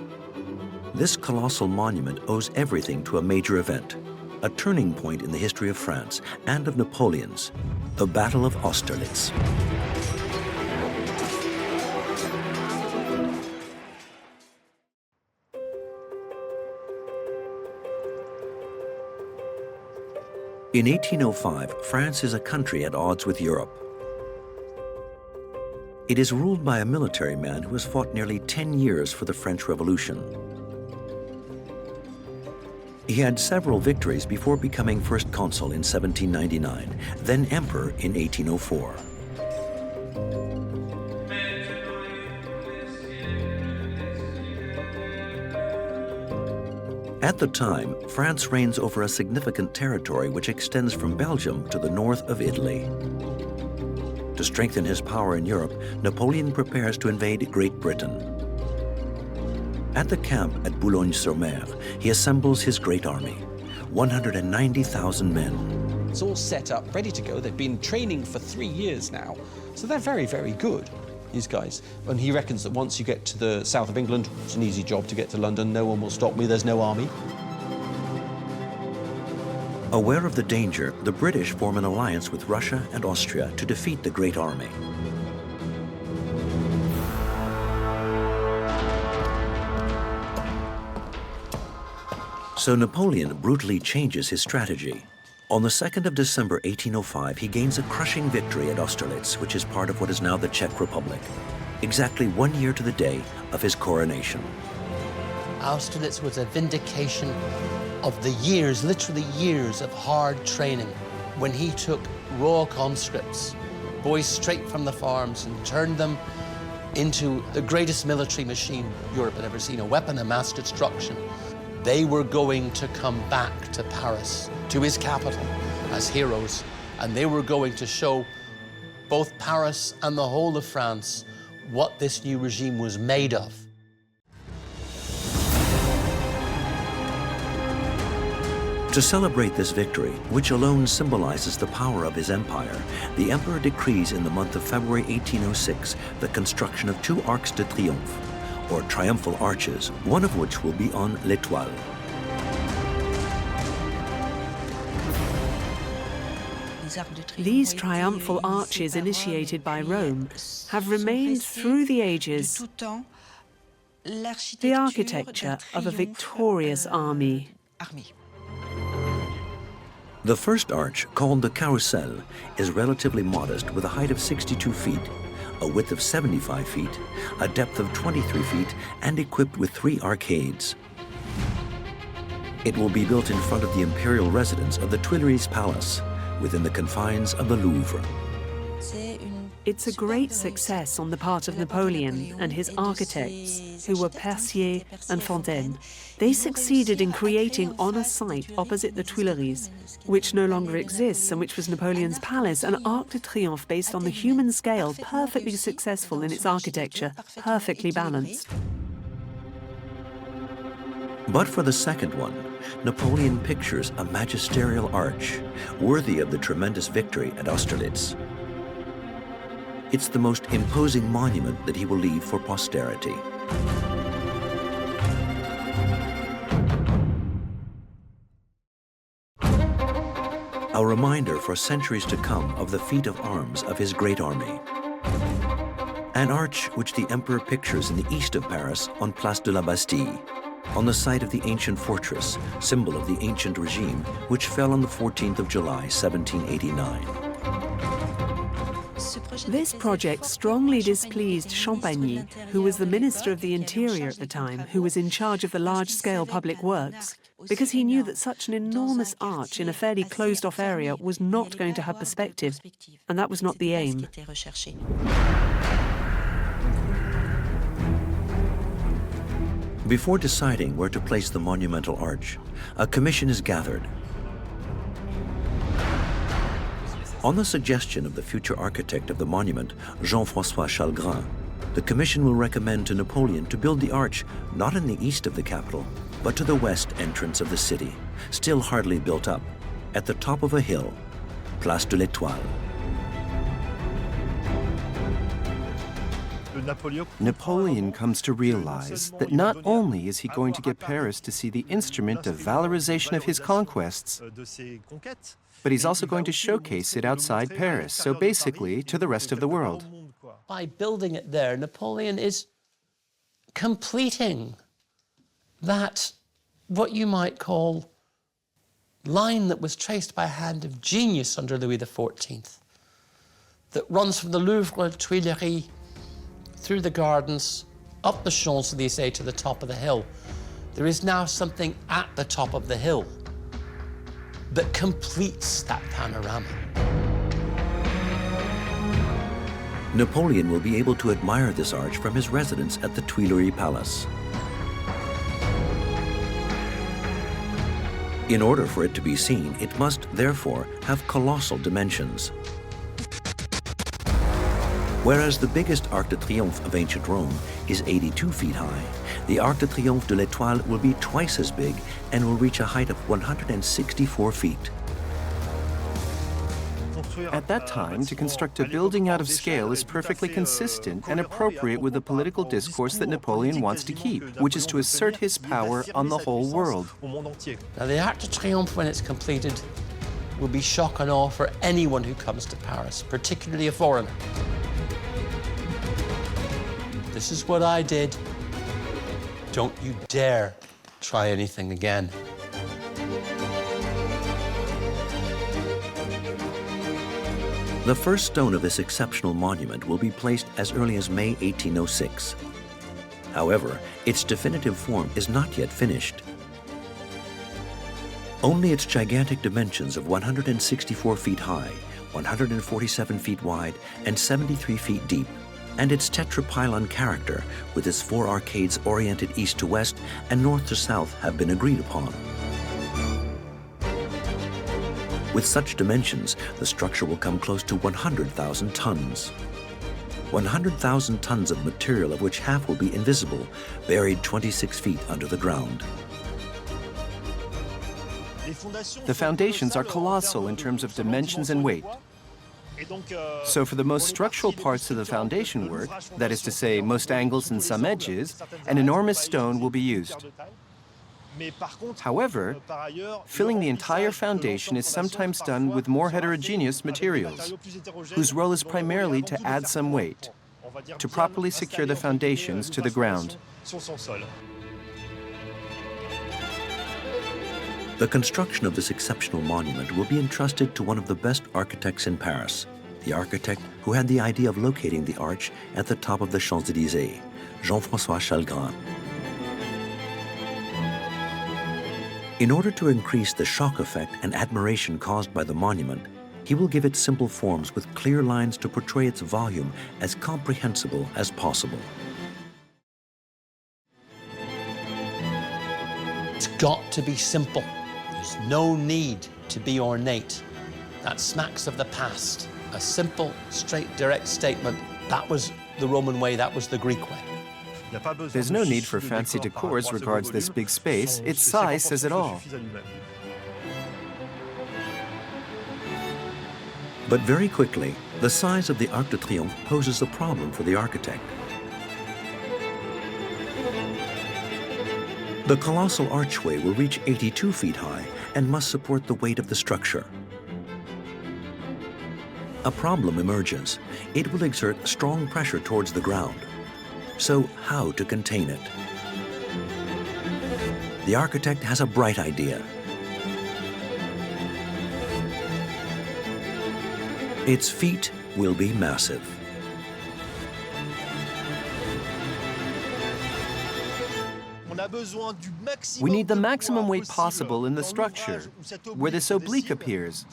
S1: This colossal monument owes everything to a major event, a turning point in the history of France and of Napoleon's, the Battle of Austerlitz. In 1805, France is a country at odds with Europe. It is ruled by a military man who has fought nearly 10 years for the French Revolution. He had several victories before becoming first consul in 1799, then emperor in 1804. At the time, France reigns over a significant territory which extends from Belgium to the north of Italy. To strengthen his power in Europe, Napoleon prepares to invade Great Britain. At the camp at Boulogne-sur-Mer, he assembles his great army, 190,000 men.
S13: It's all set up, ready to go. They've been training for 3 years now, so they're very, very good, these guys. And he reckons that once you get to the south of England, it's an easy job to get to London. No one will stop me. There's no army.
S1: Aware of the danger, the British form an alliance with Russia and Austria to defeat the Great Army. So Napoleon brutally changes his strategy. On the 2nd of December 1805, he gains a crushing victory at Austerlitz, which is part of what is now the Czech Republic, exactly 1 year to the day of his coronation.
S12: Austerlitz was a vindication of the years, literally years of hard training, when he took raw conscripts, boys straight from the farms, and turned them into the greatest military machine Europe had ever seen, a weapon of mass destruction. They were going to come back to Paris, to his capital, as heroes, and they were going to show both Paris and the whole of France what this new regime was made of.
S1: To celebrate this victory, which alone symbolizes the power of his empire, the emperor decrees in the month of February 1806 the construction of 2 arcs de triomphe, or triumphal arches, one of which will be on l'Étoile.
S3: These triumphal arches initiated by Rome have remained through the ages the architecture of a victorious army.
S1: The first arch, called the Carrousel, is relatively modest with a height of 62 feet, a width of 75 feet, a depth of 23 feet, and equipped with 3 arcades. It will be built in front of the imperial residence of the Tuileries Palace, within the confines of the Louvre.
S3: It's a great success on the part of Napoleon and his architects, who were Percier and Fontaine. They succeeded in creating on a site opposite the Tuileries, which no longer exists and which was Napoleon's palace, an Arc de Triomphe based on the human scale, perfectly successful in its architecture, perfectly balanced.
S1: But for the second one, Napoleon pictures a magisterial arch, worthy of the tremendous victory at Austerlitz. It's the most imposing monument that he will leave for posterity. A reminder for centuries to come of the feat of arms of his great army. An arch which the emperor pictures in the east of Paris on Place de la Bastille, on the site of the ancient fortress, symbol of the ancient regime, which fell on the 14th of July, 1789.
S3: This project strongly displeased Champagny, who was the Minister of the Interior at the time, who was in charge of the large-scale public works, because he knew that such an enormous arch in a fairly closed-off area was not going to have perspective, and that was not the aim.
S1: Before deciding where to place the monumental arch, a commission is gathered. On the suggestion of the future architect of the monument, Jean-François Chalgrin, the commission will recommend to Napoleon to build the arch not in the east of the capital, but to the west entrance of the city, still hardly built up, at the top of a hill, Place de l'Étoile.
S4: Napoleon comes to realize that not only is he going to get Paris to see the instrument of valorization of his conquests, but he's also going to showcase it outside Paris, so basically to the rest of the world.
S12: By building it there, Napoleon is completing that, what you might call, line that was traced by a hand of genius under Louis XIV, that runs from the Louvre, Tuileries, through the gardens, up the Champs-Élysées to the top of the hill. There is now something at the top of the hill that completes that panorama.
S1: Napoleon will be able to admire this arch from his residence at the Tuileries Palace. In order for it to be seen, it must, therefore, have colossal dimensions. Whereas the biggest Arc de Triomphe of ancient Rome is 82 feet high, the Arc de Triomphe de l'Étoile will be twice as big and will reach a height of 164 feet.
S4: At that time, to construct a building out of scale is perfectly consistent and appropriate with the political discourse that Napoleon wants to keep, which is to assert his power on the whole world.
S12: Now, the Arc de Triomphe, when it's completed, will be shock and awe for anyone who comes to Paris, particularly a foreigner. This is what I did. Don't you dare try anything again.
S1: The first stone of this exceptional monument will be placed as early as May 1806. However, its definitive form is not yet finished. Only its gigantic dimensions of 164 feet high, 147 feet wide, and 73 feet deep, and its tetrapylon character, with its 4 arcades oriented east to west and north to south, have been agreed upon. With such dimensions, the structure will come close to 100,000 tons. 100,000 tons of material, of which half will be invisible, buried 26 feet under the ground.
S4: The foundations are colossal in terms of dimensions and weight. So for the most structural parts of the foundation work, that is to say, most angles and some edges, an enormous stone will be used. However, filling the entire foundation is sometimes done with more heterogeneous materials, whose role is primarily to add some weight, to properly secure the foundations to the ground.
S1: The construction of this exceptional monument will be entrusted to one of the best architects in Paris, the architect who had the idea of locating the arch at the top of the Champs-Élysées, Jean-François Chalgrin. In order to increase the shock effect and admiration caused by the monument, he will give it simple forms with clear lines to portray its volume as comprehensible as possible.
S12: It's got to be simple. There's no need to be ornate. That smacks of the past. A simple, straight, direct statement. That was the Roman way, that was the Greek way.
S4: There's no need for fancy decor as regards this big space. Its size says it all.
S1: But very quickly, the size of the Arc de Triomphe poses a problem for the architect. The colossal archway will reach 82 feet high and must support the weight of the structure. A problem emerges. It will exert strong pressure towards the ground. So how to contain it? The architect has a bright idea. Its feet will be massive.
S4: We need the maximum weight possible in the structure, where this oblique appears,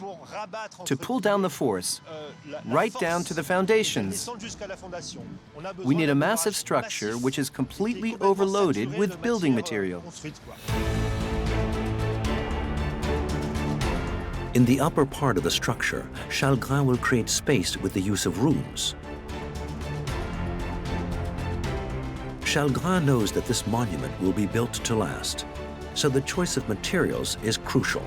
S4: to pull down the force, right down to the foundations. We need a massive structure which is completely overloaded with building material.
S1: In the upper part of the structure, Chalgrin will create space with the use of rooms. Chalgrin knows that this monument will be built to last, so the choice of materials is crucial.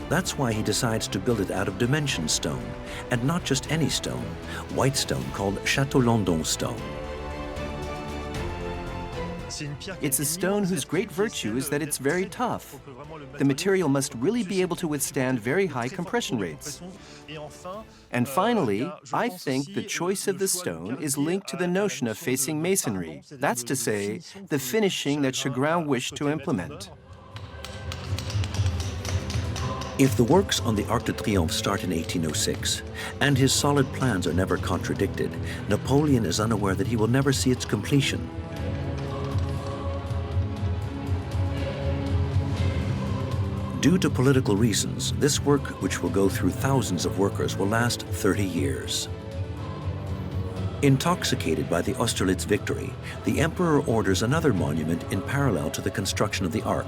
S1: That's why he decides to build it out of dimension stone, and not just any stone, white stone called Château-Landon stone.
S4: It's a stone whose great virtue is that it's very tough. The material must really be able to withstand very high compression rates. And finally, I think the choice of the stone is linked to the notion of facing masonry. That's to say, the finishing that Chagrin wished to implement.
S1: If the works on the Arc de Triomphe start in 1806, and his solid plans are never contradicted, Napoleon is unaware that he will never see its completion. Due to political reasons, this work, which will go through thousands of workers, will last 30 years. Intoxicated by the Austerlitz victory, the emperor orders another monument in parallel to the construction of the Arc.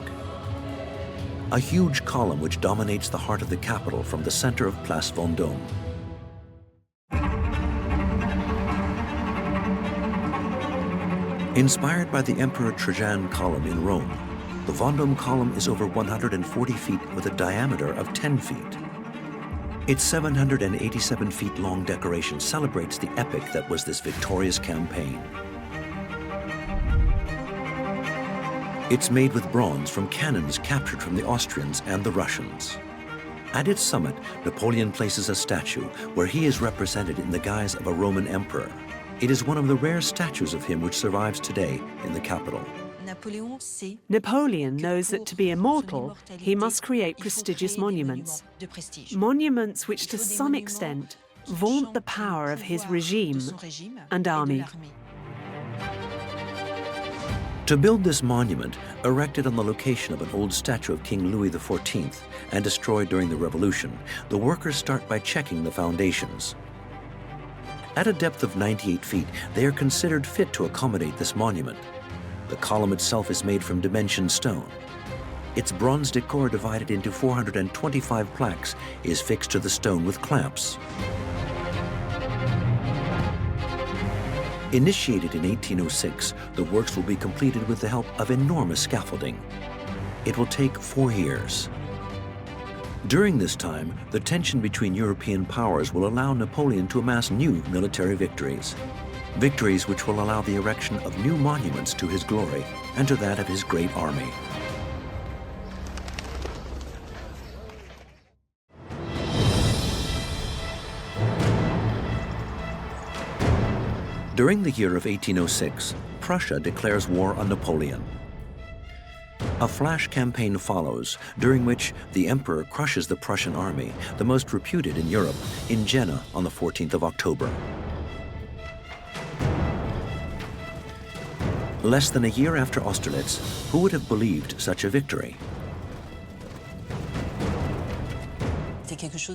S1: A huge column which dominates the heart of the capital from the center of Place Vendôme. Inspired by the Emperor Trajan column in Rome, the Vendôme column is over 140 feet with a diameter of 10 feet. Its 787 feet long decoration celebrates the epic that was this victorious campaign. It's made with bronze from cannons captured from the Austrians and the Russians. At its summit, Napoleon places a statue where he is represented in the guise of a Roman emperor. It is one of the rare statues of him which survives today in the capital.
S3: Napoleon knows that to be immortal, he must create prestigious monuments. Monuments which to some extent vaunt the power of his regime and army.
S1: To build this monument, erected on the location of an old statue of King Louis XIV and destroyed during the Revolution, the workers start by checking the foundations. At a depth of 98 feet, they are considered fit to accommodate this monument. The column itself is made from dimension stone. Its bronze decor, divided into 425 plaques, is fixed to the stone with clamps. Initiated in 1806, the works will be completed with the help of enormous scaffolding. It will take 4 years. During this time, the tension between European powers will allow Napoleon to amass new military victories. Victories which will allow the erection of new monuments to his glory and to that of his great army. During the year of 1806, Prussia declares war on Napoleon. A flash campaign follows, during which the emperor crushes the Prussian army, the most reputed in Europe, in Jena on the 14th of October. Less than a year after Austerlitz, who would have believed such a victory?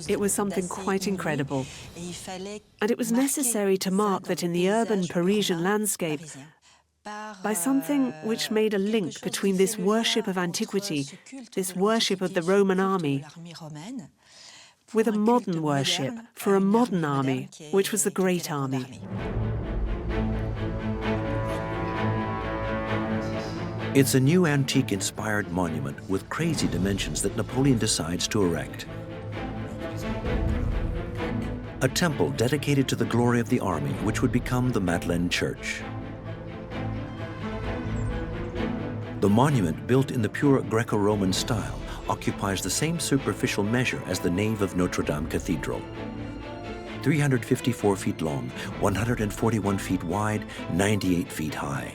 S3: It was something quite incredible, and it was necessary to mark that in the urban Parisian landscape by something which made a link between this worship of antiquity, this worship of the Roman army, with a modern worship for a modern army, which was the Great Army.
S1: It's a new antique-inspired monument with crazy dimensions that Napoleon decides to erect. A temple dedicated to the glory of the army, which would become the Madeleine Church. The monument, built in the pure Greco-Roman style, occupies the same superficial measure as the nave of Notre Dame Cathedral. 354 feet long, 141 feet wide, 98 feet high.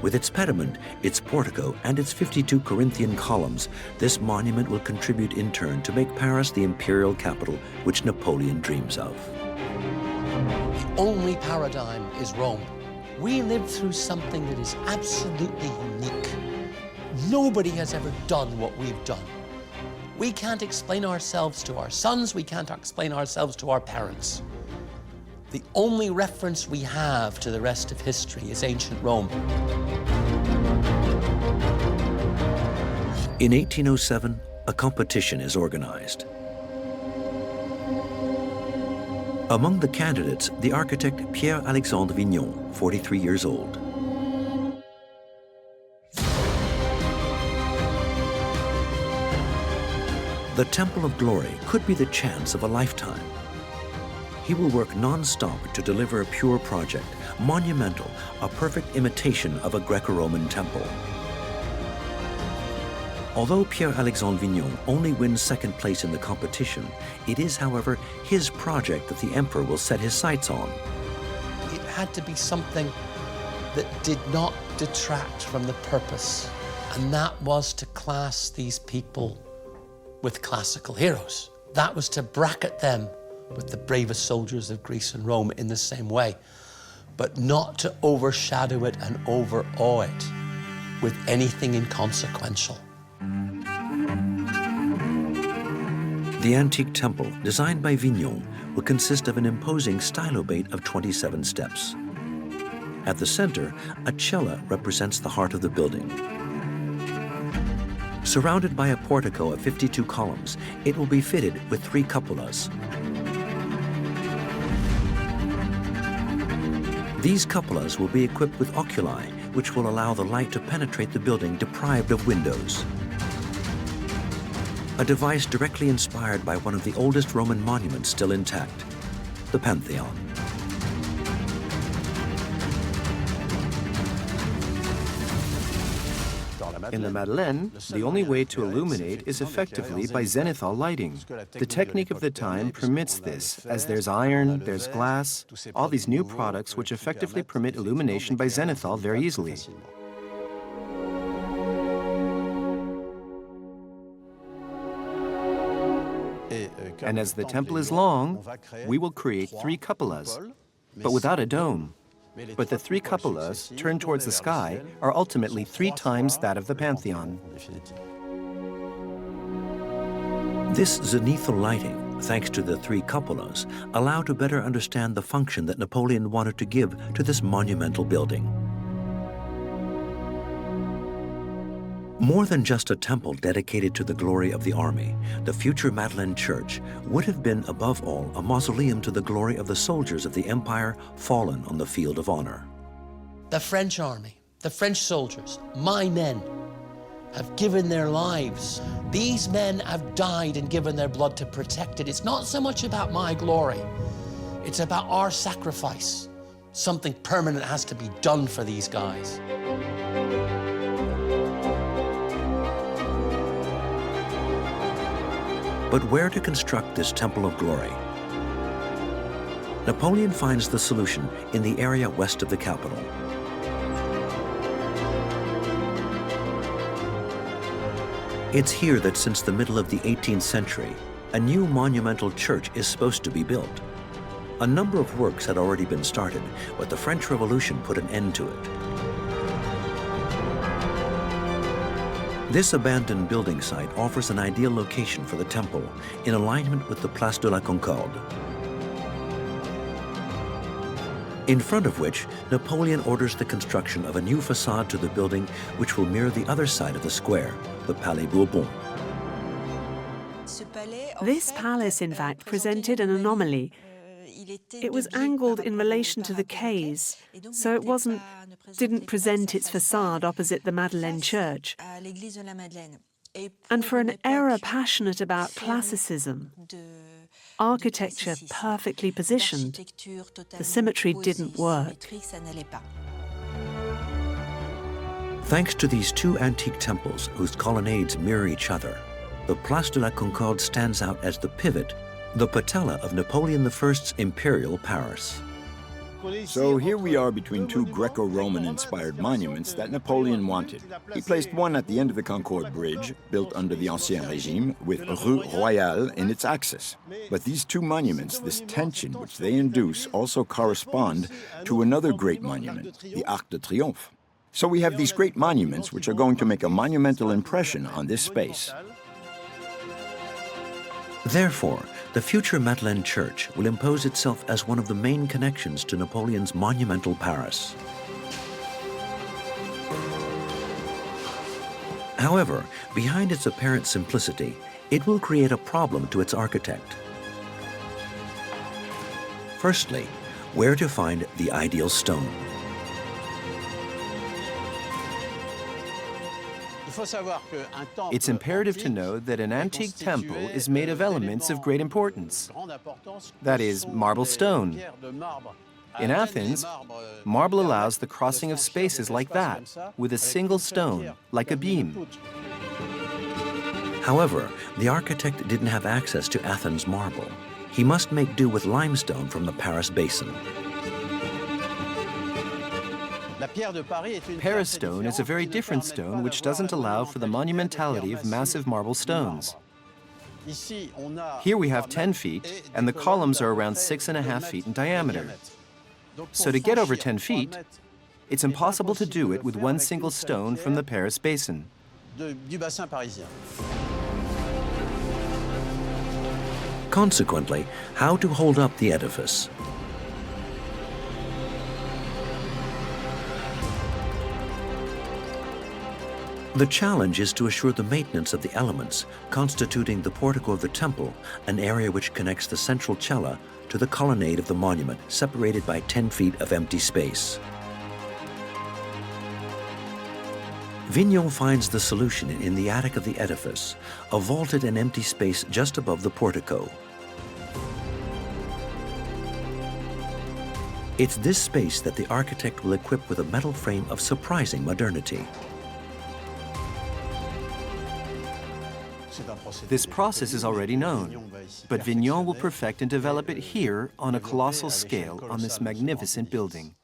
S1: With its pediment, its portico, and its 52 Corinthian columns, this monument will contribute in turn to make Paris the imperial capital which Napoleon dreams of.
S12: The only paradigm is Rome. We live through something that is absolutely unique. Nobody has ever done what we've done. We can't explain ourselves to our sons, we can't explain ourselves to our parents. The only reference we have to the rest of history is ancient Rome.
S1: In 1807, a competition is organized. Among the candidates, the architect Pierre-Alexandre Vignon, 43 years old. The Temple of Glory could be the chance of a lifetime. He will work non-stop to deliver a pure project, monumental, a perfect imitation of a Greco-Roman temple. Although Pierre-Alexandre Vignon only wins second place in the competition, it is, however, his project that the emperor will set his sights on.
S12: It had to be something that did not detract from the purpose, and that was to class these people with classical heroes. That was to bracket them with the bravest soldiers of Greece and Rome in the same way, but not to overshadow it and overawe it with anything inconsequential.
S1: The antique temple, designed by Vignon, will consist of an imposing stylobate of 27 steps. At the center, a cella represents the heart of the building. Surrounded by a portico of 52 columns, it will be fitted with 3 cupolas. These cupolas will be equipped with oculi, which will allow the light to penetrate the building deprived of windows. A device directly inspired by one of the oldest Roman monuments still intact, the Pantheon.
S4: In the Madeleine, the only way to illuminate is effectively by zenithal lighting. The technique of the time permits this, as there's iron, there's glass, all these new products which effectively permit illumination by zenithal very easily. And as the temple is long, we will create 3 cupolas, but without a dome. But the 3 cupolas, turned towards the sky, are ultimately 3 times that of the Pantheon.
S1: This zenithal lighting, thanks to the 3 cupolas, allow to better understand the function that Napoleon wanted to give to this monumental building. More than just a temple dedicated to the glory of the army, the future Madeleine Church would have been, above all, a mausoleum to the glory of the soldiers of the empire fallen on the field of honor.
S12: The French army, the French soldiers, my men, have given their lives. These men have died and given their blood to protect it. It's not so much about my glory. It's about our sacrifice. Something permanent has to be done for these guys.
S1: But where to construct this Temple of Glory? Napoleon finds the solution in the area west of the capital. It's here that since the middle of the 18th century, a new monumental church is supposed to be built. A number of works had already been started, but the French Revolution put an end to it. This abandoned building site offers an ideal location for the temple in alignment with the Place de la Concorde, in front of which Napoleon orders the construction of a new facade to the building which will mirror the other side of the square, the Palais Bourbon.
S3: This palace, in fact, presented an anomaly. It was angled in relation to the quays, so it didn't present its facade opposite the Madeleine Church. And for an era passionate about classicism, architecture perfectly positioned, the symmetry didn't work.
S1: Thanks to these 2 antique temples whose colonnades mirror each other, the Place de la Concorde stands out as the pivot, the patella of Napoleon I's imperial Paris.
S5: So here we are between 2 Greco-Roman inspired monuments that Napoleon wanted. He placed one at the end of the Concorde Bridge, built under the Ancien Régime, with Rue Royale in its axis. But these 2 monuments, this tension which they induce, also correspond to another great monument, the Arc de Triomphe. So we have these great monuments which are going to make a monumental impression on this space.
S1: Therefore, the future Madeleine Church will impose itself as one of the main connections to Napoleon's monumental Paris. However, behind its apparent simplicity, it will create a problem to its architect. Firstly, where to find the ideal stone.
S4: It's imperative to know that an antique temple is made of elements of great importance. That is, marble stone. In Athens, marble allows the crossing of spaces like that, with a single stone, like a beam.
S1: However, the architect didn't have access to Athens marble. He must make do with limestone from the Paris basin.
S4: Paris stone is a very different stone which doesn't allow for the monumentality of massive marble stones. Here we have 10 feet, and the columns are around 6.5 feet in diameter. So to get over 10 feet, it's impossible to do it with one single stone from the Paris basin.
S1: Consequently, how to hold up the edifice? The challenge is to assure the maintenance of the elements constituting the portico of the temple, an area which connects the central cella to the colonnade of the monument, separated by 10 feet of empty space. Vignon finds the solution in the attic of the edifice, a vaulted and empty space just above the portico. It's this space that the architect will equip with a metal frame of surprising modernity.
S4: This process is already known, but Vignon will perfect and develop it here on a colossal scale on this magnificent building.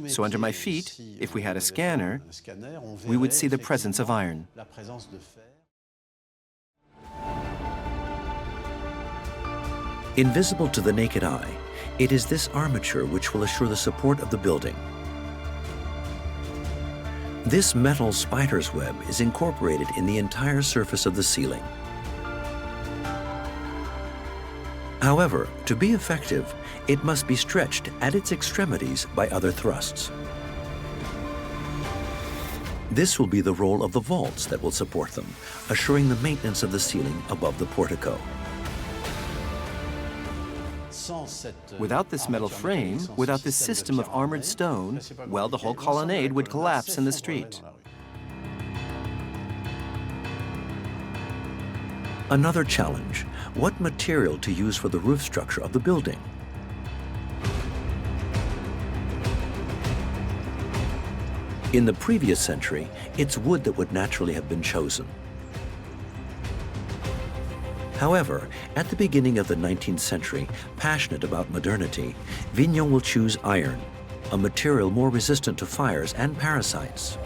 S4: So under my feet, if we had a scanner, we would see the presence of iron.
S1: Invisible to the naked eye, it is this armature which will assure the support of the building. This metal spider's web is incorporated in the entire surface of the ceiling. However, to be effective, it must be stretched at its extremities by other thrusts. This will be the role of the vaults that will support them, assuring the maintenance of the ceiling above the portico.
S4: Without this metal frame, without this system of armored stone, well, the whole colonnade would collapse in the street.
S1: Another challenge, what material to use for the roof structure of the building? In the previous century, it's wood that would naturally have been chosen. However, at the beginning of the 19th century, passionate about modernity, Vignon will choose iron, a material more resistant to fires and parasites.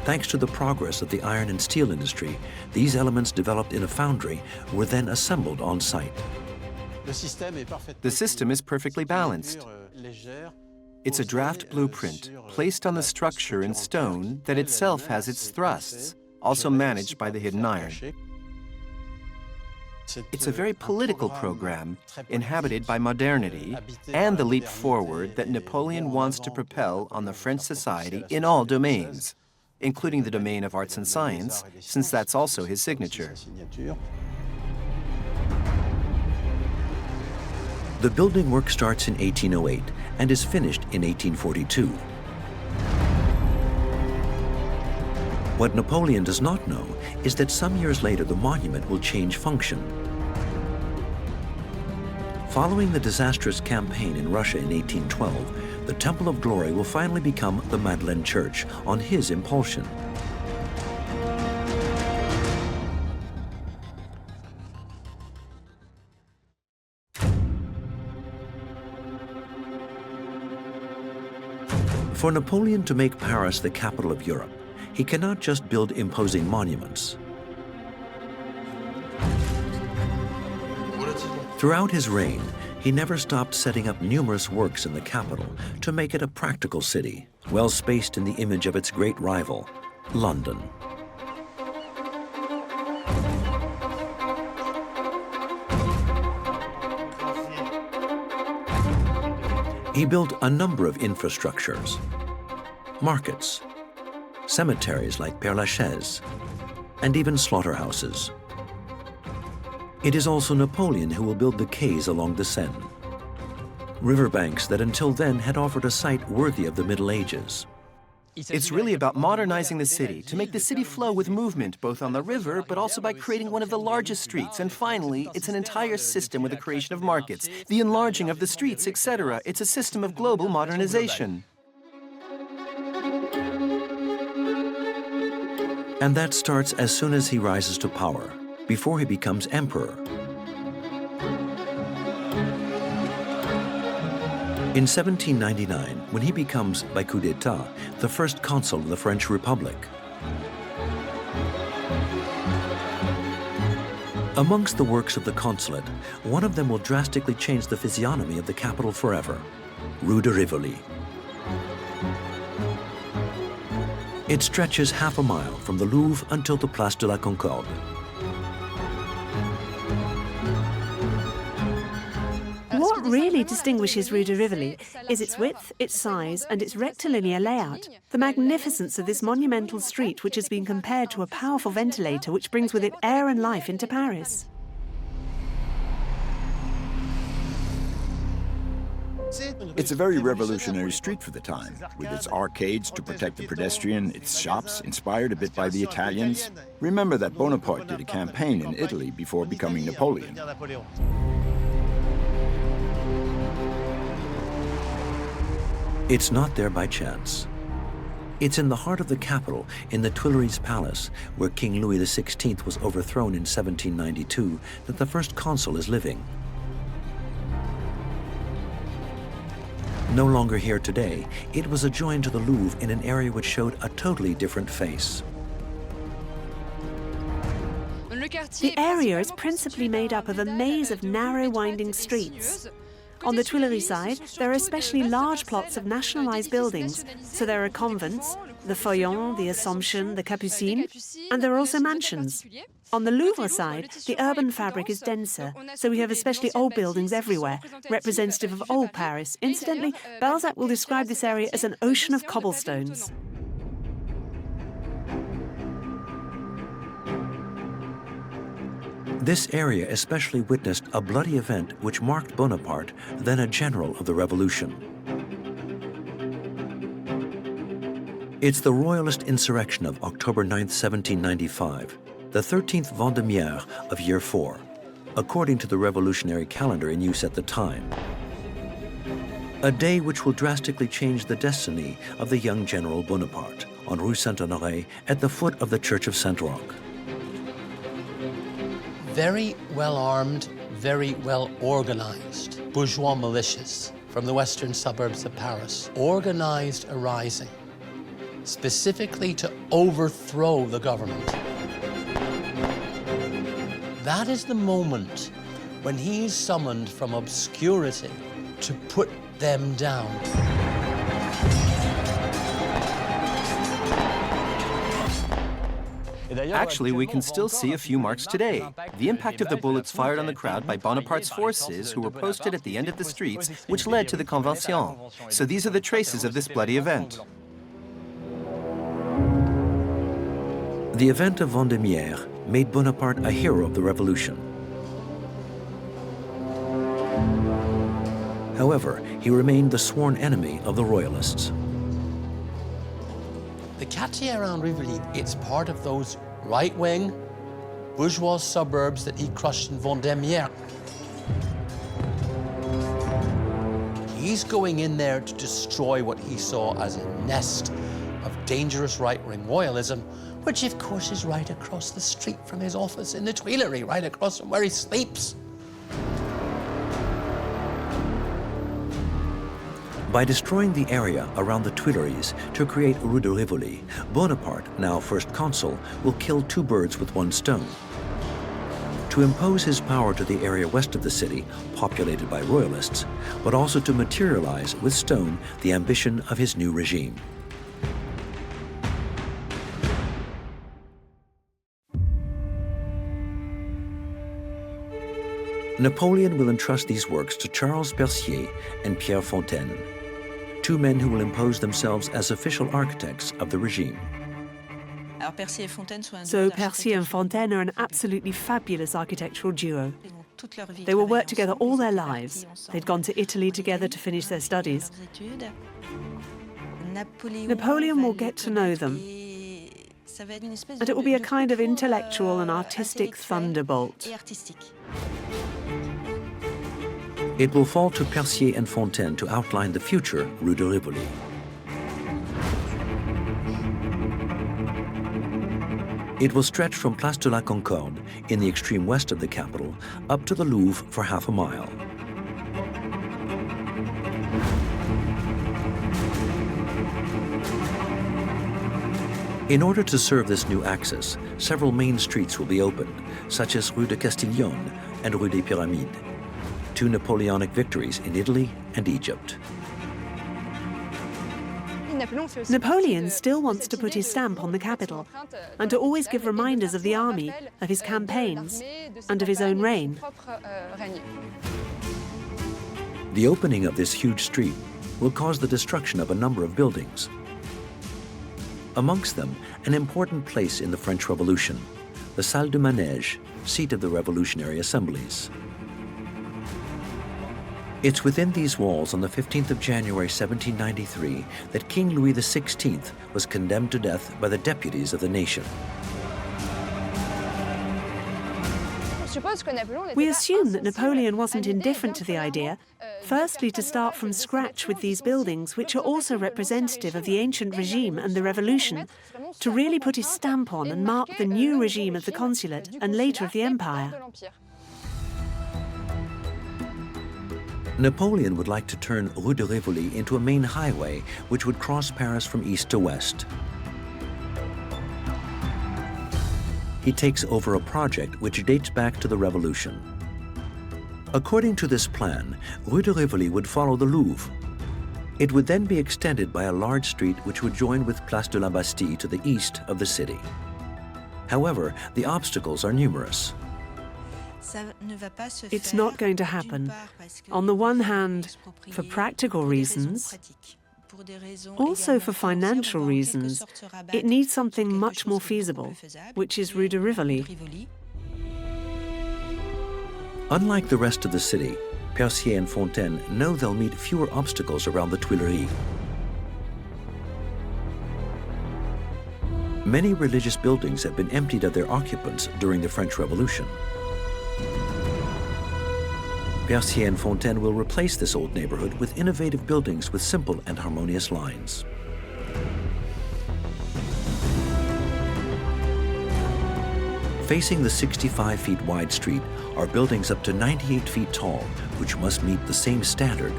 S1: Thanks to the progress of the iron and steel industry, these elements developed in a foundry were then assembled on site.
S4: The system is perfectly balanced. It's a draft blueprint placed on the structure in stone that itself has its thrusts, also managed by the hidden iron. It's a very political program, inhabited by modernity and the leap forward that Napoleon wants to propel on the French society in all domains, including the domain of arts and science, since that's also his signature.
S1: The building work starts in 1808 and is finished in 1842. What Napoleon does not know is that some years later the monument will change function. Following the disastrous campaign in Russia in 1812, the Temple of Glory will finally become the Madeleine Church on his impulsion. For Napoleon to make Paris the capital of Europe, he cannot just build imposing monuments. Throughout his reign, he never stopped setting up numerous works in the capital to make it a practical city, well spaced in the image of its great rival, London. He built a number of infrastructures, markets, cemeteries like Père Lachaise, and even slaughterhouses. It is also Napoleon who will build the quays along the Seine, riverbanks that until then had offered a site worthy of the Middle Ages.
S4: It's really about modernizing the city, to make the city flow with movement, both on the river, but also by creating one of the largest streets. And finally, it's an entire system with the creation of markets, the enlarging of the streets, etc. It's a system of global modernization.
S1: And that starts as soon as he rises to power, before he becomes emperor. In 1799, when he becomes, by coup d'etat, the first consul of the French Republic. Amongst the works of the consulate, one of them will drastically change the physiognomy of the capital forever, Rue de Rivoli. It stretches half a mile from the Louvre until the Place de la Concorde.
S3: What really distinguishes Rue de Rivoli is its width, its size, and its rectilinear layout. The magnificence of this monumental street, which has been compared to a powerful ventilator which brings with it air and life into Paris.
S5: It's a very revolutionary street for the time, with its arcades to protect the pedestrian, its shops inspired a bit by the Italians. Remember that Bonaparte did a campaign in Italy before becoming Napoleon.
S1: It's not there by chance. It's in the heart of the capital, in the Tuileries Palace, where King Louis XVI was overthrown in 1792, that the first consul is living. No longer here today, it was adjoined to the Louvre in an area which showed a totally different face.
S3: The area is principally made up of a maze of narrow, winding streets. On the Tuileries side, there are especially large plots of nationalized buildings, so there are convents, the Feuillants, the Assomption, the Capucines, and there are also mansions. On the Louvre side, the urban fabric is denser, so we have especially old buildings everywhere, representative of old Paris. Incidentally, Balzac will describe this area as an ocean of cobblestones.
S1: This area especially witnessed a bloody event which marked Bonaparte, then a general of the revolution. It's the royalist insurrection of October 9, 1795, the 13th Vendémiaire of year 4, according to the revolutionary calendar in use at the time. A day which will drastically change the destiny of the young General Bonaparte on Rue Saint-Honoré at the foot of the Church of Saint-Roch.
S12: Very well armed, very well organized bourgeois militias from the western suburbs of Paris organized a rising specifically to overthrow the government. That is the moment when he is summoned from obscurity to put them down.
S4: Actually, we can still see a few marks today. The impact of the bullets fired on the crowd by Bonaparte's forces, who were posted at the end of the streets, which led to the Convention. So these are the traces of this bloody event.
S1: The event of Vendémiaire made Bonaparte a hero of the revolution. However, he remained the sworn enemy of the royalists.
S12: The quartier around Rivoli, it's part of those right-wing bourgeois suburbs that he crushed in Vendémiaire. He's going in there to destroy what he saw as a nest of dangerous right-wing royalism, which of course is right across the street from his office in the Tuileries, right across from where he sleeps.
S1: By destroying the area around the Tuileries to create Rue de Rivoli, Bonaparte, now first consul, will kill two birds with one stone. To impose his power to the area west of the city, populated by royalists, but also to materialize with stone the ambition of his new regime. Napoleon will entrust these works to Charles Percier and Pierre Fontaine, two men who will impose themselves as official architects of the regime.
S3: So Percier and Fontaine are an absolutely fabulous architectural duo. They will work together all their lives. They'd gone to Italy together to finish their studies. Napoleon will get to know them, and it will be a kind of intellectual and artistic thunderbolt.
S1: It will fall to Percier and Fontaine to outline the future Rue de Rivoli. It will stretch from Place de la Concorde, in the extreme west of the capital, up to the Louvre for half a mile. In order to serve this new axis, several main streets will be opened, such as Rue de Castiglione and Rue des Pyramides, two Napoleonic victories in Italy and Egypt.
S3: Napoleon still wants to put his stamp on the capital and to always give reminders of the army, of his campaigns, and of his own reign.
S1: The opening of this huge street will cause the destruction of a number of buildings. Amongst them, an important place in the French Revolution, the Salle du Manège, seat of the revolutionary assemblies. It's within these walls on the 15th of January 1793 that King Louis XVI was condemned to death by the deputies of the nation.
S3: We assume that Napoleon wasn't indifferent to the idea, firstly to start from scratch with these buildings, which are also representative of the ancient regime and the revolution, to really put his stamp on and mark the new regime of the consulate and later of the empire.
S1: Napoleon would like to turn Rue de Rivoli into a main highway which would cross Paris from east to west. He takes over a project which dates back to the Revolution. According to this plan, Rue de Rivoli would follow the Louvre. It would then be extended by a large street which would join with Place de la Bastille to the east of the city. However, the obstacles are numerous.
S3: It's not going to happen. On the one hand, for practical reasons, also for financial reasons, it needs something much more feasible, which is Rue de Rivoli.
S1: Unlike the rest of the city, Percier and Fontaine know they'll meet fewer obstacles around the Tuileries. Many religious buildings have been emptied of their occupants during the French Revolution. Percier and Fontaine will replace this old neighborhood with innovative buildings with simple and harmonious lines. Facing the 65 feet wide street are buildings up to 98 feet tall, which must meet the same standard.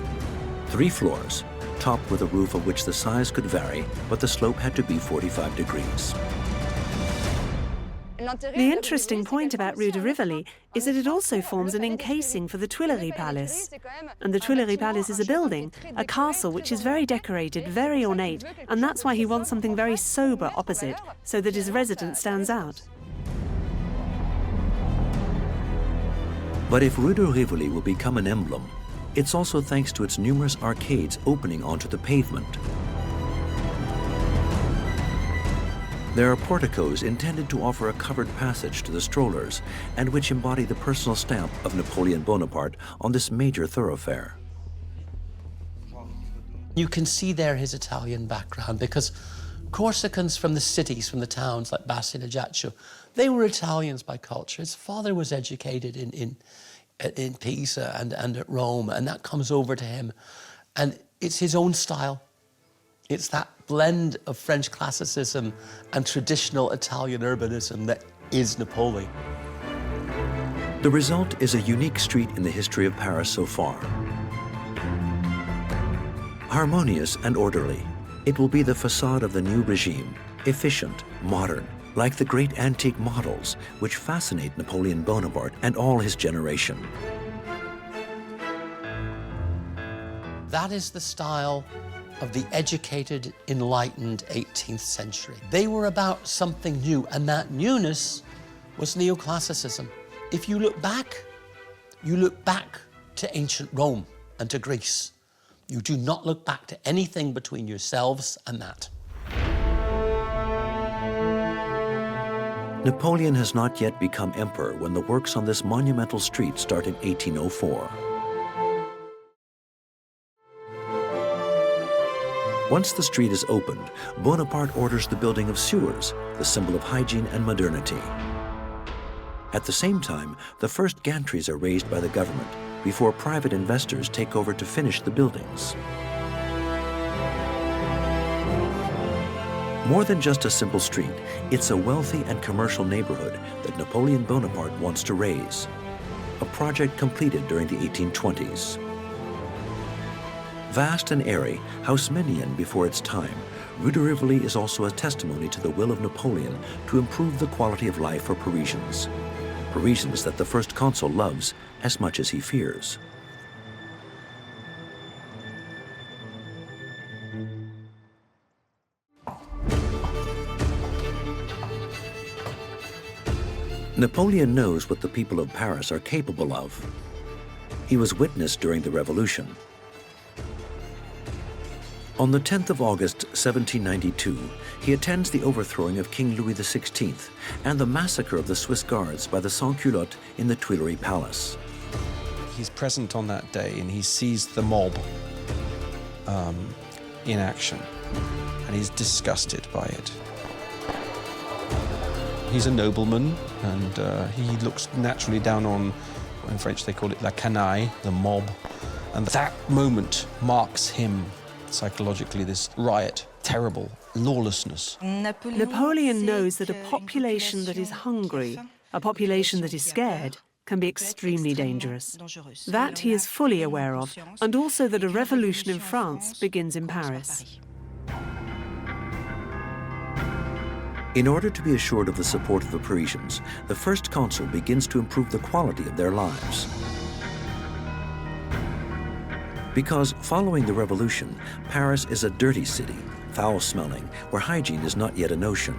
S1: 3 floors, topped with a roof of which the size could vary, but the slope had to be 45 degrees.
S3: The interesting point about Rue de Rivoli is that it also forms an encasing for the Tuileries Palace. And the Tuileries Palace is a building, a castle which is very decorated, very ornate, and that's why he wants something very sober opposite, so that his residence stands out.
S1: But if Rue de Rivoli will become an emblem, it's also thanks to its numerous arcades opening onto the pavement. There are porticos intended to offer a covered passage to the strollers and which embody the personal stamp of Napoleon Bonaparte on this major thoroughfare.
S12: You can see there his Italian background because Corsicans from the cities, from the towns like Basilicas, they were Italians by culture. His father was educated in Pisa and at Rome, and that comes over to him. And it's his own style. It's that blend of French classicism and traditional Italian urbanism that is Napoleon.
S1: The result is a unique street in the history of Paris so far. Harmonious and orderly, it will be the facade of the new regime, efficient, modern, like the great antique models which fascinate Napoleon Bonaparte and all his generation.
S12: That is the style of the educated, enlightened 18th century. They were about something new, and that newness was neoclassicism. If you look back to ancient Rome and to Greece. You do not look back to anything between yourselves and that.
S1: Napoleon has not yet become emperor when the works on this monumental street start in 1804. Once the street is opened, Bonaparte orders the building of sewers, the symbol of hygiene and modernity. At the same time, the first gantries are raised by the government before private investors take over to finish the buildings. More than just a simple street, it's a wealthy and commercial neighborhood that Napoleon Bonaparte wants to raise. A project completed during the 1820s. Vast and airy, Haussmannian before its time, Rue de Rivoli is also a testimony to the will of Napoleon to improve the quality of life for Parisians. Parisians that the first consul loves as much as he fears. Napoleon knows what the people of Paris are capable of. He was witness during the Revolution. On the 10th of August, 1792, he attends the overthrowing of King Louis XVI and the massacre of the Swiss Guards by the Sans-Culottes in the Tuileries Palace.
S13: He's present on that day and he sees the mob in action, and he's disgusted by it. He's a nobleman, and he looks naturally down on, in French they call it la canaille, the mob, and that moment marks him psychologically, this riot, terrible lawlessness.
S3: Napoleon knows that a population that is hungry, a population that is scared, can be extremely dangerous. That he is fully aware of, and also that a revolution in France begins in Paris.
S1: In order to be assured of the support of the Parisians, the first consul begins to improve the quality of their lives. Because following the revolution, Paris is a dirty city, foul-smelling, where hygiene is not yet a notion.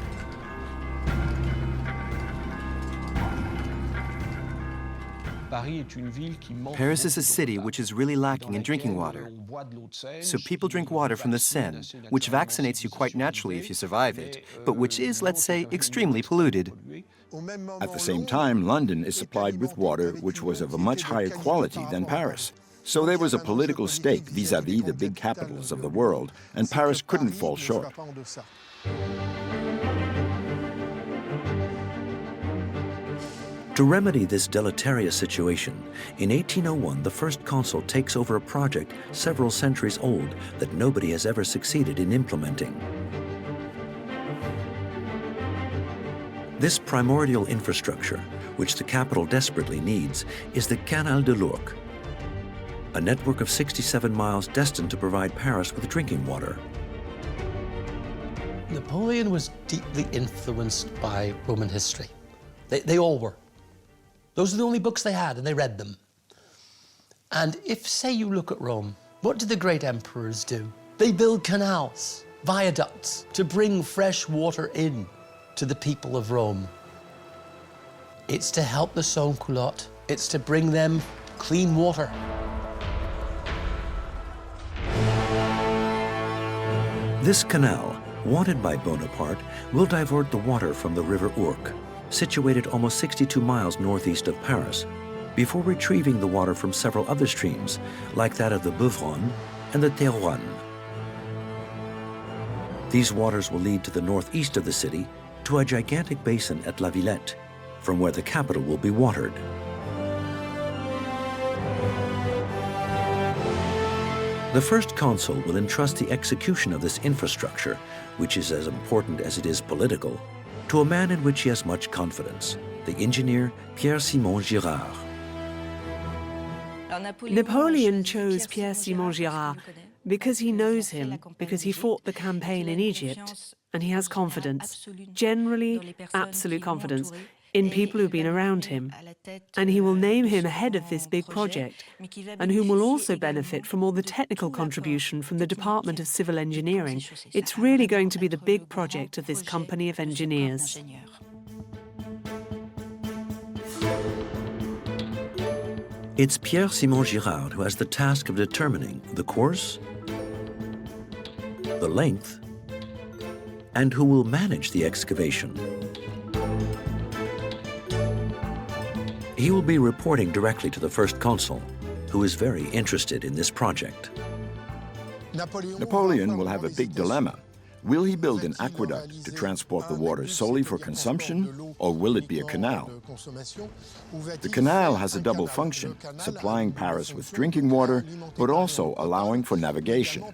S4: Paris is a city which is really lacking in drinking water. So people drink water from the Seine, which vaccinates you quite naturally if you survive it, but which is, let's say, extremely polluted.
S5: At the same time, London is supplied with water which was of a much higher quality than Paris. So there was a political stake vis-à-vis the big capitals of the world, and Paris couldn't fall short.
S1: To remedy this deleterious situation, in 1801 the first consul takes over a project several centuries old that nobody has ever succeeded in implementing. This primordial infrastructure, which the capital desperately needs, is the Canal de l'Ourcq, a network of 67 miles destined to provide Paris with drinking water.
S12: Napoleon was deeply influenced by Roman history. They all were. Those are the only books they had, and they read them. And if, say, you look at Rome, what did the great emperors do? They build canals, viaducts, to bring fresh water in to the people of Rome. It's to help the sans-culottes. It's to bring them clean water.
S1: This canal, wanted by Bonaparte, will divert the water from the river Ourcq, situated almost 62 miles northeast of Paris, before retrieving the water from several other streams, like that of the Beuvron and the Thérouanne. These waters will lead to the northeast of the city to a gigantic basin at La Villette, from where the capital will be watered. The first consul will entrust the execution of this infrastructure, which is as important as it is political, to a man in which he has much confidence, the engineer Pierre-Simon Girard.
S3: Napoleon chose Pierre-Simon Girard because he knows him, because he fought the campaign in Egypt, and he has confidence, generally absolute confidence, in people who've been around him. And he will name him head of this big project, and whom will also benefit from all the technical contribution from the Department of Civil Engineering. It's really going to be the big project of this company of engineers.
S1: It's Pierre-Simon Girard who has the task of determining the course, the length, and who will manage the excavation. He will be reporting directly to the first consul, who is very interested in this project.
S5: Napoleon will have a big dilemma. Will he build an aqueduct to transport the water solely for consumption, or will it be a canal? The canal has a double function, supplying Paris with drinking water, but also allowing for navigation.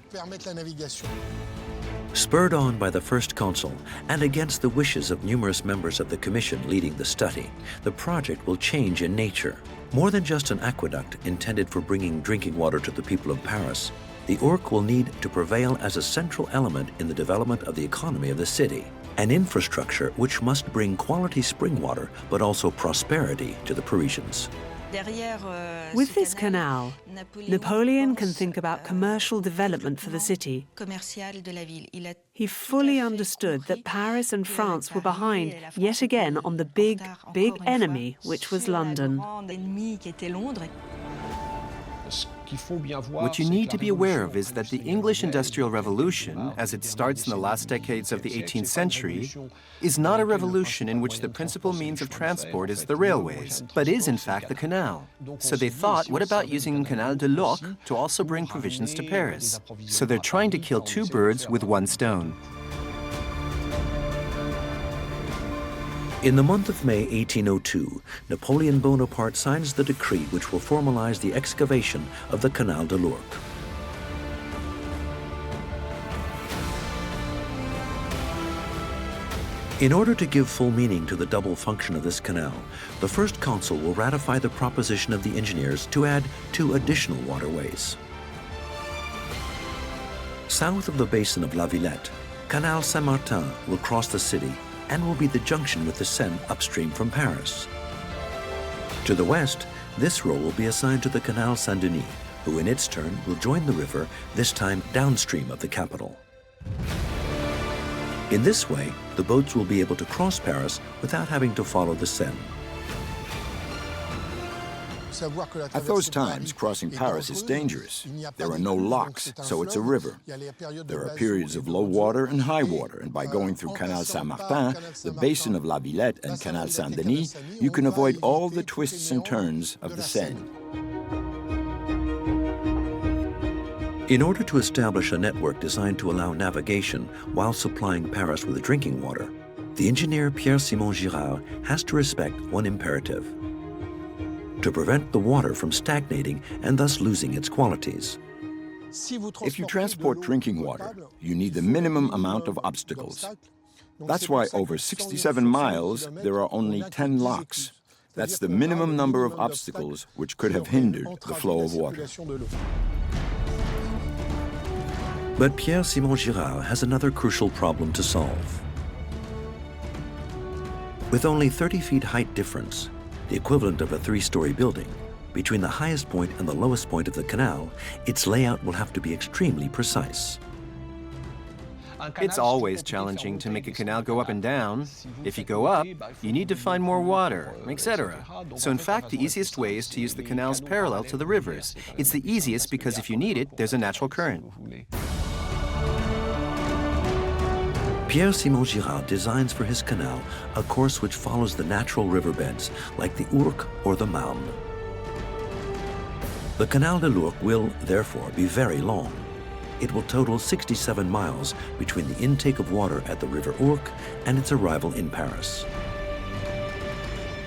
S1: Spurred on by the first consul and against the wishes of numerous members of the commission leading the study, the project will change in nature. More than just an aqueduct intended for bringing drinking water to the people of Paris, the Ourcq will need to prevail as a central element in the development of the economy of the city, an infrastructure which must bring quality spring water but also prosperity to the Parisians.
S3: With this canal, Napoleon can think about commercial development for the city. He fully understood that Paris and France were behind yet again on the big enemy, which was London.
S4: What you need to be aware of is that the English Industrial Revolution, as it starts in the last decades of the 18th century, is not a revolution in which the principal means of transport is the railways, but is in fact the canal. So they thought, what about using Canal de l'Ourcq to also bring provisions to Paris? So they're trying to kill two birds with one stone.
S1: In the month of May 1802, Napoleon Bonaparte signs the decree which will formalize the excavation of the Canal de l'Ourcq. In order to give full meaning to the double function of this canal, the first consul will ratify the proposition of the engineers to add 2 additional waterways. South of the basin of La Villette, Canal Saint-Martin will cross the city and will be the junction with the Seine upstream from Paris. To the west, this role will be assigned to the Canal Saint-Denis, who in its turn will join the river, this time downstream of the capital. In this way, the boats will be able to cross Paris without having to follow the Seine.
S5: At those times, crossing Paris is dangerous. There are no locks, so it's a river. There are periods of low water and high water, and by going through Canal Saint-Martin, the basin of La Villette and Canal Saint-Denis, you can avoid all the twists and turns of the Seine.
S1: In order to establish a network designed to allow navigation while supplying Paris with drinking water, the engineer Pierre-Simon Girard has to respect one imperative: to prevent the water from stagnating and thus losing its qualities.
S5: If you transport drinking water, you need the minimum amount of obstacles. That's why over 67 miles, there are only 10 locks. That's the minimum number of obstacles which could have hindered the flow of water.
S1: But Pierre-Simon Girard has another crucial problem to solve. With only 30 feet height difference, the equivalent of a 3-story building, between the highest point and the lowest point of the canal, its layout will have to be extremely precise.
S4: It's always challenging to make a canal go up and down. If you go up, you need to find more water, etc. So in fact, the easiest way is to use the canals parallel to the rivers. It's the easiest because if you need it, there's a natural current.
S1: Pierre-Simon Girard designs for his canal a course which follows the natural riverbeds, like the Ourcq or the Marne. The Canal de l'Ourcq will, therefore, be very long. It will total 67 miles between the intake of water at the River Ourcq and its arrival in Paris.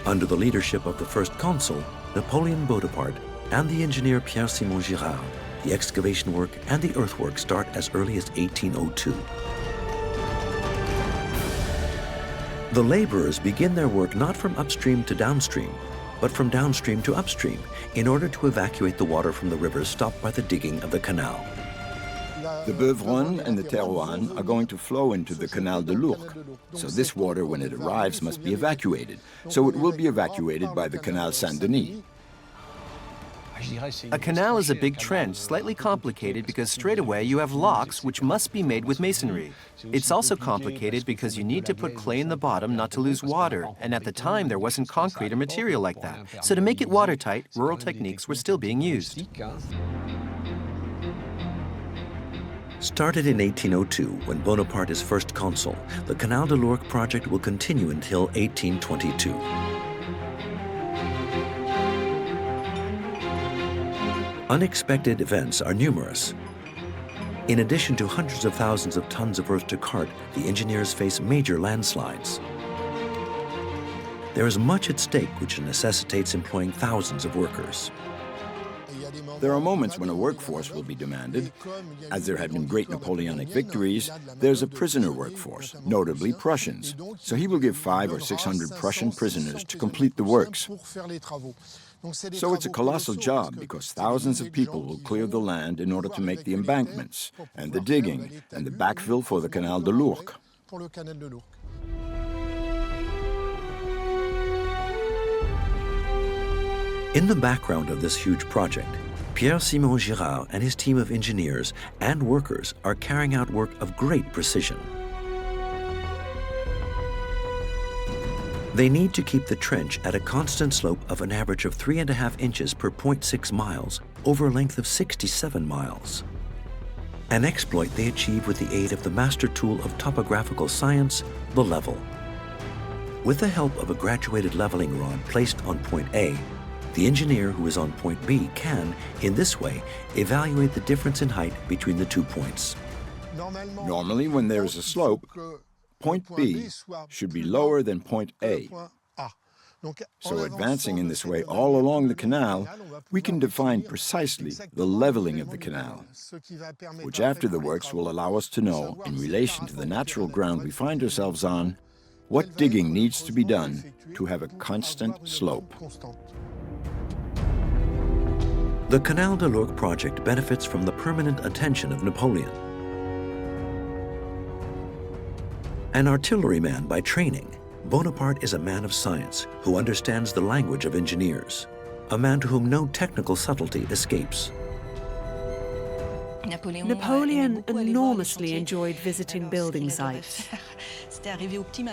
S1: Under the leadership of the first consul, Napoleon Bonaparte, and the engineer Pierre-Simon Girard, the excavation work and the earthwork start as early as 1802. The laborers begin their work not from upstream to downstream, but from downstream to upstream in order to evacuate the water from the rivers stopped by the digging of the canal.
S5: The Beuvron and the Terouanne are going to flow into the Canal de l'Ourcq. So this water, when it arrives, must be evacuated. So it will be evacuated by the Canal Saint-Denis.
S4: A canal is a big trench, slightly complicated because straight away you have locks which must be made with masonry. It's also complicated because you need to put clay in the bottom not to lose water, and at the time there wasn't concrete or material like that. So to make it watertight, rural techniques were still being used.
S1: Started in 1802, when Bonaparte is first consul, the Canal de l'Ourcq project will continue until 1822. Unexpected events are numerous. In addition to hundreds of thousands of tons of earth to cart, the engineers face major landslides. There is much at stake which necessitates employing thousands of workers.
S5: There are moments when a workforce will be demanded. As there had been great Napoleonic victories, there's a prisoner workforce, notably Prussians. So he will give 500 or 600 Prussian prisoners to complete the works. So it's a colossal job because thousands of people will clear the land in order to make the embankments and the digging and the backfill for the Canal de Lourdes.
S1: In the background of this huge project, Pierre-Simon Girard and his team of engineers and workers are carrying out work of great precision. They need to keep the trench at a constant slope of an average of 3.5 inches per 0.6 miles over a length of 67 miles. An exploit they achieve with the aid of the master tool of topographical science, the level. With the help of a graduated leveling rod placed on point A, the engineer who is on point B can, in this way, evaluate the difference in height between the 2 points.
S5: Normally, when there is a slope, point B should be lower than point A. So advancing in this way all along the canal, we can define precisely the leveling of the canal, which after the works will allow us to know, in relation to the natural ground we find ourselves on, what digging needs to be done to have a constant slope.
S1: The Canal de Lourdes project benefits from the permanent attention of Napoleon. An artilleryman by training, Bonaparte is a man of science who understands the language of engineers, a man to whom no technical subtlety escapes.
S3: Napoleon enormously enjoyed visiting building sites.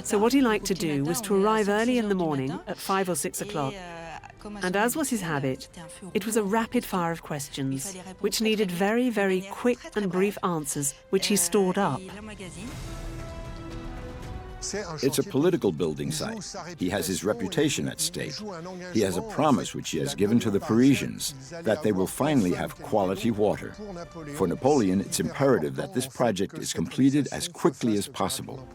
S3: So what he liked to do was to arrive early in the morning at 5 or 6 o'clock. And as was his habit, it was a rapid fire of questions, which needed very, very quick and brief answers, which he stored up.
S5: It's a political building site. He has his reputation at stake. He has a promise which he has given to the Parisians, that they will finally have quality water. For Napoleon, it's imperative that this project is completed as quickly as possible.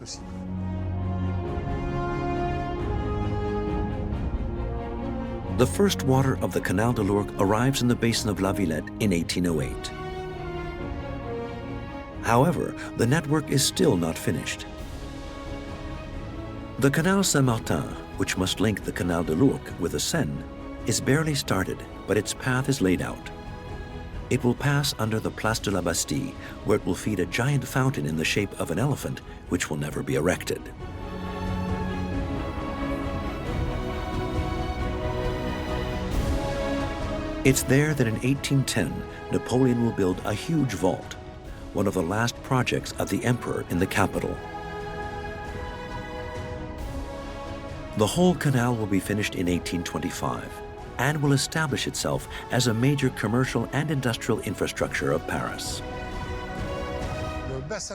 S1: The first water of the Canal de Lourdes arrives in the basin of La Villette in 1808. However, the network is still not finished. The Canal Saint-Martin, which must link the Canal de Lourdes with the Seine, is barely started, but its path is laid out. It will pass under the Place de la Bastille, where it will feed a giant fountain in the shape of an elephant, which will never be erected. It's there that in 1810, Napoleon will build a huge vault, one of the last projects of the emperor in the capital. The whole canal will be finished in 1825 and will establish itself as a major commercial and industrial infrastructure of Paris.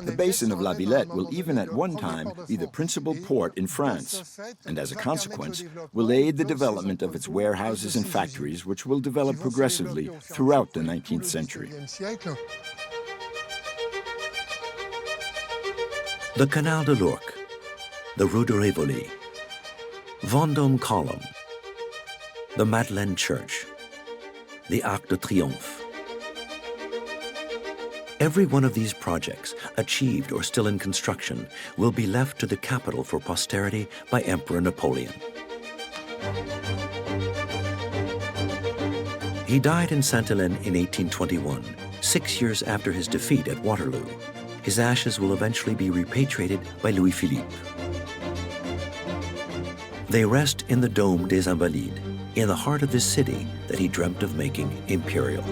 S5: The basin of La Villette will even at one time be the principal port in France, and as a consequence, will aid the development of its warehouses and factories, which will develop progressively throughout the 19th century.
S1: The Canal de Lourdes, the Rue de Rivoli, Vendôme Column, the Madeleine Church, the Arc de Triomphe. Every one of these projects, achieved or still in construction, will be left to the capital for posterity by Emperor Napoleon. He died in Sainte-Hélène in 1821, 6 years after his defeat at Waterloo. His ashes will eventually be repatriated by Louis-Philippe. They rest in the Dôme des Invalides, in the heart of this city that he dreamt of making imperial.